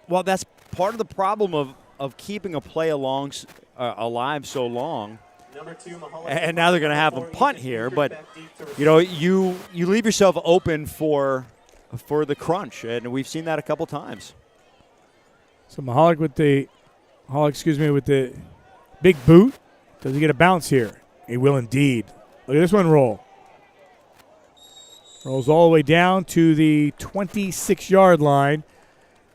Well, that's part of the problem of keeping a play alive so long. And now they're going to have them punt here, but you leave yourself open for the crunch, and we've seen that a couple times. So Mahalik with the big boot. Does he get a bounce here? He will indeed. Look at this one roll. Rolls all the way down to the 26-yard line.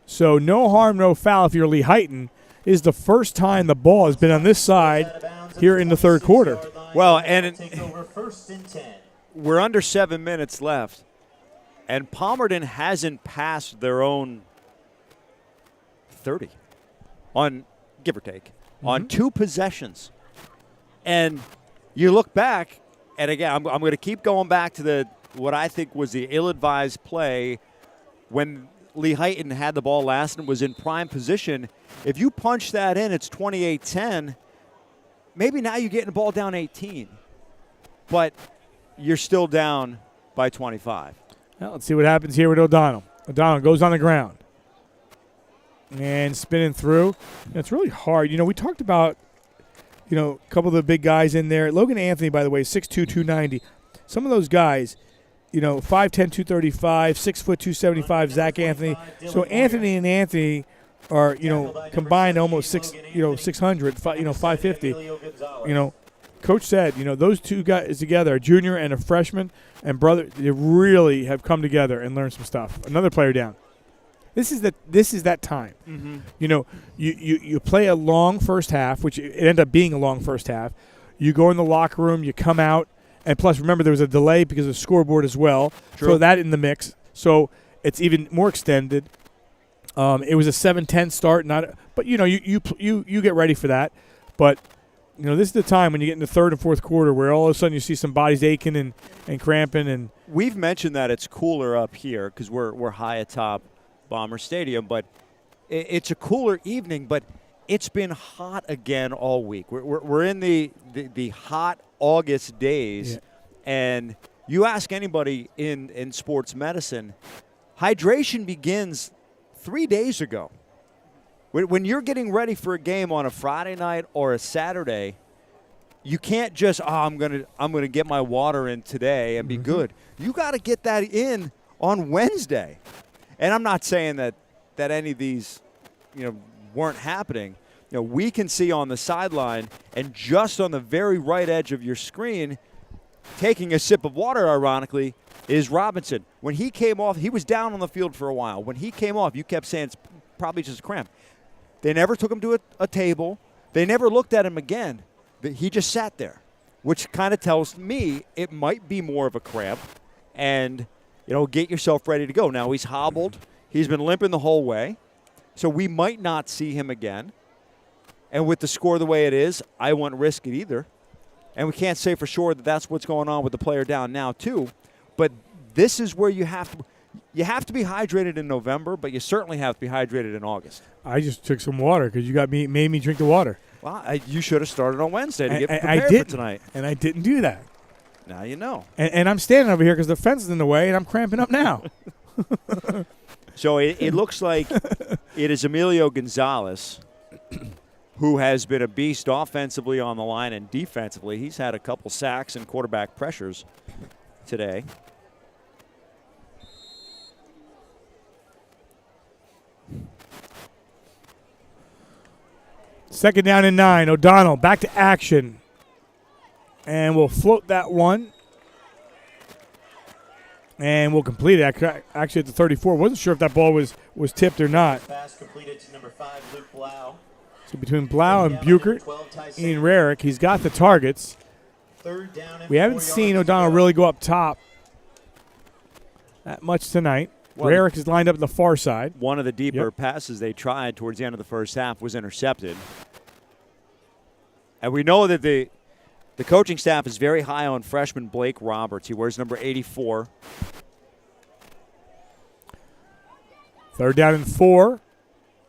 So no harm, no foul if you're Lehighton. Is the first time the ball has been on this side here in the third quarter. Well, and we're under 7 minutes left, and Palmerton hasn't passed their own 30 on, give or take, on 2 possessions. And you look back, and again, I'm going to keep going back to what I think was the ill-advised play when Lehighton had the ball last and was in prime position. If you punch that in, it's 28-10. Maybe now you're getting the ball down 18. But you're still down by 25. Well, let's see what happens here with O'Donnell. O'Donnell goes on the ground and spinning through. And it's really hard. We talked about, a couple of the big guys in there. Logan Anthony, by the way, 6'2", 290. Some of those guys, 5'10", 235, 6', 275, Zach Anthony. So Anthony and Anthony are, combined almost 600, 550. Coach said, those two guys together, a junior and a freshman and brother, they really have come together and learned some stuff. Another player down. This is that time. You play a long first half, which it ended up being a long first half. You go in the locker room, you come out, and plus remember there was a delay because of the scoreboard as well. True. Throw that in the mix, so it's even more extended. It was a 7-10 start, but you get ready for that. But this is the time when you get in the third and fourth quarter where all of a sudden you see some bodies aching and cramping. And we've mentioned that it's cooler up here because we're high atop Bomber Stadium, but it's a cooler evening. But it's been hot again all week. We're in the hot August days, and you ask anybody in sports medicine, hydration begins 3 days ago. When you're getting ready for a game on a Friday night or a Saturday, you can't just, I'm gonna get my water in today and be good. You got to get that in on Wednesday. And I'm not saying that any of these, weren't happening. We can see on the sideline and just on the very right edge of your screen, taking a sip of water, ironically, is Robinson. When he came off, he was down on the field for a while. When he came off, you kept saying it's probably just a cramp. They never took him to a table. They never looked at him again. He just sat there, which kind of tells me it might be more of a cramp. And, get yourself ready to go. Now, he's hobbled. He's been limping the whole way. So we might not see him again. And with the score the way it is, I wouldn't risk it either. And we can't say for sure that that's what's going on with the player down now, too. But this is where you have to be hydrated in November, but you certainly have to be hydrated in August. I just took some water because you made me drink the water. Well, you should have started on Wednesday to get prepared for tonight. And I didn't do that. Now you know. And I'm standing over here because the fence is in the way, and I'm cramping up now. So it looks like it is Emilio Gonzalez who has been a beast offensively on the line and defensively. He's had a couple sacks and quarterback pressures today. Second down and 9. O'Donnell back to action. And we'll float that one. And we'll complete it. Actually, at the 34. Wasn't sure if that ball was tipped or not. Pass completed to number 5, Luke Blau. So between Blau and Buchert, Ian Rarick, he's got the targets. We haven't seen O'Donnell really go up top that much tonight. Rarick is lined up on the far side. One of the deeper passes they tried towards the end of the first half was intercepted. And we know that the coaching staff is very high on freshman Blake Roberts. He wears number 84. Third down and 4.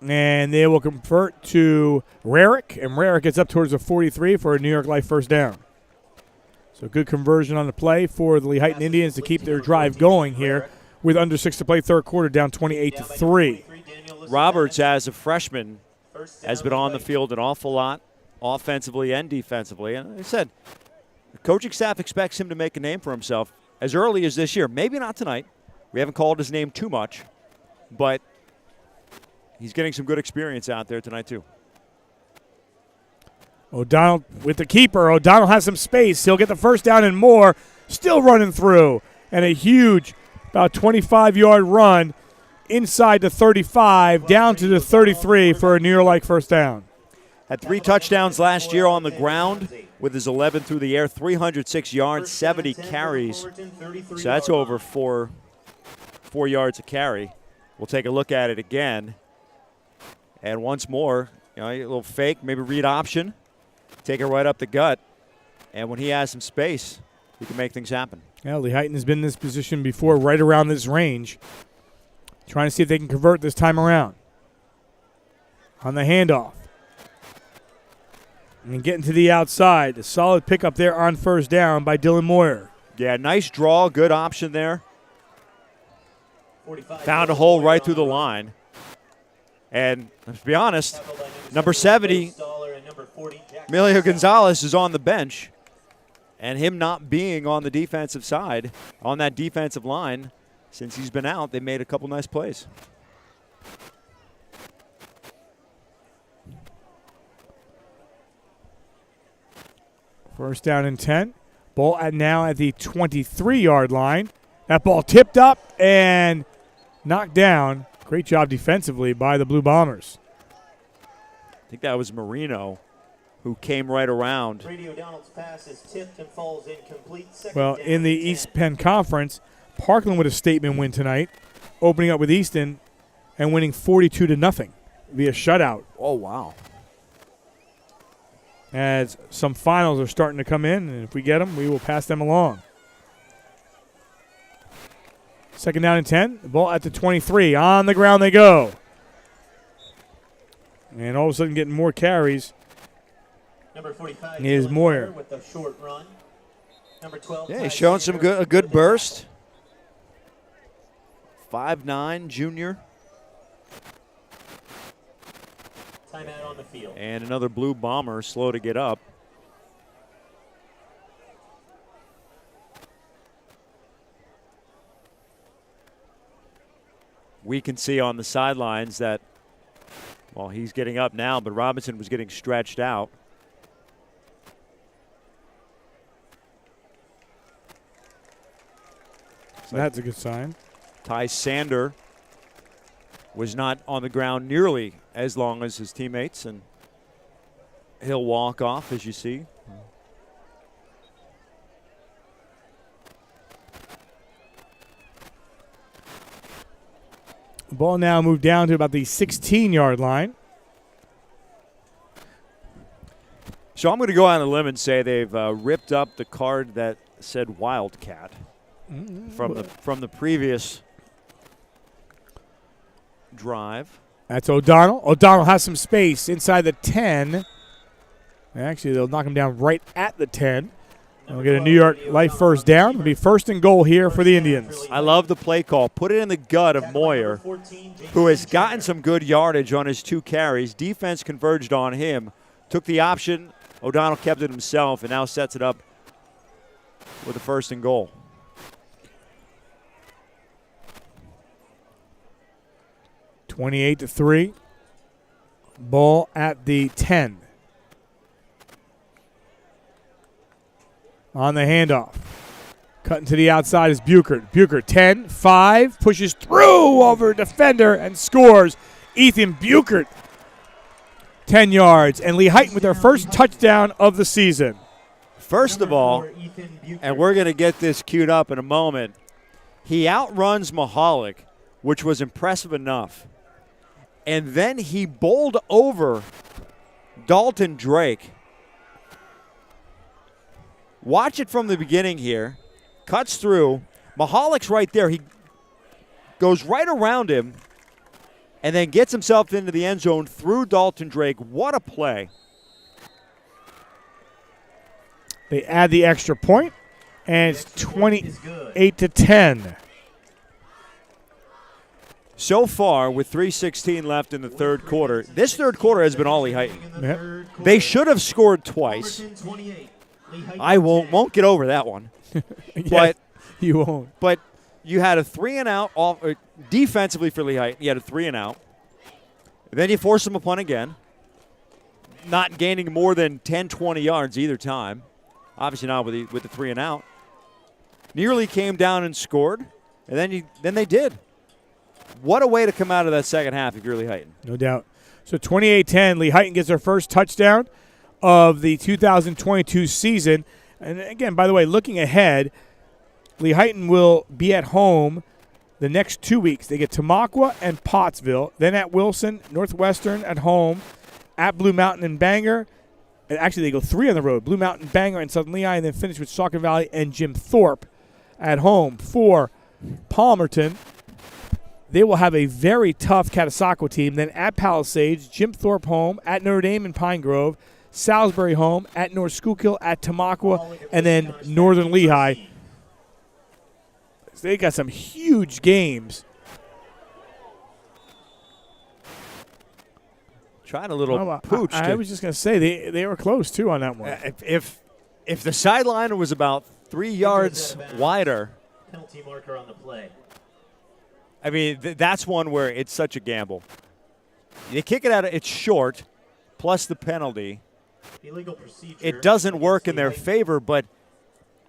And they will convert to Rarick. And Rarick gets up towards the 43 for a New York Life first down. So good conversion on the play for the Lehighton Indians to keep their drive going here with under 6 to play, third quarter, down 28-3. Roberts, as a freshman, has been on the field an awful lot, offensively and defensively. And like I said, the coaching staff expects him to make a name for himself as early as this year. Maybe not tonight. We haven't called his name too much, but he's getting some good experience out there tonight, too. O'Donnell with the keeper. O'Donnell has some space. He'll get the first down and more. Still running through. And a huge, about 25-yard run inside the 35, down to the 33 for a near-like first down. Had 3 touchdowns last year on the ground with his 11 through the air, 306 yards, 70 carries. So that's over 4 yards a carry. We'll take a look at it again. And once more, a little fake, maybe read option. Take it right up the gut. And when he has some space, he can make things happen. Yeah, Lehighton has been in this position before, right around this range. Trying to see if they can convert this time around. On the handoff. And getting to the outside. A solid pickup there on first down by Dylan Moyer. Yeah, nice draw. Good option there. Found a hole right through the line. And let's be honest, number 70, Emilio Gonzalez, is on the bench. And him not being on the defensive side, on that defensive line, since he's been out, they made a couple nice plays. First down and 10. Ball now at the 23-yard line. That ball tipped up and knocked down. Great job defensively by the Blue Bombers. I think that was Marino who came right around. Well, in the East Penn Conference, Parkland with a statement win tonight, opening up with Easton and winning 42-0 via shutout. Oh, wow. As some finals are starting to come in, and if we get them, we will pass them along. Second down and 10. The ball at the 23. On the ground they go. And all of a sudden getting more carries. Number 45 is Moyer. With a short run. Number 12. Yeah, he's showing a good burst. 5'9", junior. Timeout on the field. And another Blue Bomber slow to get up. We can see on the sidelines that, well, he's getting up now, but Robinson was getting stretched out. So that's a good sign. Ty Sander was not on the ground nearly as long as his teammates, and he'll walk off, as you see. The ball now moved down to about the 16-yard line. So I'm going to go out on a limb and say they've ripped up the card that said Wildcat from the previous drive. That's O'Donnell. O'Donnell has some space inside the 10. Actually, they'll knock him down right at the 10. And we'll get a New York Life first down. It'll be first and goal here for the Indians. I love the play call. Put it in the gut of Moyer, who has gotten some good yardage on his 2 carries. Defense converged on him. Took the option. O'Donnell kept it himself and now sets it up with a first and goal. (28-3). Ball at the 10. On the handoff. Cutting to the outside is Buchert. Buchert 10-5, pushes through over defender and scores. Ethan Buchert, 10 yards. And Lehighton with their first touchdown of the season. First of all, and we're going to get this queued up in a moment, he outruns Mahalik, which was impressive enough. And then he bowled over Dalton Drake. Watch it from the beginning here. Cuts through. Mahalik's right there. He goes right around him and then gets himself into the end zone through Dalton Drake. What a play. They add the extra point, and it's 28-10. So far, with 3:16 left in the third quarter, this third quarter has been all Lehighton. Yep. They should have scored twice. I won't get over that one. But you won't. But you had a 3-and-out defensively for Lehighton. You had a 3-and-out. Then you force them a punt again. not gaining more than 10, 20 yards either time. Obviously not with the 3 and out. Nearly came down and scored, and then they did. What a way to come out of that second half if you're Lehighton. No doubt. So 28-10, Lehighton gets their first touchdown of the 2022 season. And again, by the way, looking ahead, Lehighton will be at home the next 2 weeks. They get Tamaqua and Pottsville, then at Wilson, Northwestern at home, at Blue Mountain and Bangor. And actually, they go 3 on the road, Blue Mountain, Bangor, and Southern Lehigh, and then finish with Saucon Valley and Jim Thorpe at home. For Palmerton, they will have a very tough Catasauqua team. Then at Palisades, Jim Thorpe home, at Notre Dame and Pine Grove, Salisbury home, at North Schuylkill, at Tamaqua, and then Northern Lehigh. So they got some huge games. Trying a little pooch. I was just going to say, they were close, too, on that one. If the sideliner was about 3 yards wider. Penalty marker on the play. I mean, that's one where it's such a gamble. You kick it out, it's short, plus the penalty. Illegal procedure. It doesn't work in their favor, but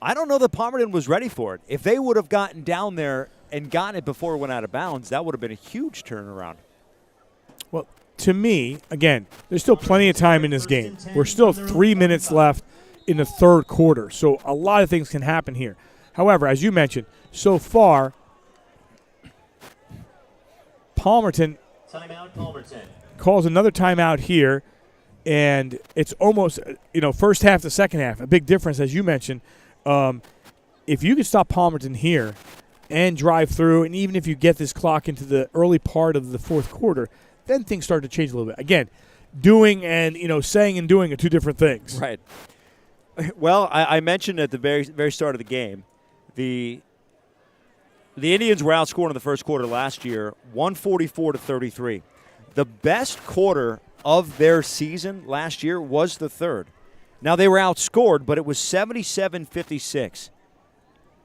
I don't know that Palmerton was ready for it. If they would have gotten down there and gotten it before it went out of bounds, that would have been a huge turnaround. Well, to me, again, there's still plenty of time in this game. We're still 3 minutes left in the third quarter, so a lot of things can happen here. However, as you mentioned, so far, Palmerton calls another timeout here, and it's almost, first half to second half, a big difference, as you mentioned. If you can stop Palmerton here and drive through, and even if you get this clock into the early part of the fourth quarter, then things start to change a little bit. Again, doing and, saying and doing are two different things. Right. Well, I mentioned at the very, very start of the game, the Indians were outscored in the first quarter last year, 144-33. The best quarter of their season last year was the third. Now, they were outscored, but it was 77-56.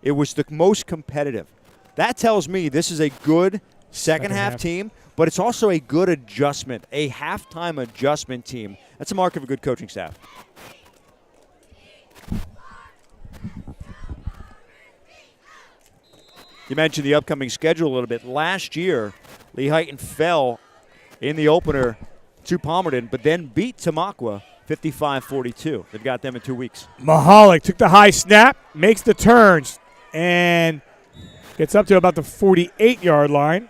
It was the most competitive. That tells me this is a good second half team, but it's also a good adjustment, a halftime adjustment team. That's a mark of a good coaching staff. You mentioned the upcoming schedule a little bit. Last year, Lehighton fell in the opener to Palmerton, but then beat Tamaqua 55-42. They've got them in 2 weeks. Mahalik took the high snap, makes the turns, and gets up to about the 48-yard line.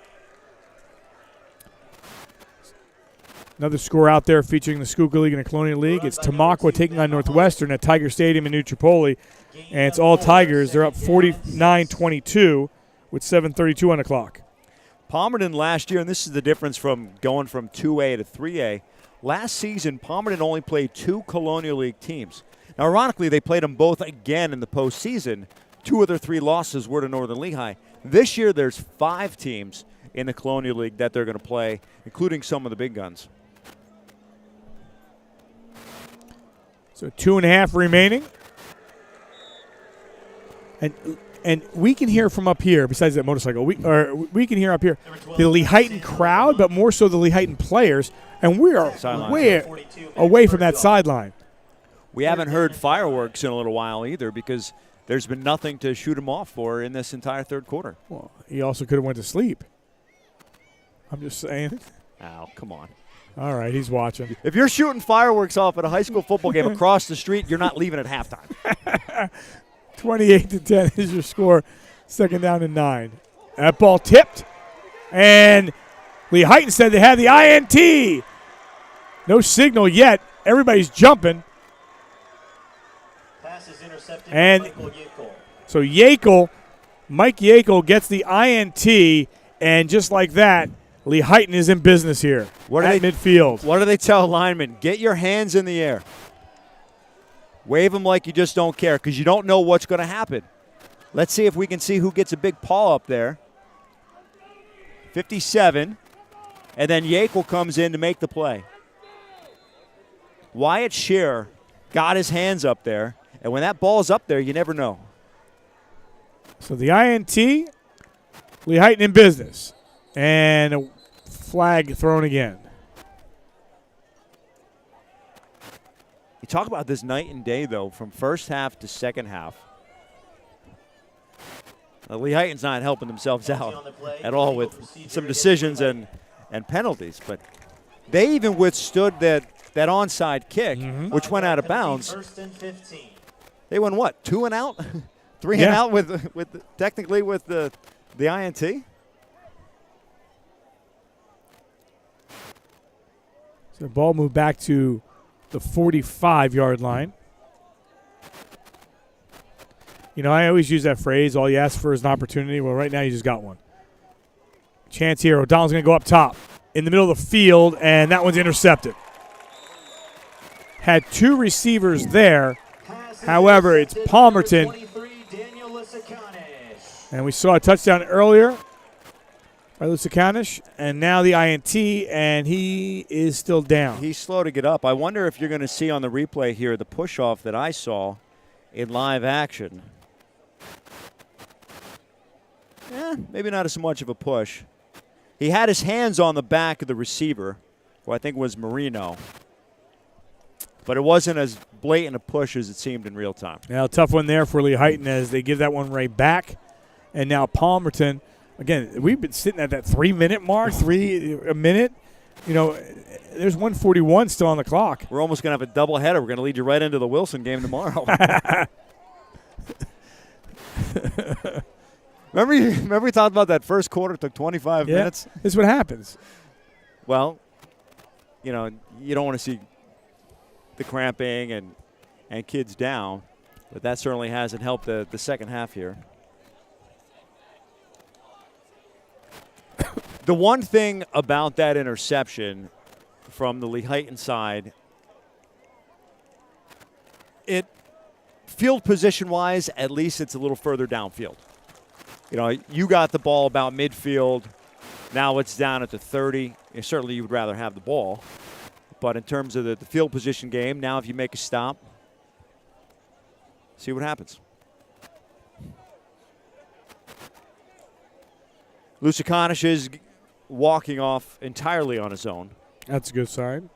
Another score out there featuring the Schuylkill League and the Colonial League. It's Tamaqua taking on Northwestern at Tiger Stadium in New Tripoli, and it's all Tigers. They're up 49-22 with 7:32 on the clock. Palmerton last year, and this is the difference from going from 2A to 3A. Last season, Palmerton only played 2 Colonial League teams. Now, ironically, they played them both again in the postseason. 2 of their 3 losses were to Northern Lehigh. This year, there's 5 teams in the Colonial League that they're going to play, including some of the big guns. So 2.5 remaining. And we can hear from up here, besides that motorcycle, we can hear up here the Lehighton crowd, but more so the Lehighton players, and we are way away from that sideline. We haven't heard fireworks in a little while either because there's been nothing to shoot them off for in this entire third quarter. Well, he also could have went to sleep. I'm just saying. Oh, come on. All right, he's watching. If you're shooting fireworks off at a high school football game across the street, you're not leaving at halftime. 28-10 is your score. Second down and 9. That ball tipped, and Lehighton said they had the INT. No signal yet. Everybody's jumping. Pass is intercepted. And so Mike Yakel gets the INT, and just like that, Lehighton is in business here at midfield. What do they tell linemen? Get your hands in the air. Wave them like you just don't care because you don't know what's going to happen. Let's see if we can see who gets a big paw up there. 57. And then Yakel comes in to make the play. Wyatt Shearer got his hands up there. And when that ball's up there, you never know. So the INT, Lehighton in business. And a flag thrown again. You talk about this night and day, though, from first half to second half. Lehighton's not helping themselves out at all with some decisions and penalties, but they even withstood that onside kick, which went out of bounds. They went what, 2 and out, 3 and out with technically with the INT. So the ball moved back to the 45-yard line. You know, I always use that phrase, all you ask for is an opportunity. Well, right now you just got one. Chance here. O'Donnell's going to go up top in the middle of the field, and that one's intercepted. Had 2 receivers there. However, it's Palmerton. And we saw a touchdown earlier by Lusakanish, and now the INT, and he is still down. He's slow to get up. I wonder if you're going to see on the replay here the push-off that I saw in live action. Maybe not as much of a push. He had his hands on the back of the receiver, who I think was Marino. But it wasn't as blatant a push as it seemed in real time. Now, tough one there for Lehighton as they give that one right back. And now Palmerton, again, we've been sitting at that 3-minute mark, a minute. You know, there's 1:41 still on the clock. We're almost going to have a doubleheader. We're going to lead you right into the Wilson game tomorrow. Remember we talked about that first quarter took 25 minutes? This is what happens. Well, you know, you don't want to see the cramping and kids down, but that certainly hasn't helped the second half here. The one thing about that interception from the Lehighton side, it field position-wise, at least it's a little further downfield. You know, you got the ball about midfield. Now it's down at the 30. Certainly you would rather have the ball. But in terms of the field position game, now if you make a stop, see what happens. Lusakanish is walking off entirely on his own. That's a good sign.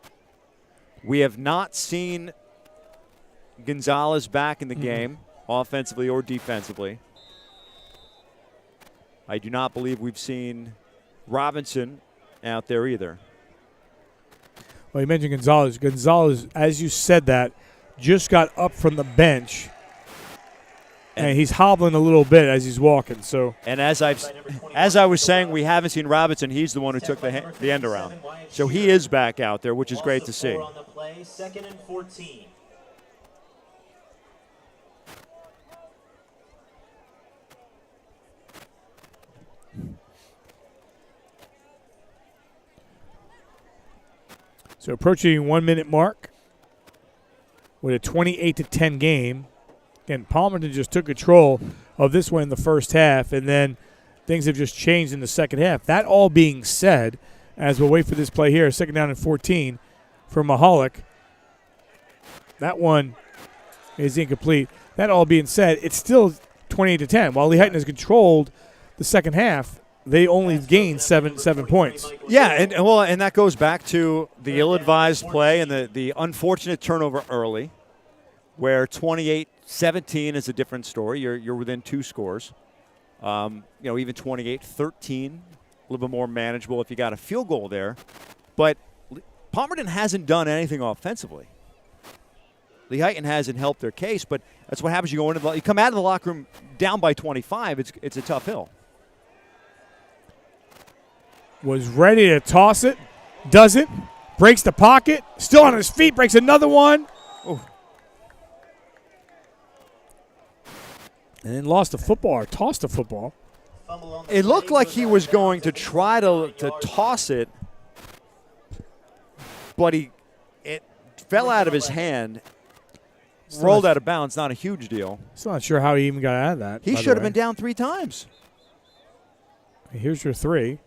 We have not seen Gonzalez back in the game, offensively or defensively. I do not believe we've seen Robinson out there either. Well, you mentioned Gonzalez. Gonzalez, as you said that, just got up from the bench, and he's hobbling a little bit as he's walking. So, and as I was saying, we haven't seen Robinson. He's the one who took the end around. So he is back out there, which is great to see. On the play, 2nd and 14. So approaching 1 minute mark with a 28-10 game. Again, Palmerton just took control of this one in the first half, and then things have just changed in the second half. That all being said, as we'll wait for this play here, 2nd down and 14 for Mahalik. That one is incomplete. That all being said, it's still 28-10. While Lehighton has controlled the second half, they only gained seven points. Yeah, and that goes back to the ill-advised play and the unfortunate turnover early, where 28-17 is a different story. You're within 2 scores. Even 28-13, a little bit more manageable if you got a field goal there. But Palmerton hasn't done anything offensively. Lehighton hasn't helped their case, but that's what happens. You come out of the locker room down by 25. It's a tough hill. Was ready to toss it, does it, breaks the pocket, still on his feet, breaks another one. Ooh. And then lost the football or tossed the football. It looked like he was going to try to toss it, but it fell out of his hand, rolled out of bounds, not a huge deal. Still not sure how he even got out of that. He should have been down 3 times. Here's your 3.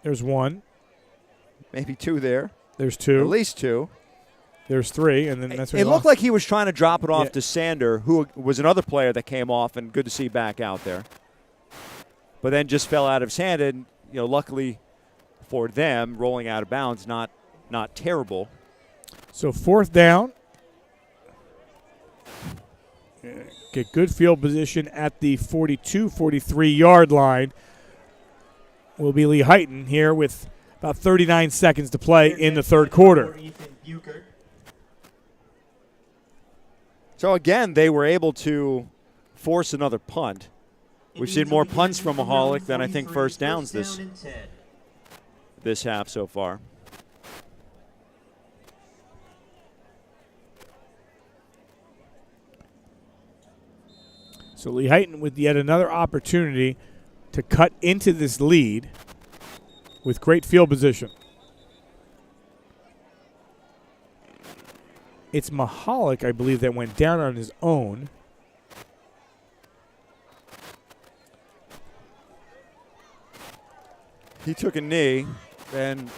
There's 1. Maybe 2 there. There's 2. At least 2. There's 3, and then that's what it looked like he was trying to drop it off to Sander, who was another player that came off, and good to see back out there. But then just fell out of his hand, and luckily for them, rolling out of bounds, not terrible. So 4th down get good field position at the 42, 43-yard line. Will be Lehighton here with about 39 seconds to play in the third quarter. So again, they were able to force another punt. We've seen more punts from Mahalik than I think first downs this half so far. So Lehighton with yet another opportunity to cut into this lead with great field position. It's Mahalik, I believe, that went down on his own. He took a knee, and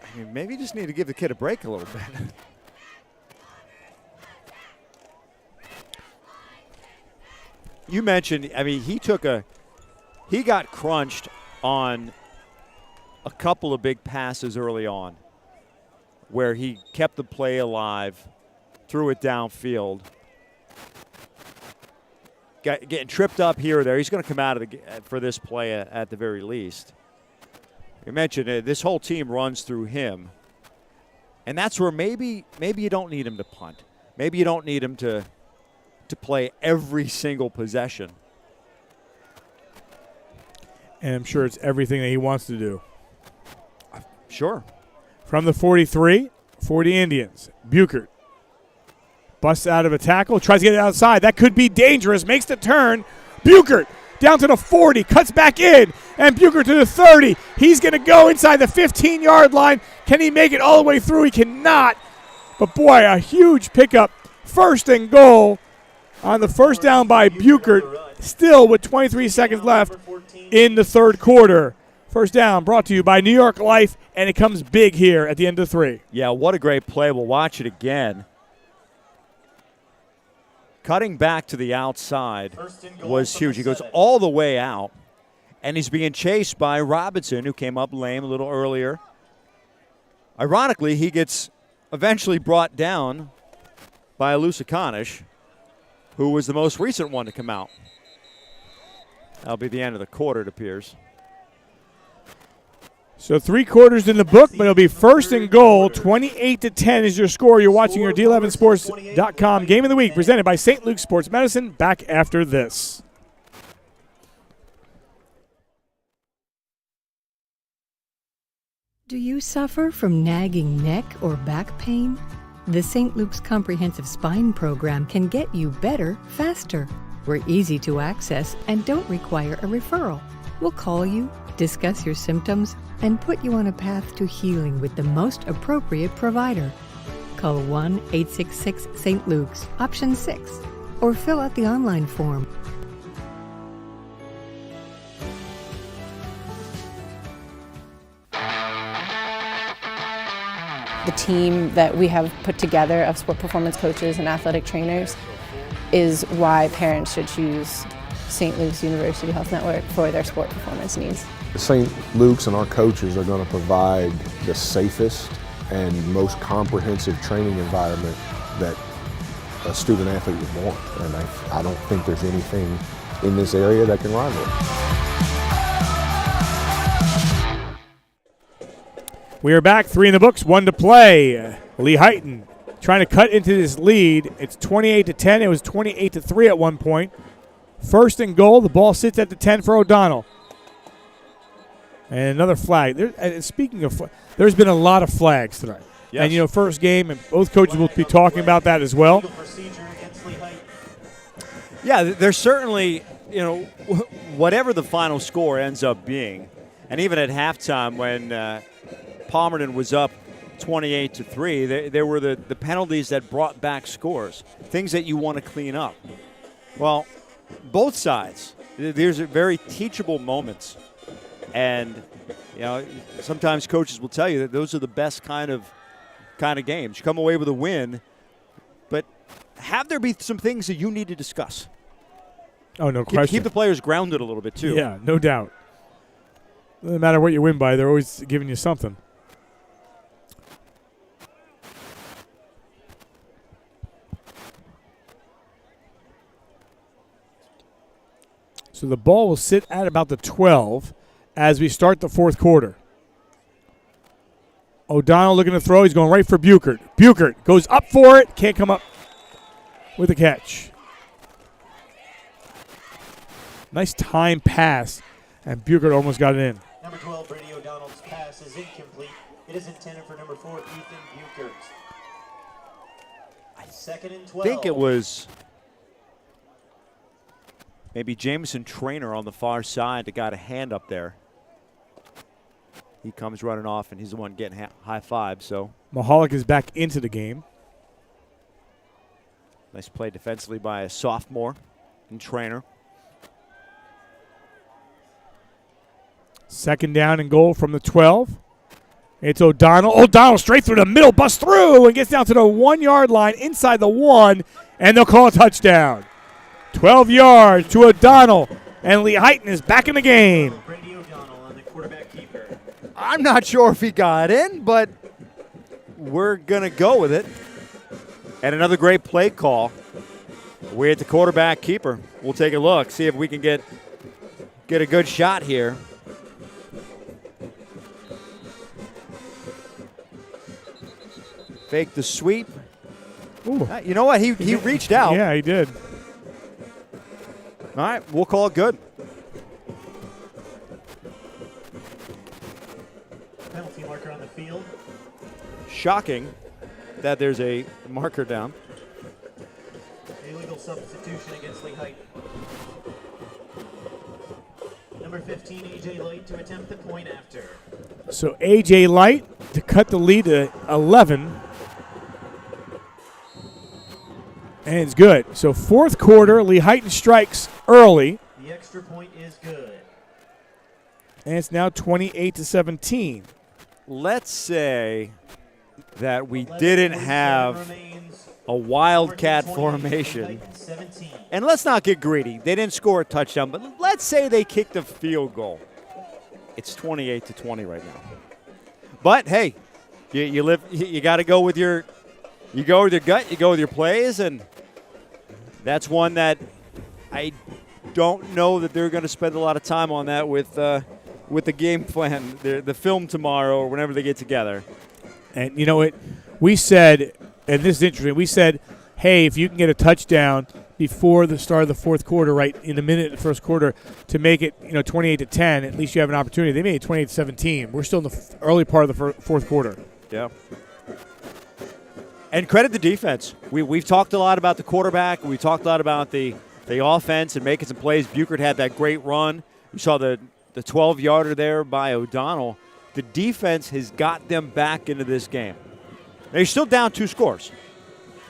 I mean, maybe you just need to give the kid a break a little bit. You mentioned, I mean, he got crunched on a couple of big passes early on where he kept the play alive, threw it downfield. Getting tripped up here or there. He's going to come out of for this play at the very least. You mentioned this whole team runs through him. And that's where maybe you don't need him to punt. Maybe you don't need him to play every single possession. And I'm sure it's everything that he wants to do. Sure. From the 43, for the Indians, Buchert busts out of a tackle, tries to get it outside. That could be dangerous, makes the turn. Buchert down to the 40, cuts back in, and Buchert to the 30. He's going to go inside the 15-yard line. Can he make it all the way through? He cannot. But, boy, a huge pickup. First and goal on the first down by Buchert, still with 23 seconds left in the third quarter. First down brought to you by New York Life, and it comes big here at the end of 3. Yeah, what a great play. We'll watch it again. Cutting back to the outside was huge. He goes all the way out, and he's being chased by Robinson, who came up lame a little earlier. Ironically, he gets eventually brought down by Alusakanish, who was the most recent one to come out. That'll be the end of the quarter, it appears. So 3 quarters in the book, but it'll be first and goal. 28-10 is your score. You're watching your D11Sports.com Game of the Week presented by St. Luke's Sports Medicine. Back after this. Do you suffer from nagging neck or back pain? The St. Luke's Comprehensive Spine Program can get you better, faster. We're easy to access and don't require a referral. We'll call you, discuss your symptoms, and put you on a path to healing with the most appropriate provider. Call 1-866-ST. Luke's, option 6, or fill out the online form. The team that we have put together of sport performance coaches and athletic trainers is why parents should choose St. Luke's University Health Network for their sport performance needs. St. Luke's and our coaches are going to provide the safest and most comprehensive training environment that a student athlete would want. And I don't think there's anything in this area that can rival it. We are back, 3 in the books, 1 to play. Lehighton trying to cut into this lead. It's 28-10. It was 28-3 at one point. First and goal. The ball sits at the 10 for O'Donnell. And another flag. Speaking of, there's been a lot of flags tonight. Yes. And, first game, and both coaches will be talking about that as well. Yeah, there's certainly, whatever the final score ends up being, and even at halftime when Palmerton was up 28-3, there were the penalties that brought back scores, things that you want to clean up. Well, both sides, there's very teachable moments. And, sometimes coaches will tell you that those are the best kind of games. You come away with a win, but have there be some things that you need to discuss. Oh, no question. Keep the players grounded a little bit, too. Yeah, no doubt. No matter what you win by, they're always giving you something. So the ball will sit at about the 12 as we start the fourth quarter. O'Donnell looking to throw. He's going right for Buchert. Buchert goes up for it. Can't come up with a catch. Nice time pass, and Buchert almost got it in. Number 12, Brady O'Donnell's pass is incomplete. It is intended for number 4, Ethan Buchert. 2nd and 12. I think it was maybe Jameson Trainer on the far side that got a hand up there. He comes running off, and he's the one getting high five. So Mahalik is back into the game. Nice play defensively by a sophomore and Trainer. 2nd down and goal from the 12. It's O'Donnell. O'Donnell straight through the middle, busts through, and gets down to the 1-yard line inside the 1, and they'll call a touchdown. 12 yards to O'Donnell, and Lehighton is back in the game. Brady O'Donnell on the quarterback keeper. I'm not sure if he got in, but we're going to go with it. And another great play call. We're at the quarterback keeper. We'll take a look, see if we can get a good shot here. Fake the sweep. You know what? He reached out. Yeah, he did. All right, we'll call it good. Penalty marker on the field. Shocking that there's a marker down. Illegal substitution against Lehighton. Number 15, A.J. Light to attempt the point after. So A.J. Light to cut the lead to 11. And it's good. So fourth quarter, Lehighton strikes early. The extra point is good. And it's now 28-17. Let's say that we didn't have a wildcat formation. And let's not get greedy. They didn't score a touchdown, but let's say they kicked a field goal. It's 28-20 right now. But hey, you got to go with your gut, you go with your plays, and that's one that I don't know that they're going to spend a lot of time on that with the game plan, the film tomorrow or whenever they get together. And you know what? We said, and this is interesting, we said, hey, if you can get a touchdown before the start of the fourth quarter, right in the minute of the first quarter, to make it 28-10, at least you have an opportunity. They made it 28-17. We're still in the early part of the fourth quarter. Yeah. And credit the defense. We've talked a lot about the quarterback. We talked a lot about the offense and making some plays. Buchert had that great run. You saw the 12-yarder there by O'Donnell. The defense has got them back into this game. They're still down 2 scores,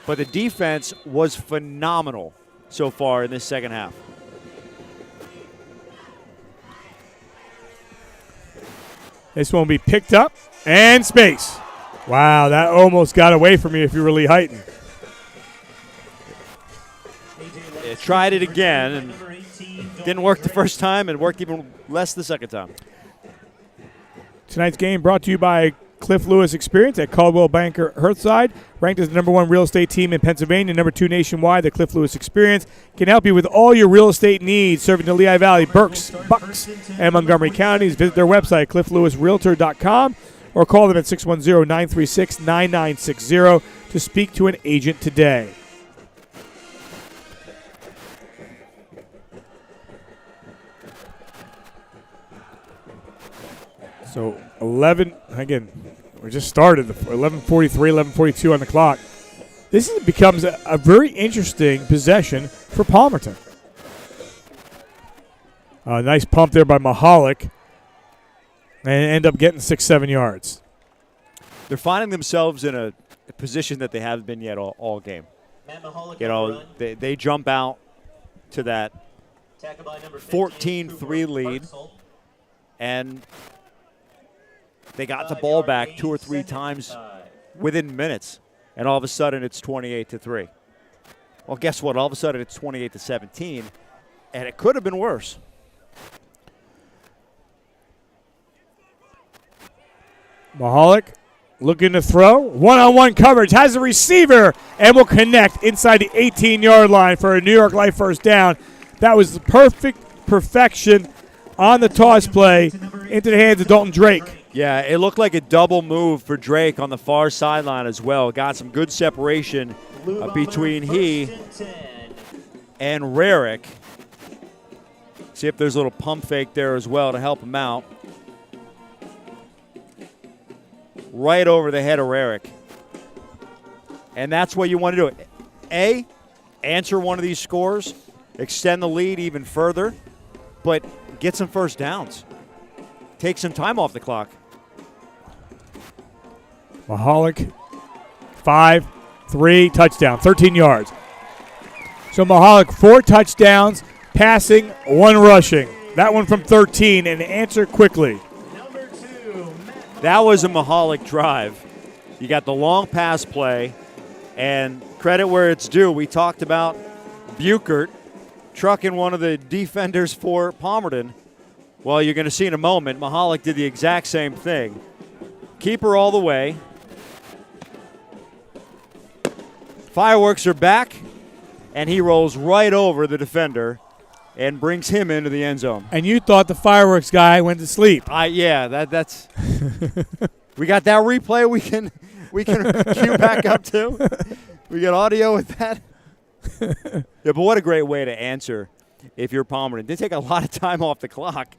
but the defense was phenomenal so far in this second half. This one will be picked up and space. Wow, that almost got away from me if you were Lehighton. They tried it again and didn't work the first time and worked even less the second time. Tonight's game brought to you by Cliff Lewis Experience at Caldwell Banker Hearthside. Ranked as the #1 real estate team in Pennsylvania, #2 nationwide, the Cliff Lewis Experience can help you with all your real estate needs, serving the Lehigh Valley, Berks, Bucks, and Montgomery counties. Visit their website, clifflewisrealtor.com, or call them at 610-936-9960 to speak to an agent today. So 11, again, we just started, 11:43, 11:42 on the clock. This becomes a very interesting possession for Palmerton. Nice pump there by Mahalik, and end up getting 6-7 yards. They're finding themselves in a position that they haven't been yet all game. They jump out to that 14-3 lead, and they got the ball back 2 or 3 times within minutes, and all of a sudden it's 28-3. Well, guess what? All of a sudden it's 28-17, and it could have been worse. Mahalik looking to throw. One-on-one coverage. Has a receiver and will connect inside the 18-yard line for a New York Life first down. That was the perfect perfection on the toss play into the hands of Dalton Drake. Yeah, it looked like a double move for Drake on the far sideline as well. Got some good separation between he and Rarick. See if there's a little pump fake there as well to help him out. Right over the head of Rarick. And that's what you want to do. A, answer one of these scores, extend the lead even further, but get some first downs. Take some time off the clock. Mahalik, 5-3, touchdown, 13 yards. So Mahalik, 4 touchdowns, passing, 1 rushing. That one from 13, and answer quickly. That was a Mahalik drive. You got the long pass play, and credit where it's due. We talked about Buchert trucking one of the defenders for Palmerton. Well, you're going to see in a moment, Mahalik did the exact same thing. Keeper all the way. Fireworks are back, and he rolls right over the defender and brings him into the end zone. And you thought the fireworks guy went to sleep. Yeah, that's we got that replay we can cue back up to. We got audio with that. Yeah, but what a great way to answer if you're Palmerton. They take a lot of time off the clock.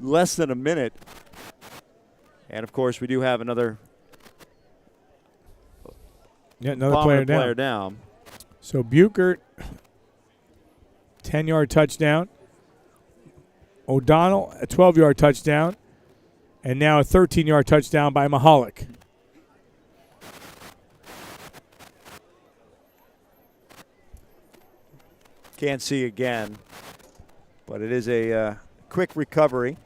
Less than a minute. And, of course, we do have another player down. So Buchert, 10-yard touchdown. O'Donnell, a 12-yard touchdown. And now a 13-yard touchdown by Mahalik. Can't see again, but it is a quick recovery.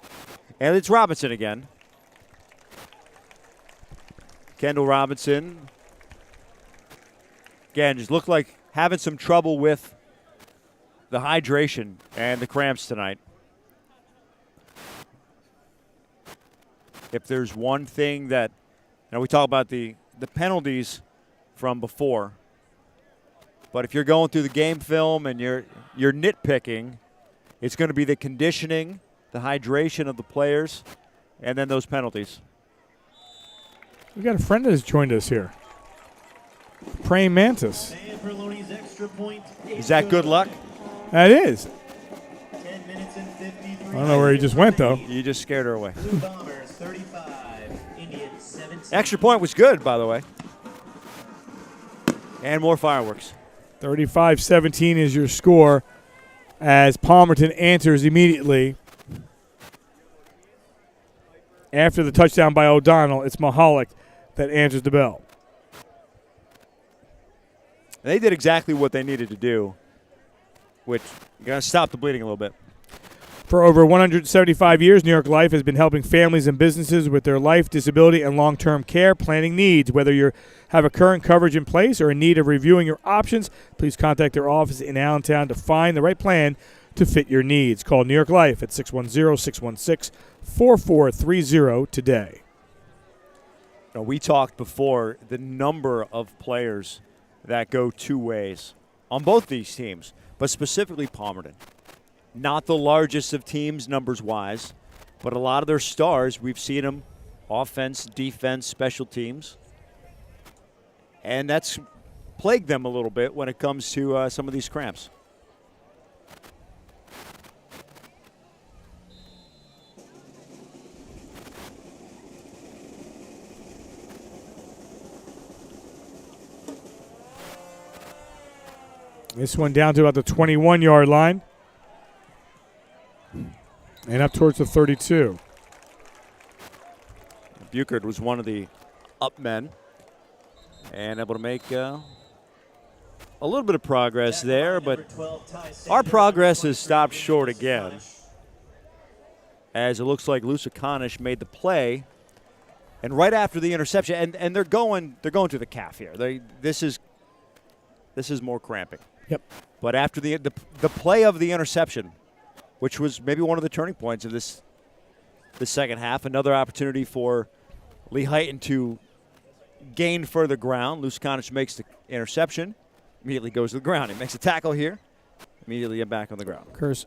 And it's Robinson again. Kendall Robinson. Again, just looked like having some trouble with the hydration and the cramps tonight. If there's one thing that, we talk about the penalties from before, but if you're going through the game film and you're nitpicking, it's going to be the conditioning, the hydration of the players, and then those penalties. We got a friend that has joined us here. Praying Mantis. Is that good luck? That is. I don't know where he just went, though. You just scared her away. Extra point was good, by the way. And more fireworks. 35-17 is your score as Palmerton answers immediately. After the touchdown by O'Donnell, it's Mahalik that answers the bell. They did exactly what they needed to do, which you're going to stop the bleeding a little bit. For over 175 years, New York Life has been helping families and businesses with their life, disability, and long-term care planning needs. Whether you have a current coverage in place or in need of reviewing your options, please contact their office in Allentown to find the right plan to fit your needs. Call New York Life at 610-616-4430 today. Now, we talked before the number of players that go two ways on both these teams, but specifically Palmerton. Not the largest of teams numbers-wise, but a lot of their stars, we've seen them offense, defense, special teams. And that's plagued them a little bit when it comes to some of these cramps. This one down to about the 21-yard line. And up towards the 32. Buchert was one of the up men and able to make a little bit of progress there, but our progress has stopped short again as it looks like Lusakanish made the play, and right after the interception, and they're going to the calf here. This is more cramping. Yep. But after the play of the interception, which was maybe one of the turning points of this second half. Another opportunity for Lehighton to gain further ground. Lusakanish makes the interception, immediately goes to the ground. He makes a tackle here, immediately get back on the ground. Coach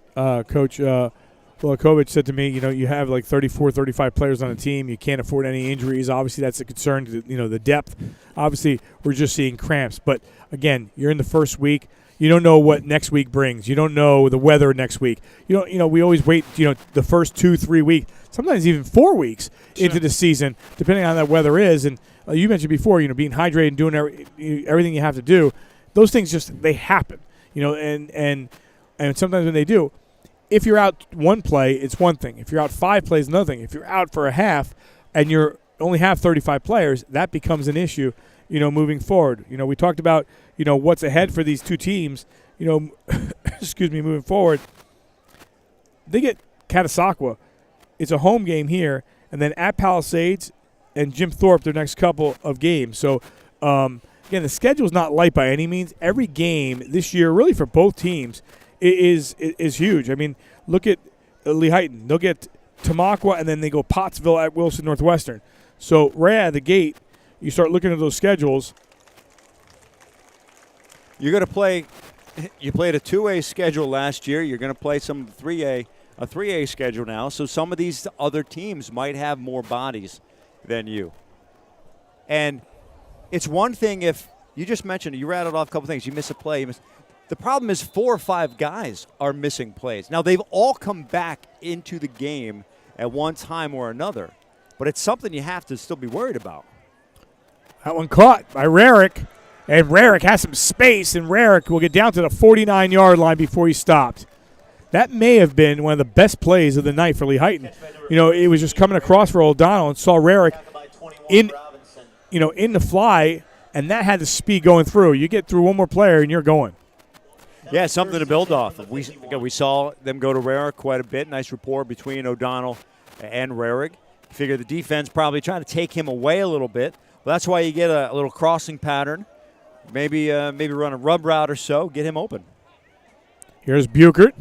Wolakovic said to me, you have like 34, 35 players on the team. You can't afford any injuries. Obviously, that's a concern, the depth. Obviously, we're just seeing cramps. But, again, you're in the first week. You don't know what next week brings. You don't know the weather next week. We always wait, the first 2-3 weeks, sometimes even 4 weeks into the season, depending on how that weather is. And you mentioned before, being hydrated and doing everything you have to do. Those things they happen, and sometimes when they do, if you're out one play, it's one thing. If you're out 5 plays, another thing. If you're out for a half and you only have 35 players, that becomes an issue, moving forward. We talked about, what's ahead for these two teams, moving forward. They get Catasauqua. It's a home game here, and then at Palisades and Jim Thorpe their next couple of games. So, again, the schedule's not light by any means. Every game this year, really for both teams, is huge. I mean, look at Lehighton. They'll get Tamaqua, and then they go Pottsville at Wilson Northwestern. So right out of the gate, you start looking at those schedules. You're going to play – you played a 2A schedule last year. You're going to play some 3A schedule now. So some of these other teams might have more bodies than you. And it's one thing if – you just mentioned – you rattled off a couple things. You miss a play. The problem is 4 or 5 guys are missing plays. Now, they've all come back into the game at one time or another, but it's something you have to still be worried about. That one caught by Rarick, and Rarick has some space, and Rarick will get down to the 49-yard line before he stopped. That may have been one of the best plays of the night for Lehighton. It was just coming across for O'Donnell and saw Rarick in the fly, and that had the speed going through. You get through one more player, and you're going. Yeah, something to build off of. We saw them go to Rarick quite a bit. Nice rapport between O'Donnell and Rarick. Figure the defense probably trying to take him away a little bit. Well, that's why you get a little crossing pattern. Maybe run a rub route or so. Get him open. Here's Buchert.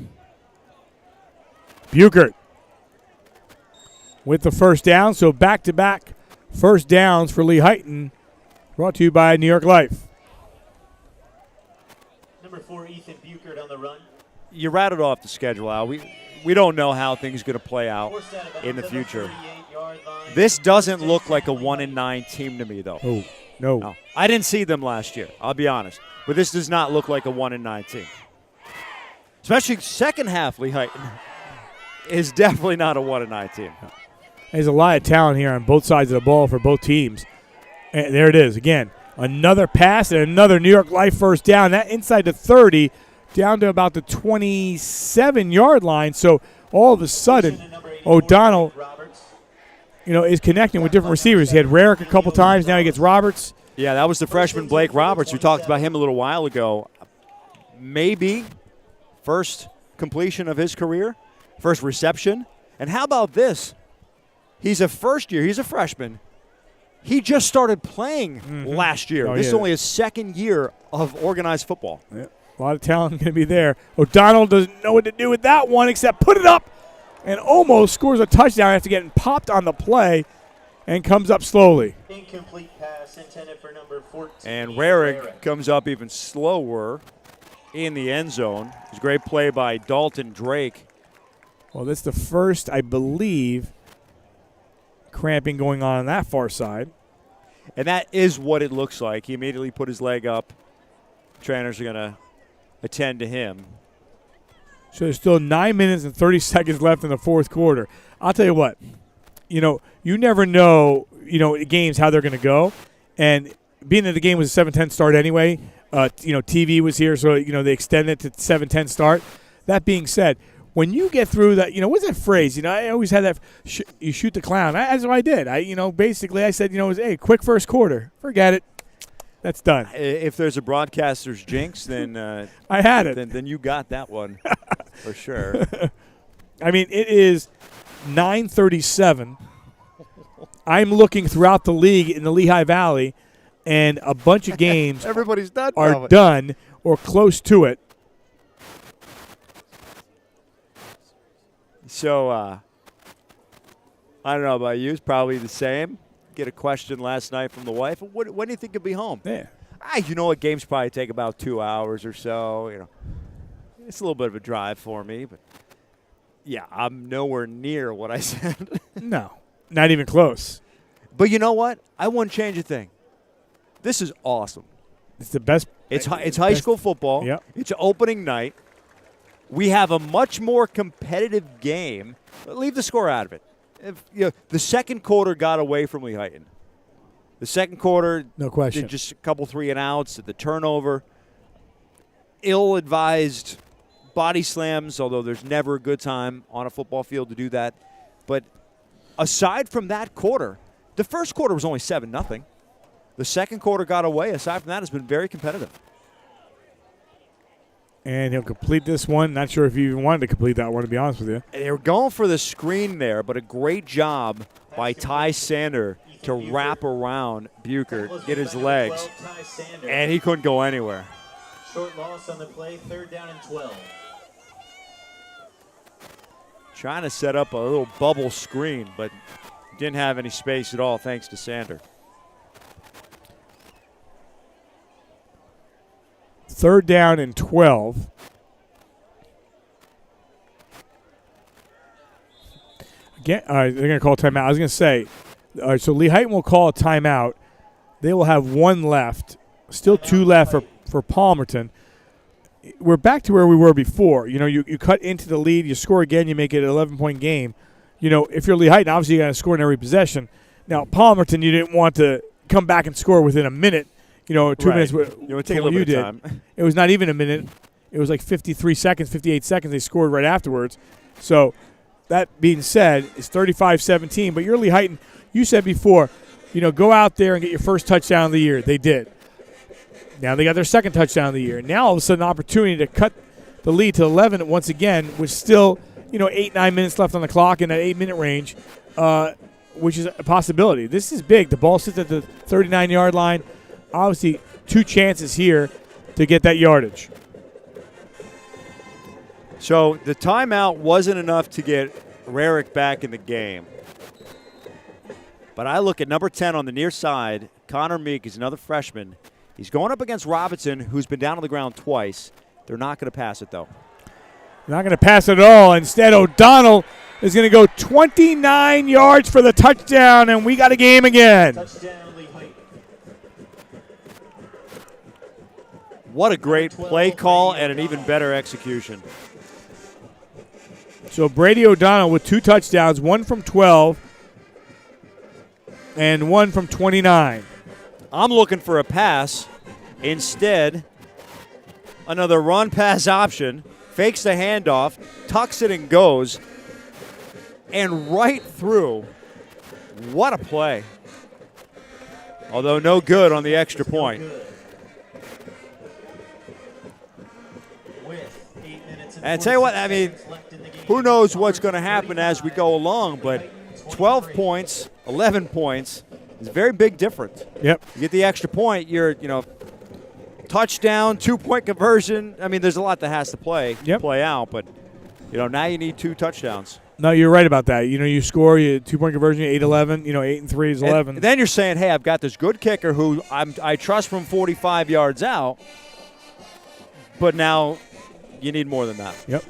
Buchert with the first down. So back-to-back first downs for Lehighton. Brought to you by New York Life. Number 4, Ethan Buchert on the run. You rattled off the schedule, Al. We don't know how things are going to play out in the future. This doesn't look like a 1-9 team to me, though. Oh, no. I didn't see them last year, I'll be honest. But this does not look like a 1-9 team. Especially second half, Lehighton is definitely not a 1-9 team. There's a lot of talent here on both sides of the ball for both teams. And there it is again. Another pass and another New York Life first down. That inside the 30, down to about the 27-yard line. So all of a sudden, O'Donnell, is connecting with different receivers. He had Rarick a couple times. Now he gets Roberts. Yeah, that was the freshman Blake Roberts. We talked about him a little while ago. Maybe first completion of his career, first reception. And how about this? He's a freshman. He just started playing last year. This is only his second year of organized football. Yeah. A lot of talent going to be there. O'Donnell doesn't know what to do with that one except put it up and almost scores a touchdown after getting popped on the play and comes up slowly. Incomplete pass intended for number 14. And Rarick comes up even slower in the end zone. It's a great play by Dalton Drake. Well, that's the first, I believe, cramping going on that far side. And that is what it looks like. He immediately put his leg up. Trainers are going to attend to him. So there's still 9 minutes and 30 seconds left in the fourth quarter. I'll tell you what, you never know, games, how they're going to go. And being that the game was a 7:10 start anyway, TV was here, so, they extended it to 7:10 start. That being said, when you get through that, what's that phrase? I always had that, you shoot the clown. That's what I did. Basically I said, hey, quick first quarter. Forget it. That's done. If there's a broadcaster's jinx, then I had it. Then you got that one for sure. I mean, it is 9:37. I'm looking throughout the league in the Lehigh Valley, and a bunch of games everybody's done are done or close to it. So I don't know about you. It's probably the same. Get a question last night from the wife. When do you think you'll be home? Yeah. Games probably take about 2 hours or so. It's a little bit of a drive for me, but yeah, I'm nowhere near what I said. No, not even close. But you know what? I wouldn't change a thing. This is awesome. It's the best. It's high school football. Yep. It's opening night. We have a much more competitive game. Leave the score out of it. The second quarter got away from Lehighton. The second quarter, no question, did just a couple 3-and-outs at the turnover. Ill-advised body slams, although there's never a good time on a football field to do that. But aside from that quarter, the first quarter was only 7-0. The second quarter got away. Aside from that, it's been very competitive. And he'll complete this one. Not sure if he even wanted to complete that one, to be honest with you. They were going for the screen there, but a great job by Ty Sander to wrap around Buchert, get his legs, and he couldn't go anywhere. Short loss on the play, 3rd down and 12. Trying to set up a little bubble screen, but didn't have any space at all thanks to Sander. 3rd down and 12. Again, they're going to call a timeout. I was going to say, all right, so Lehighton will call a timeout. They will have 1 left. Still 2 left for Palmerton. We're back to where we were before. You cut into the lead, you score again, you make it an 11-point game. If you're Lehighton, obviously you got to score in every possession. Now, Palmerton, you didn't want to come back and score within a minute. 2 minutes. You would take a little bit of time. It was not even a minute. It was like 53 seconds, 58 seconds. They scored right afterwards. So that being said, it's 35-17. But you're Lehighton. You said before, go out there and get your first touchdown of the year. They did. Now they got their second touchdown of the year. Now all of a sudden, opportunity to cut the lead to 11 once again, with still 8-9 minutes left on the clock in that 8-minute range, which is a possibility. This is big. The ball sits at the 39-yard line. Obviously, 2 chances here to get that yardage. So the timeout wasn't enough to get Rarick back in the game. But I look at number 10 on the near side. Connor Meek is another freshman. He's going up against Robinson, who's been down on the ground twice. They're not going to pass it, though. Not going to pass it at all. Instead, O'Donnell is going to go 29 yards for the touchdown, and we got a game again. What a great play call and an even better execution. So Brady O'Donnell with 2 touchdowns, 1 from 12 and 1 from 29. I'm looking for a pass. Instead, another run-pass option. Fakes the handoff, tucks it and goes. And right through. What a play. Although no good on the extra point. And tell you what, I mean, who knows what's going to happen as we go along, but 12 points, 11 points is a very big difference. Yep. You get the extra point, you're, touchdown, 2-point conversion. I mean, there's a lot that has to play out, but, now you need 2 touchdowns. No, you're right about that. You score, 2-point conversion, 8-11, 8-3 is 11. And then you're saying, hey, I've got this good kicker who I trust from 45 yards out, but now you need more than that. Yep.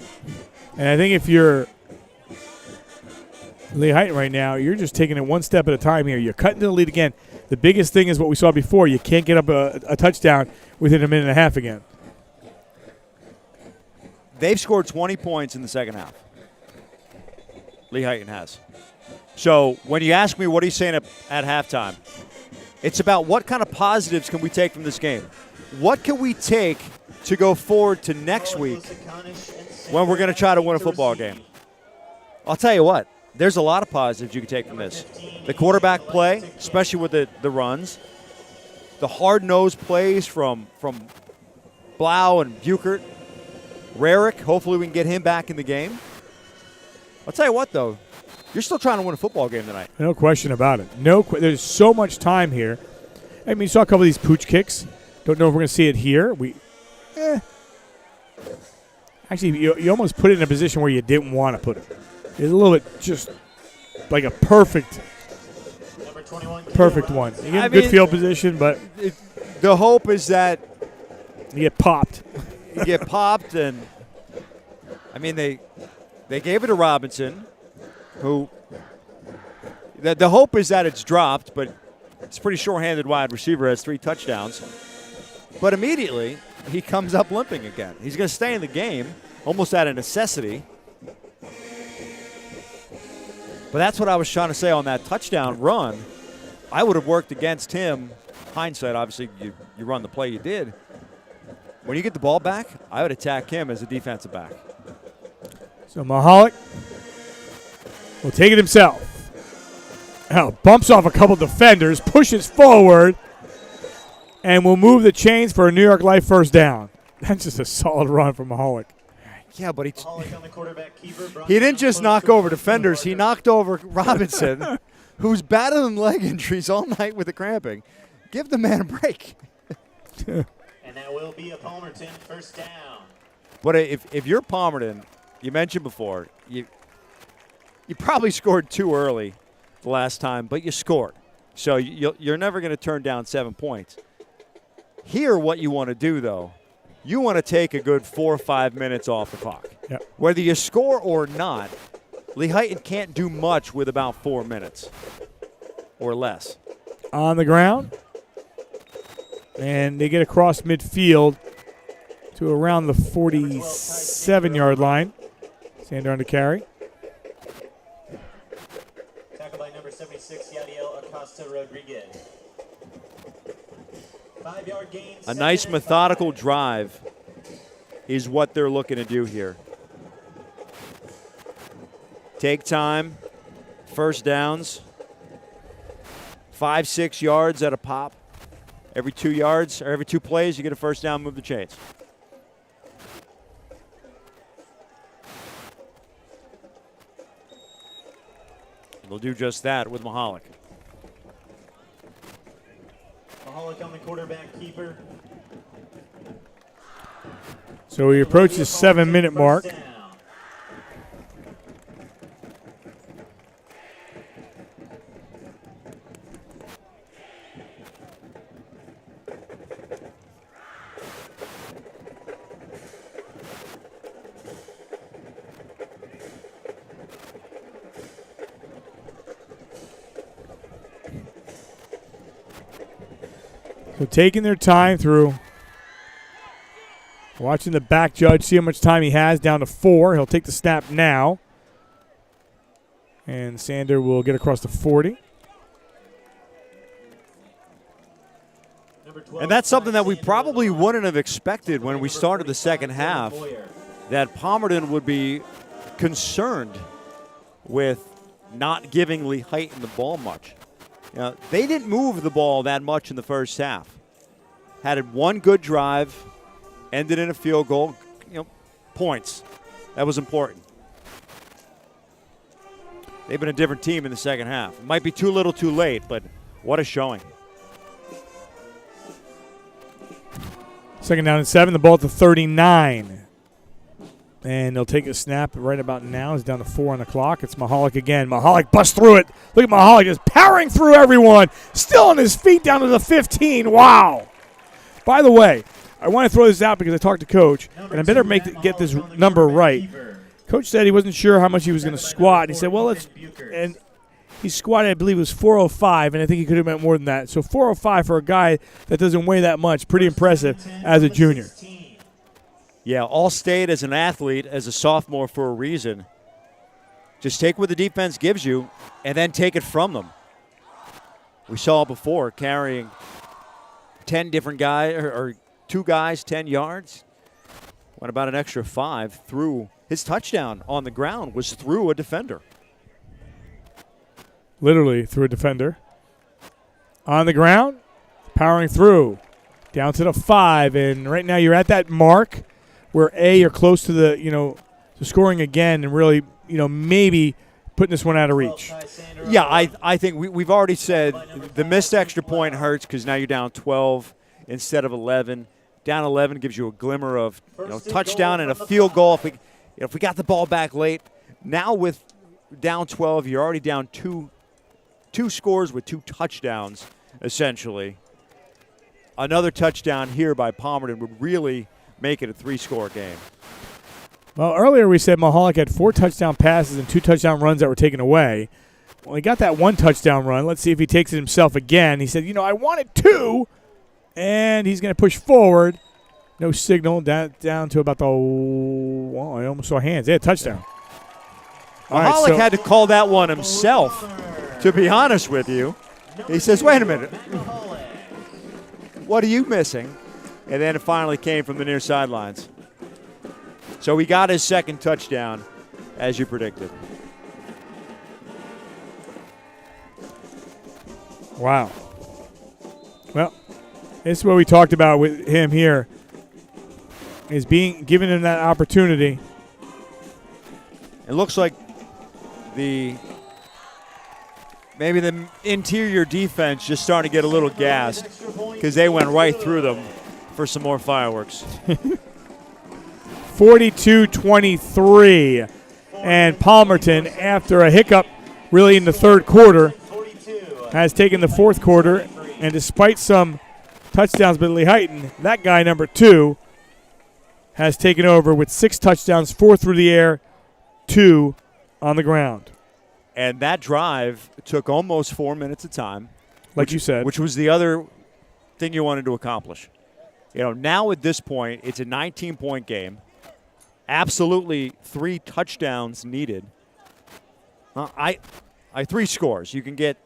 And I think if you're Lehighton right now, you're just taking it one step at a time here. You're cutting to the lead again. The biggest thing is what we saw before. You can't get up a touchdown within a minute and a half again. They've scored 20 points in the second half. Lehighton has. So when you ask me what he's saying at halftime, it's about what kind of positives can we take from this game. What can we take to go forward to next week when we're going to try to win a football game? I'll tell you what, there's a lot of positives you can take from this. The quarterback play, especially with the runs. The hard-nosed plays from Blau and Buchert. Rarick, hopefully we can get him back in the game. I'll tell you what, though, you're still trying to win a football game tonight. No question about it. There's so much time here. I mean, you saw a couple of these pooch kicks. Don't know if we're going to see it here. Actually, you almost put it in a position where you didn't want to put it. It's a little bit just like a perfect one. You get a good field position, but the hope is that you get popped. You get popped, and I mean, they gave it to Robinson, who the hope is that it's dropped, but it's a pretty short-handed wide receiver, has 3 touchdowns. But immediately, he comes up limping again. He's going to stay in the game, almost out of necessity. But that's what I was trying to say on that touchdown run. I would have worked against him. Hindsight, obviously, you run the play you did. When you get the ball back, I would attack him as a defensive back. So Mahalik will take it himself. Bumps off a couple defenders, pushes forward, and will move the chains for a New York Life first down. That's just a solid run from Mahalik. Yeah, but he didn't just knock over defenders. He knocked over Robinson, who's battling leg injuries all night with the cramping. Give the man a break. And that will be a Palmerton first down. But if you're Palmerton, you mentioned before, you probably scored too early the last time, but you scored. So you're never going to turn down 7 points. Here, what you want to do, though, you want to take a good 4 or 5 minutes off the clock. Yep. Whether you score or not, Lehighton can't do much with about 4 minutes or less. On the ground. And they get across midfield to around the 47-yard line. Sander on to carry. Tackled by number 76, Yadiel Acosta Rodriguez. 5-yard gain. A nice methodical drive is what they're looking to do here. Take time, first downs, 5-6 yards at a pop. Every 2 yards or every 2 plays, you get a first down, move the chains. They'll do just that with Mahalik. Mahalik on the quarterback keeper. So we approach the 7-minute mark. So taking their time through, watching the back judge, see how much time he has, down to 4. He'll take the snap now. And Sander will get across the 40. And that's something that we probably wouldn't have expected when we started the second half, that Palmerton would be concerned with not giving Lehighton the ball much. You know, they didn't move the ball that much in the first half. Had one good drive, ended in a field goal, points. That was important. They've been a different team in the second half. It might be too little too late, but what a showing. Second down and 7, the ball at the 39. And they'll take a snap right about now. It's down to 4 on the clock. It's Mahalik again. Mahalik busts through it. Look at Mahalik just powering through everyone. Still on his feet down to the 15. Wow. By the way, I want to throw this out because I talked to Coach, and I better get this number right. Coach said he wasn't sure how much he was going to squat. He said, well, and he squatted, I believe it was 405, and I think he could have meant more than that. So 405 for a guy that doesn't weigh that much, pretty impressive as a junior. Yeah, All-State as an athlete, as a sophomore for a reason. Just take what the defense gives you and then take it from them. We saw before carrying 10 different guys, or 2 guys, 10 yards. Went about an extra 5 through. His touchdown on the ground was through a defender. Literally through a defender. On the ground, powering through. Down to the 5, and right now you're at that mark where you're close to the, to scoring again and really, maybe putting this one out of reach. Yeah, I think we've already said the missed extra point hurts because now you're down 12 instead of 11. Down 11 gives you a glimmer of touchdown and a field goal. If we got the ball back late, now with down 12, you're already down two scores with 2 touchdowns, essentially. Another touchdown here by Palmerton would really make it a 3-score game. Well, earlier we said Mahalik had 4 touchdown passes and 2 touchdown runs that were taken away. Well, he got that 1 touchdown run. Let's see if he takes it himself again. He said, I wanted 2, and he's going to push forward. No signal, down to about I almost saw hands. Yeah, touchdown. Mahalik had to call that one himself, to be honest with you. He says, wait a minute. What are you missing? And then it finally came from the near sidelines. So he got his second touchdown, as you predicted. Wow. Well, this is what we talked about with him here, is being given him that opportunity. It looks like maybe the interior defense just starting to get a little gassed because they went right through them for some more fireworks. 42-23. And Palmerton, after a hiccup really in the third quarter, has taken the fourth quarter. And despite some touchdowns by Lehighton, that guy, number 2, has taken over with 6 touchdowns, 4 through the air, 2 on the ground. And that drive took almost 4 minutes of time. Like you said. Which was the other thing you wanted to accomplish. Now at this point, it's a 19-point game. Absolutely 3 touchdowns needed. 3 scores. You can get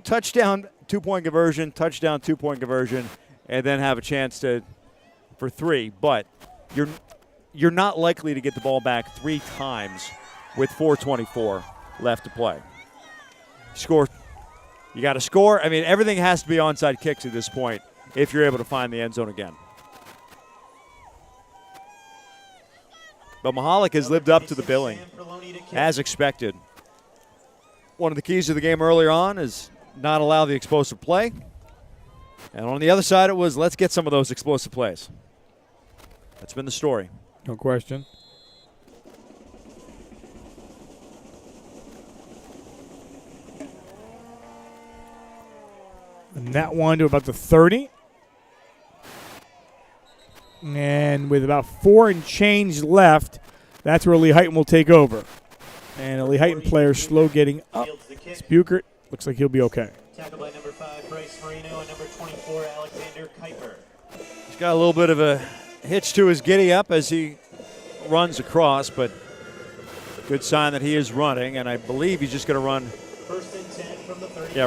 touchdown, 2-point conversion, touchdown, 2-point conversion, and then have a chance for 3. But you're not likely to get the ball back 3 times with 4:24 left to play. Score. You got to score. I mean, everything has to be onside kicks at this point if you're able to find the end zone again. But Mahalik has lived up to the billing, as expected. One of the keys to the game earlier on is not allow the explosive play. And on the other side, it was let's get some of those explosive plays. That's been the story. No question. And that one to about the 30. And with about 4 and change left, that's where Lehighton will take over. And a Lehighton player slow getting up. It's Buchert. Looks like he'll be okay. Tackled by number 5, Bryce Marino, and number 24, Alexander Kuiper. He's got a little bit of a hitch to his giddy up as he runs across, but good sign that he is running, and I believe he's just going to run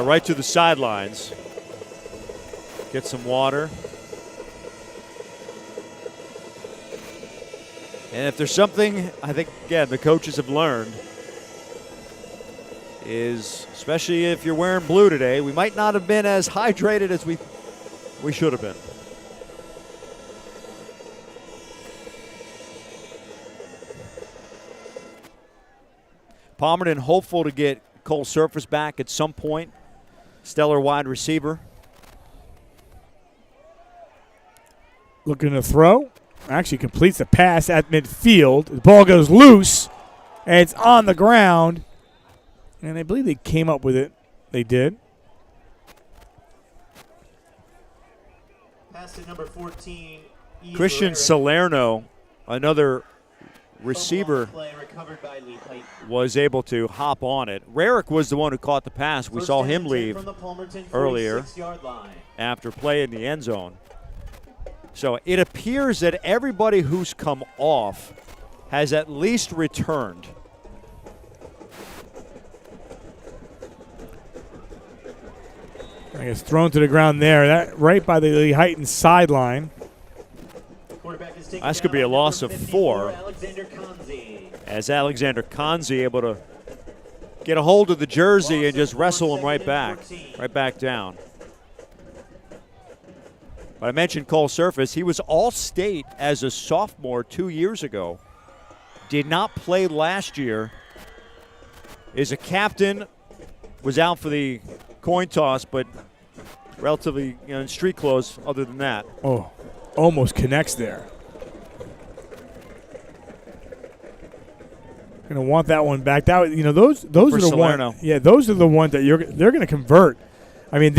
right to the sidelines. Get some water. And if there's something I think, again, the coaches have learned is, especially if you're wearing blue today, we might not have been as hydrated as we should have been. Palmerton hopeful to get Cole Surface back at some point. Stellar wide receiver. Looking to throw. Actually completes the pass at midfield. The ball goes loose, and it's on the ground. And I believe they came up with it. They did. Pass to number 14. Christian Salerno, another receiver, was able to hop on it. Rarick was the one who caught the pass. We saw him leave earlier after play in the end zone. So it appears that everybody who's come off has at least returned. I guess thrown to the ground there. That right by the Lehighton sideline. That's going to be a loss of 4. As Alexander Kanzi able to get a hold of the jersey and just wrestle him right back down. But I mentioned Cole Surface. He was All-State as a sophomore 2 years ago. Did not play last year. Is a captain. Was out for the coin toss, but relatively in street clothes other than that. Oh, almost connects there. Going to want that one back. That those are the ones. Yeah, those are the ones that they're going to convert. I mean,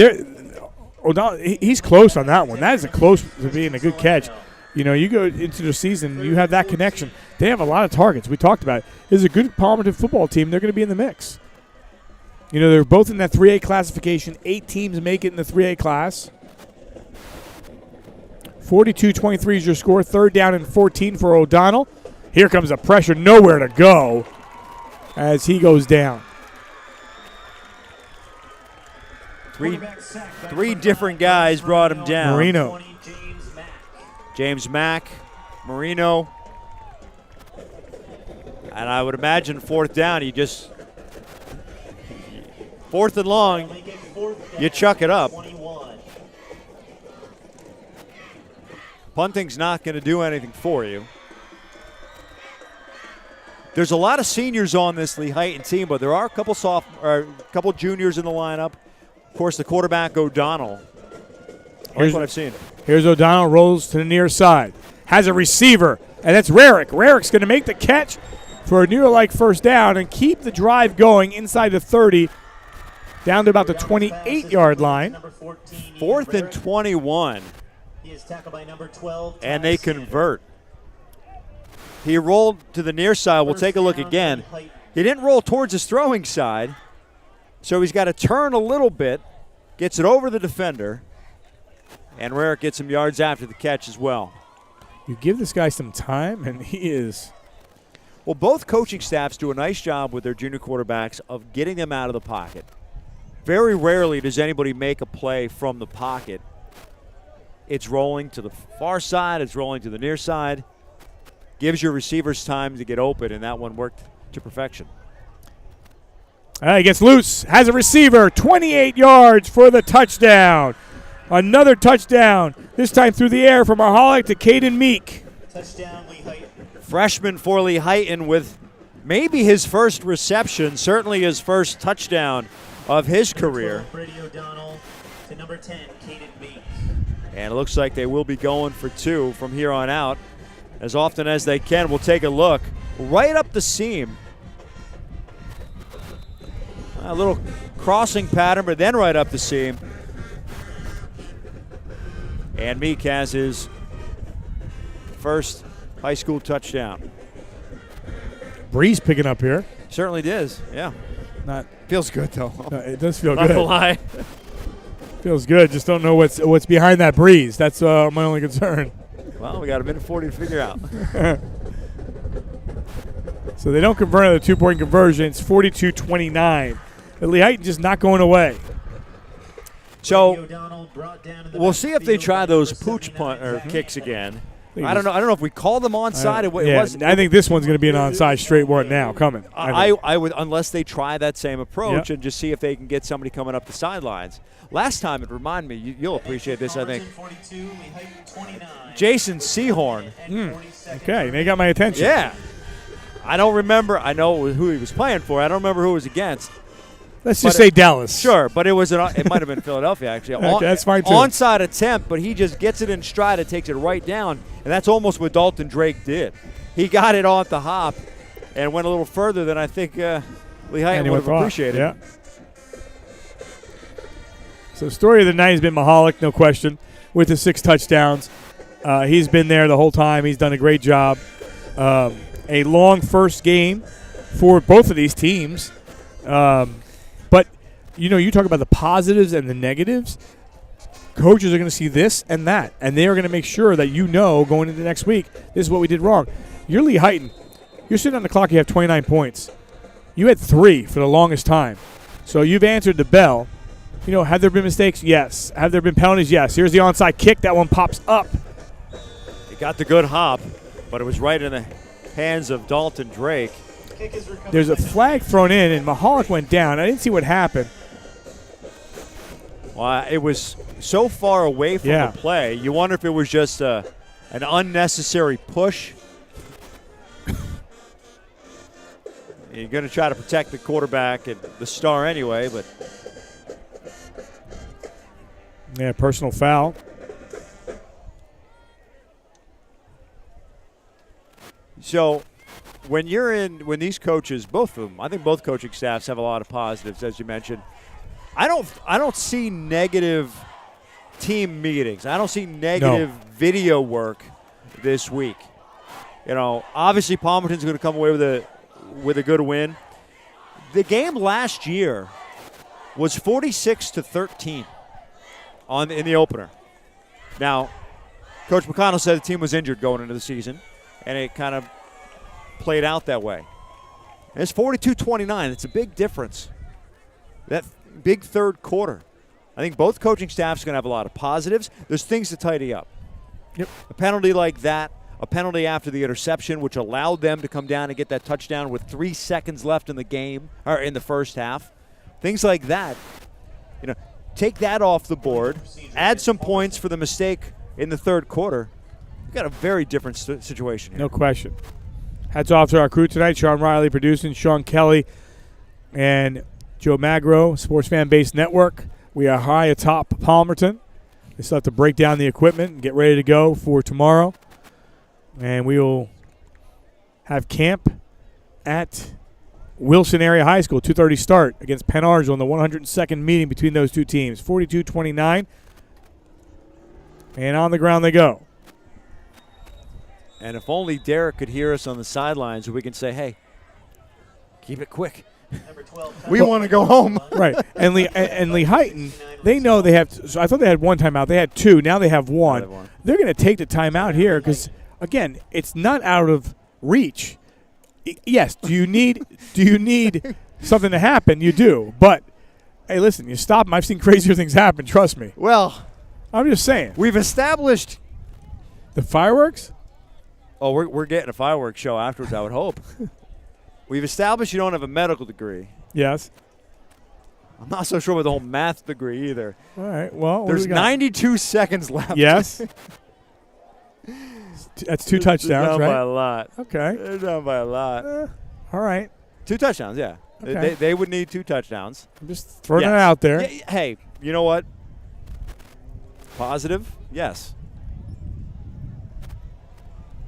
he's close on that one. That is a close to being a good catch. You know, you go into the season, you have that connection. They have a lot of targets. We talked about it. This is a good Palmerton football team. They're going to be in the mix. You know, they're both in that 3A classification. 8 teams make it in the 3A class. 42-23 is your score. 3rd down and 14 for O'Donnell. Here comes the pressure. Nowhere to go as he goes down. Three different guys brought him down. Marino. James Mack, Marino. And I would imagine 4th down, 4th and long, you chuck it up. Punting's not going to do anything for you. There's a lot of seniors on this Lehighton team, but there are a couple juniors in the lineup. Of course, the quarterback, O'Donnell. Here's what I've seen. Here's O'Donnell, rolls to the near side. Has a receiver, and that's Rarick. Rarick's going to make the catch for a near-like first down and keep the drive going inside the 30, down to about the 28-yard line. 4th and 21. He is tackled by number 12. And they convert. He rolled to the near side. We'll take a look again. He didn't roll towards his throwing side, so he's got to turn a little bit, gets it over the defender, and Rarick gets some yards after the catch as well. You give this guy some time, and he is. Well, both coaching staffs do a nice job with their junior quarterbacks of getting them out of the pocket. Very rarely does anybody make a play from the pocket. It's rolling to the far side. It's rolling to the near side. Gives your receivers time to get open, and that one worked to perfection. He gets loose, has a receiver, 28 yards for the touchdown. Another touchdown, this time through the air from Mahalik to Caden Meek. Touchdown, Lehighton. Freshman for Lehighton with maybe his first reception, certainly his first touchdown of his career. Brady O'Donnell to number 10, Caden Meek. And it looks like they will be going for 2 from here on out. As often as they can, we'll take a look. Right up the seam. A little crossing pattern, but then right up the seam. And Meek has his first high school touchdown. Breeze picking up here. Certainly does, yeah. Feels good, though. No, it does feel Not good. gonna lie. Feels good. Just don't know what's behind that breeze. That's my only concern. Well, we got a minute 40 to figure out. So they don't convert on the 2-point conversion. It's 42-29. The Lehighton just not going away. So we'll see if they try those pooch punt or kicks again. I don't know if we call them onside. I think this one's going to be an onside straight one now coming. I would, unless they try that same approach and just see if they can get somebody coming up the sidelines. Last time, it reminded me, you'll appreciate this, I think. Jason Seahorn. Okay, they got my attention. Yeah. I don't remember. I know who he was playing for. I don't remember who it was against. Let's just say Dallas. Sure, but it might have been Philadelphia, actually. Okay, that's fine, too. Onside attempt, but he just gets it in stride and takes it right down, and that's almost what Dalton Drake did. He got it off the hop and went a little further than I think Lehighton would have appreciated. Yeah. So story of the night has been Mahalik, no question, with the 6 touchdowns. He's been there the whole time. He's done a great job. A long first game for both of these teams. But, you talk about the positives and the negatives. Coaches are going to see this and that, and they are going to make sure that going into next week, this is what we did wrong. You're Lehighton. You're sitting on the clock. You have 29 points. You had 3 for the longest time. So you've answered the bell. Have there been mistakes? Yes. Have there been penalties? Yes. Here's the onside kick. That one pops up. He got the good hop, but it was right in the hands of Dalton Drake. There's a flag thrown in, and Mahalik went down. I didn't see what happened. Well, it was so far away from the play. You wonder if it was just an unnecessary push. You're going to try to protect the quarterback and the star anyway, but. Yeah, personal foul. So when these coaches, both of them, I think both coaching staffs have a lot of positives, as you mentioned. I don't see negative team meetings. I don't see negative video work this week. You know, obviously Palmerton's going to come away with a good win. The game last year was 46-13 in the opener. Now, Coach McConnell said the team was injured going into the season, and it kind of played out that way. And it's 42-29. It's a big difference. That big third quarter. I think both coaching staffs are going to have a lot of positives. There's things to tidy up. Yep. A penalty like that, a penalty after the interception, which allowed them to come down and get that touchdown with 3 seconds left in the game, or in the first half. Things like that. You know, take that off the board, add some points for the mistake in the third quarter. You've got a very different situation here. No question. Hats off to our crew tonight. Sean Riley producing, Sean Kelly, and Joe Magro, Sports Fan Base Network. We are high atop Palmerton. We still have to break down the equipment and get ready to go for tomorrow. And we will have camp at Wilson Area High School, 2:30 start against Penn Argyl in the 102nd meeting between those two teams. 42-29. And on the ground they go. And if only Derek could hear us on the sidelines, we can say, hey, keep it quick. We want to go home. Right. And Lehighton, they know they have – so I thought they had one timeout. They had two. Now they have one. They're going to take the timeout here because, again, it's not out of reach. Yes, do you need something to happen? You do. But, hey, listen, you stop them. I've seen crazier things happen. Trust me. Well, I'm just saying. We've established – the fireworks? Oh, we're getting a fireworks show afterwards, I would hope. We've established you don't have a medical degree. Yes. I'm not so sure with the whole math degree either. All right, well. There's 92 seconds left. Yes. That's 2 touchdowns, down right? by a lot. Okay. They're down by a lot. All right. 2 touchdowns, yeah. Okay. They would need 2 touchdowns. I'm just throwing it out there. Yeah, hey, you know what? Positive, yes.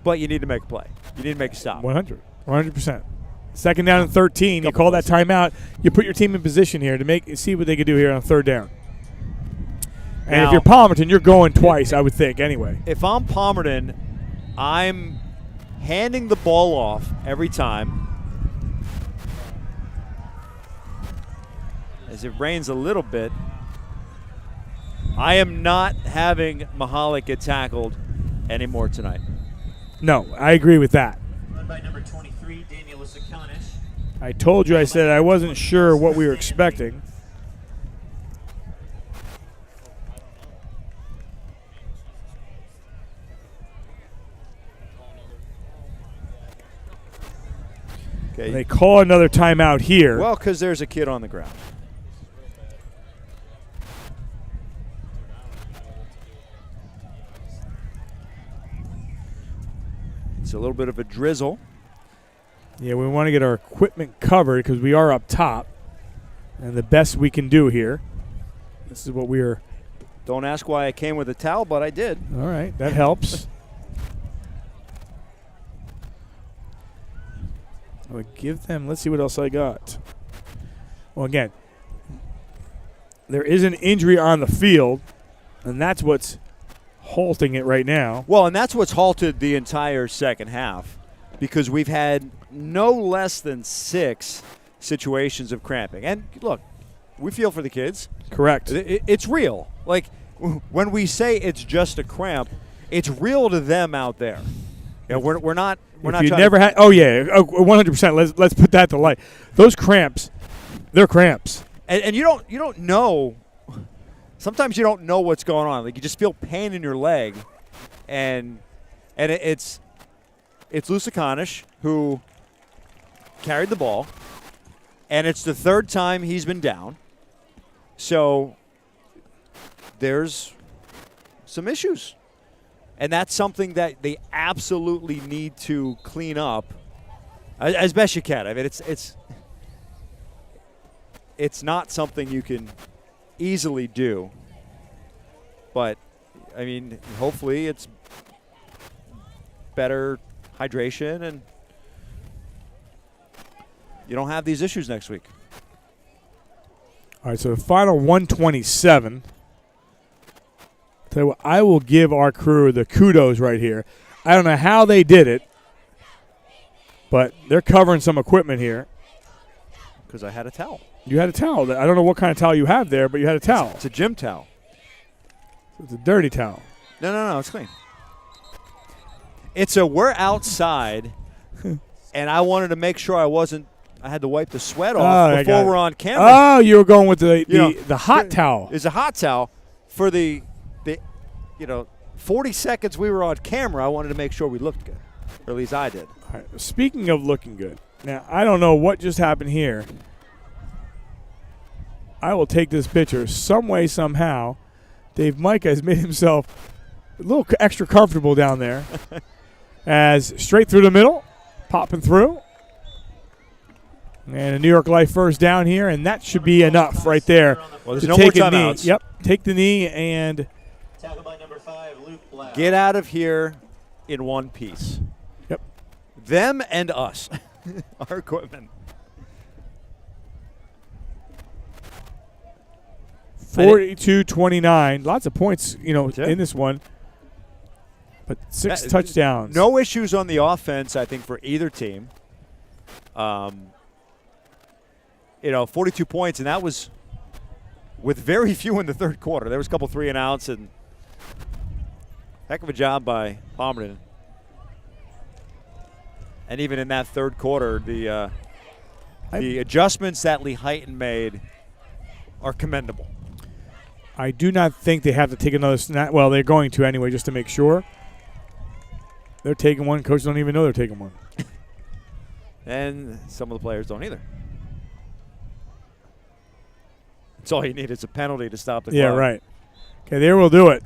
But you need to make a play. You need to make a stop. 100%. Second down and 13. You call that timeout. You put your team in position here to see what they can do here on third down. And now, if you're Palmerton, you're going twice, I would think, anyway. If I'm Palmerton, I'm handing the ball off every time. As it rains a little bit, I am not having Mahalik get tackled anymore tonight. No, I agree with that. Run by number 23, Daniel Isakanish. I told you, I said I wasn't sure what we were expecting. Okay. They call another timeout here. Well, because there's a kid on the ground. It's a little bit of a drizzle. Yeah, we want to get our equipment covered because we are up top. And the best we can do here. This is what we are. Don't ask why I came with a towel, but I did. All right, that helps. I would give them, let's see what else I got. Well, again, there is an injury on the field, and that's what's halting it right now. Well, and that's what's halted the entire second half because we've had no less than 6 situations of cramping. And look, we feel for the kids. Correct. It's real. Like, when we say it's just a cramp, it's real to them out there. You know, we're not. We're not. You never had. Oh yeah, 100%. Let's put that to light. Those cramps, they're cramps. And you don't know. Sometimes you don't know what's going on. Like you just feel pain in your leg, and it's Lusakanish who carried the ball, and it's the 3rd time he's been down. So there's some issues. And that's something that they absolutely need to clean up as best you can. I mean, it's not something you can easily do. But, I mean, hopefully it's better hydration and you don't have these issues next week. All right, so the final 127. Tell you what, I will give our crew the kudos right here. I don't know how they did it, but they're covering some equipment here. Because I had a towel. You had a towel. I don't know what kind of towel you have there, but you had a towel. It's a gym towel. It's a dirty towel. No, it's clean. We're outside, and I wanted to make sure I had to wipe the sweat off before we're on camera. Oh, you were going with the hot towel. It's a hot towel for the 40 seconds we were on camera. I wanted to make sure we looked good, or at least I did. All right. Speaking of looking good, now I don't know what just happened here. I will take this picture some way, somehow. Dave Micah has made himself a little extra comfortable down there. As straight through the middle, popping through. And a New York Life first down here, and that should be enough right there. Well, there's no more timeouts. Yep, take the knee and get out of here in one piece. Yep. Them and us, our equipment. 42-29. Lots of points, in this one. But 6 touchdowns. No issues on the offense, I think, for either team. 42 points, and that was with very few in the third quarter. There was a couple 3-and-outs, and heck of a job by Palmerton. And even in that third quarter, the adjustments that Lehighton made are commendable. I do not think they have to take another snap. Well, they're going to anyway, just to make sure. They're taking one. Coaches don't even know they're taking one. And some of the players don't either. That's all you need is a penalty to stop the clock. Yeah, right. Okay, there we'll do it.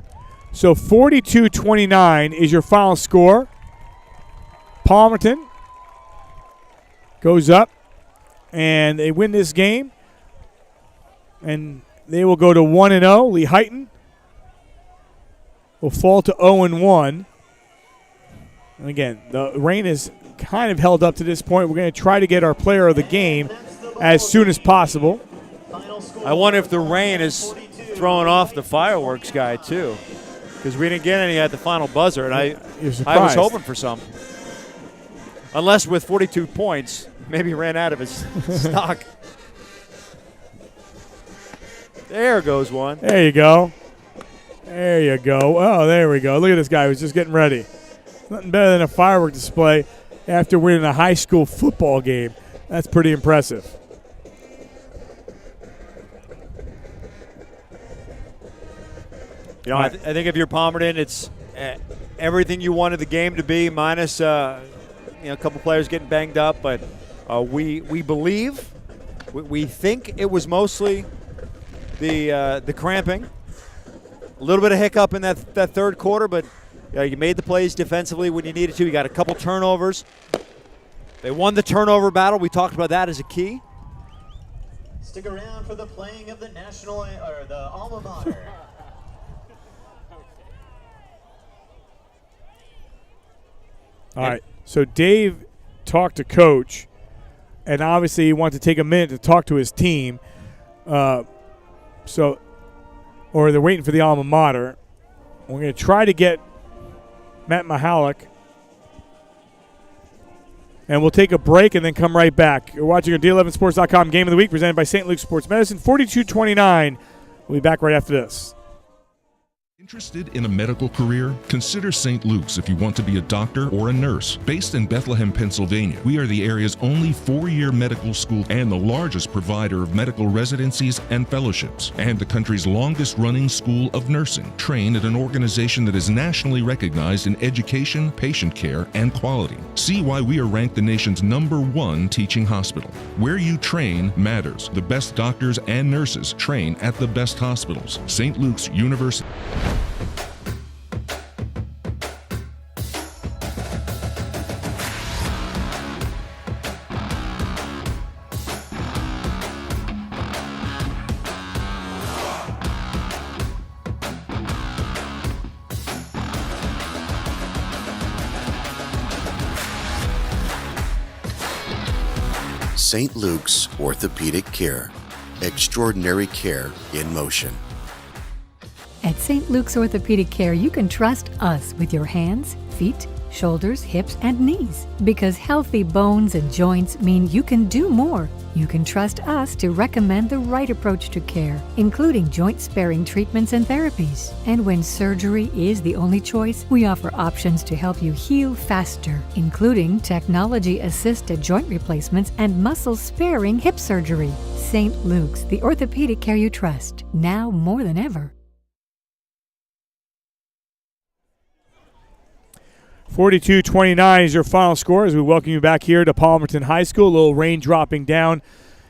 So 42-29 is your final score. Palmerton goes up, and they win this game. And they will go to 1-0. Lehighton will fall to 0-1. And again, the rain is kind of held up to this point. We're going to try to get our player of the game as soon as possible. I wonder if the rain is throwing off the fireworks guy, too, because we didn't get any at the final buzzer, and I was hoping for some. Unless with 42 points, maybe he ran out of his stock. There goes one. There you go. There you go. Oh, there we go. Look at this guy who's just getting ready. Nothing better than a firework display after winning a high school football game. That's pretty impressive. I think if you're Palmerton, it's everything you wanted the game to be, minus a couple players getting banged up. But we believe, we think it was mostly the cramping. A little bit of hiccup in that third quarter, but you made the plays defensively when you needed to. You got a couple turnovers. They won the turnover battle. We talked about that as a key. Stick around for the playing of the the alma mater. All right. So Dave talked to Coach, and obviously he wanted to take a minute to talk to his team. Or they're waiting for the alma mater. We're going to try to get Matt Mahalik. And we'll take a break and then come right back. You're watching our D11Sports.com Game of the Week presented by St. Luke's Sports Medicine. 42-29. We'll be back right after this. Interested in a medical career? Consider St. Luke's if you want to be a doctor or a nurse. Based in Bethlehem, Pennsylvania, we are the area's only 4-year medical school and the largest provider of medical residencies and fellowships, and the country's longest-running school of nursing, trained at an organization that is nationally recognized in education, patient care, and quality. See why we are ranked the nation's #1 teaching hospital. Where you train matters. The best doctors and nurses train at the best hospitals. St. Luke's University. St. Luke's Orthopedic Care. Extraordinary care in motion. At St. Luke's Orthopedic Care, you can trust us with your hands, feet, shoulders, hips, and knees. Because healthy bones and joints mean you can do more. You can trust us to recommend the right approach to care, including joint-sparing treatments and therapies. And when surgery is the only choice, we offer options to help you heal faster, including technology-assisted joint replacements and muscle-sparing hip surgery. St. Luke's, the orthopedic care you trust, now more than ever. 42-29 is your final score as we welcome you back here to Palmerton High School. A little rain dropping down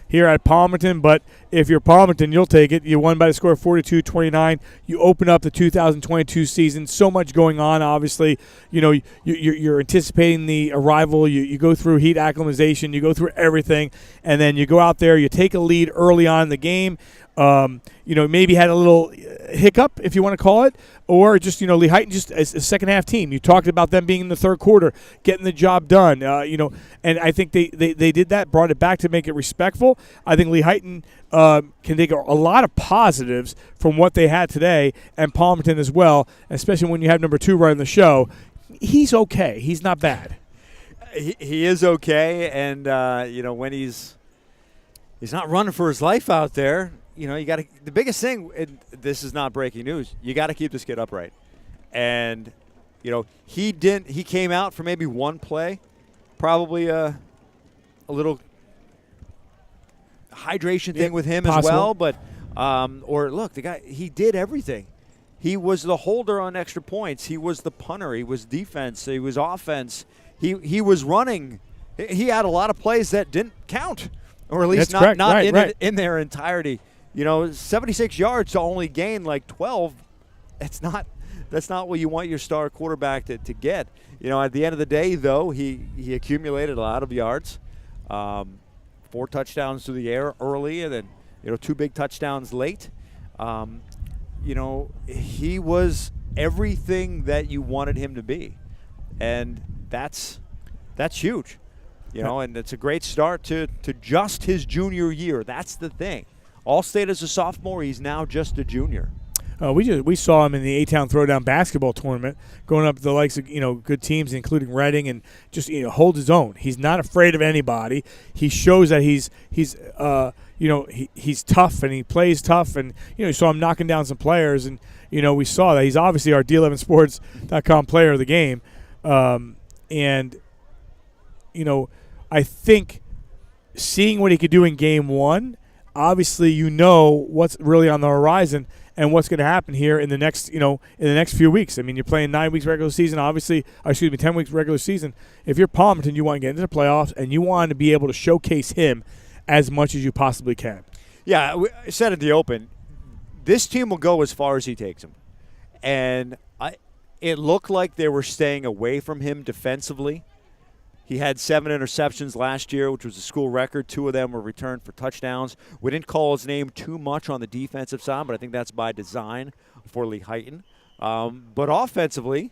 here at Palmerton, but if you're Palmerton, you'll take it. You won by the score of 42-29. You open up the 2022 season. So much going on, obviously. You know, you're anticipating the arrival. You go through heat acclimatization. You go through everything, and then you go out there. You take a lead early on in the game. Maybe had a little hiccup, if you want to call it, or just, Lehighton just as a second-half team. You talked about them being in the third quarter, getting the job done, and I think they did that, brought it back to make it respectful. I think Lehighton can take a lot of positives from what they had today, and Palmerton as well, especially when you have number 2 running the show. He's okay. He's not bad. He is okay, and, when he's not running for his life out there, you got to. The biggest thing, and this is not breaking news, you got to keep this kid upright. And, he didn't. He came out for maybe one play, probably a little hydration thing with him as well. But, the guy, he did everything. He was the holder on extra points. He was the punter. He was defense. He was offense. He was running. He had a lot of plays that didn't count, or at least not in their entirety. 76 yards to only gain like 12. That's not what you want your star quarterback to get. At the end of the day, though, he accumulated a lot of yards, 4 touchdowns through the air early, and then 2 big touchdowns late. He was everything that you wanted him to be, and that's huge. And it's a great start to just his junior year. That's the thing. All-State as a sophomore, he's now just a junior. We saw him in the A-Town Throwdown basketball tournament, going up to the likes of good teams, including Reading, and just holds his own. He's not afraid of anybody. He shows that he's tough and he plays tough, and you saw him knocking down some players, and we saw that he's obviously our D11sports.com player of the game, and I think seeing what he could do in game 1. Obviously, what's really on the horizon and what's going to happen here in the next, few weeks. I mean, you're playing 9 weeks regular season, 10 weeks regular season. If you're Palmerton, you want to get into the playoffs, and you want to be able to showcase him as much as you possibly can. Yeah, I said at the open, this team will go as far as he takes them. And it looked like they were staying away from him defensively. He had 7 interceptions last year, which was a school record. 2 of them were returned for touchdowns. We didn't call his name too much on the defensive side, but I think that's by design for Lehighton. But offensively,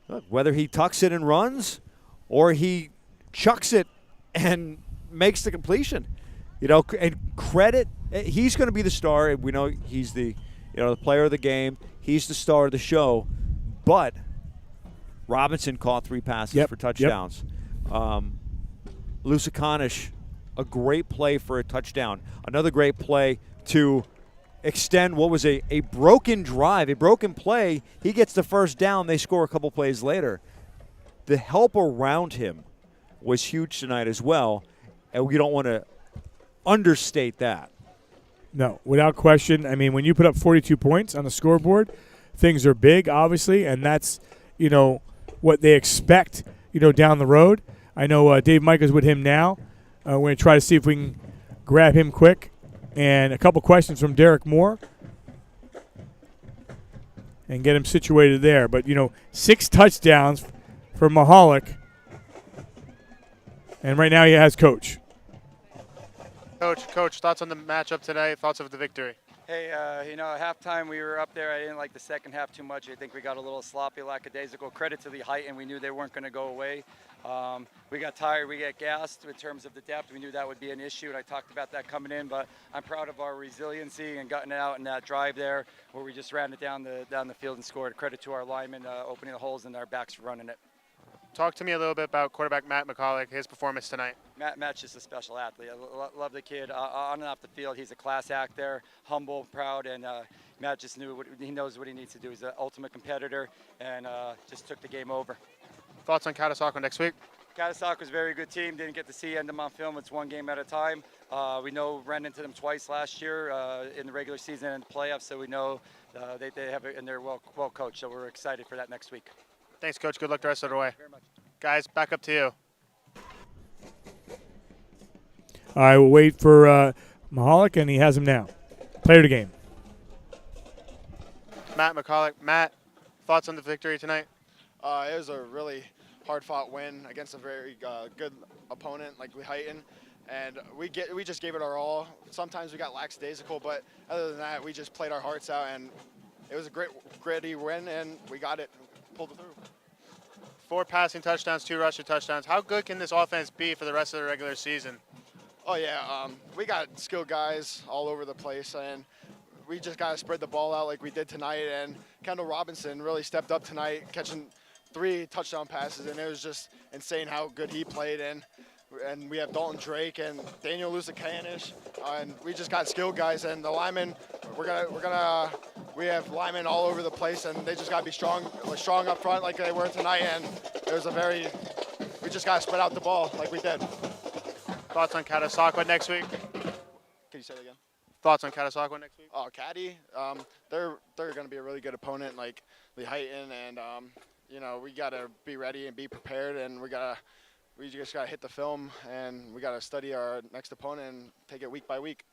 look, whether he tucks it and runs or he chucks it and makes the completion, and credit, he's going to be the star. We know he's the player of the game. He's the star of the show. But Robinson caught 3 passes for touchdowns. Lusakanish, a great play for a touchdown. Another great play to extend what was a broken drive, a broken play. He gets the first down. They score a couple plays later. The help around him was huge tonight as well, and we don't want to understate that. No, without question. I mean, when you put up 42 points on the scoreboard, things are big, obviously, and that's, what they expect, down the road. I know Dave Micah's with him now. We're going to try to see if we can grab him quick. And a couple questions from Derek Moore and get him situated there. But, 6 touchdowns for Mahalik. And right now he has Coach. Coach, thoughts on the matchup today, thoughts of the victory? Hey, at halftime we were up there. I didn't like the second half too much. I think we got a little sloppy, lackadaisical. Credit to Lehighton. We knew they weren't going to go away. We got tired. We got gassed in terms of the depth. We knew that would be an issue, and I talked about that coming in. But I'm proud of our resiliency and getting it out in that drive there where we just ran it down the field and scored. Credit to our linemen opening the holes and our backs running it. Talk to me a little bit about quarterback Matt McCulloch, his performance tonight. Matt's just a special athlete. I love the kid. On and off the field, he's a class act there, humble, proud, and Matt just he knows what he needs to do. He's an ultimate competitor, and just took the game over. Thoughts on Catasauqua next week? Catasauqua was a very good team. Didn't get to see them on film. It's one game at a time. We know ran into them twice last year in the regular season and the playoffs, so we know they have it, and they're well coached. So we're excited for that next week. Thanks, Coach. Good luck the rest of the way. Very much. Guys, back up to you. All right, we'll wait for Mahalik, and he has him now. Player of the game. Matt McCulloch. Matt, thoughts on the victory tonight? It was a really hard-fought win against a very good opponent like Lehighton, and we just gave it our all. Sometimes we got lackadaisical, but other than that, we just played our hearts out, and it was a great, gritty win, and we got it, pulled it through. 4 passing touchdowns, 2 rushing touchdowns. How good can this offense be for the rest of the regular season? Oh yeah, we got skilled guys all over the place, and we just got to spread the ball out like we did tonight. And Kendall Robinson really stepped up tonight, catching 3 touchdown passes, and it was just insane how good he played. And we have Dalton Drake and Daniel Lusakanish, and we just got skilled guys. And the linemen, we have linemen all over the place, and they just got to be strong up front like they were tonight. And it was we just got to spread out the ball like we did. Thoughts on Catasauqua next week? Can you say that again? Thoughts on Catasauqua next week? Oh, Caddy, they're going to be a really good opponent like Lehighton, and we got to be ready and be prepared, and we just got to hit the film, and we got to study our next opponent and take it week by week.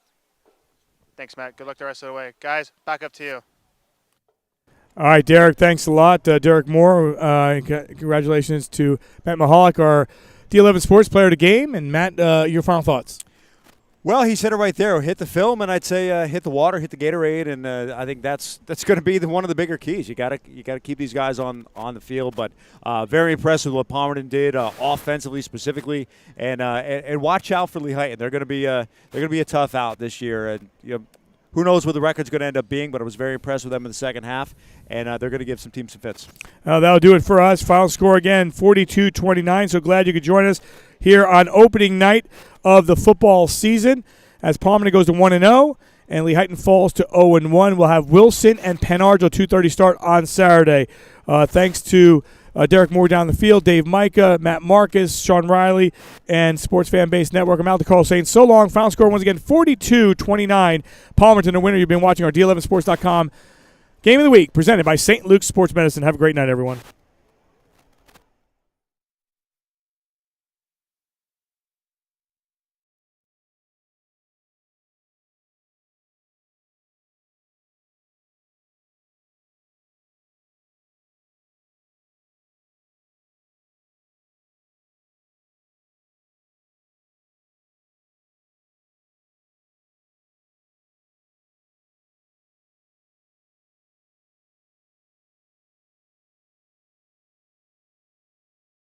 Thanks, Matt. Good luck the rest of the way. Guys, back up to you. All right, Derek, thanks a lot. Derek Moore, congratulations to Matt Mahalik, our D11 Sports Player of the Game. And, Matt, your final thoughts. Well, he said it right there. Hit the film, and I'd say hit the water, hit the Gatorade, and I think that's going to be one of the bigger keys. You got to keep these guys on the field. But very impressive what Palmerton did offensively, specifically, and watch out for Lehighton. They're going to be a tough out this year. And who knows what the record's going to end up being? But I was very impressed with them in the second half, and they're going to give some teams some fits. That'll do it for us. Final score again, 42-29. So glad you could join us here on opening night of the football season as Palmerton goes to 1-0 and Lehighton falls to 0-1. We'll have Wilson and Penarge 2:30 start on Saturday. Thanks to Derek Moore down the field, Dave Micah, Matt Marcus, Sean Riley, and Sports Fan Base Network. I'm out to call saying so long. Final score once again 42-29. Palmerton the winner. You've been watching our D11sports.com Game of the Week presented by St. Luke's Sports Medicine. Have a great night, everyone.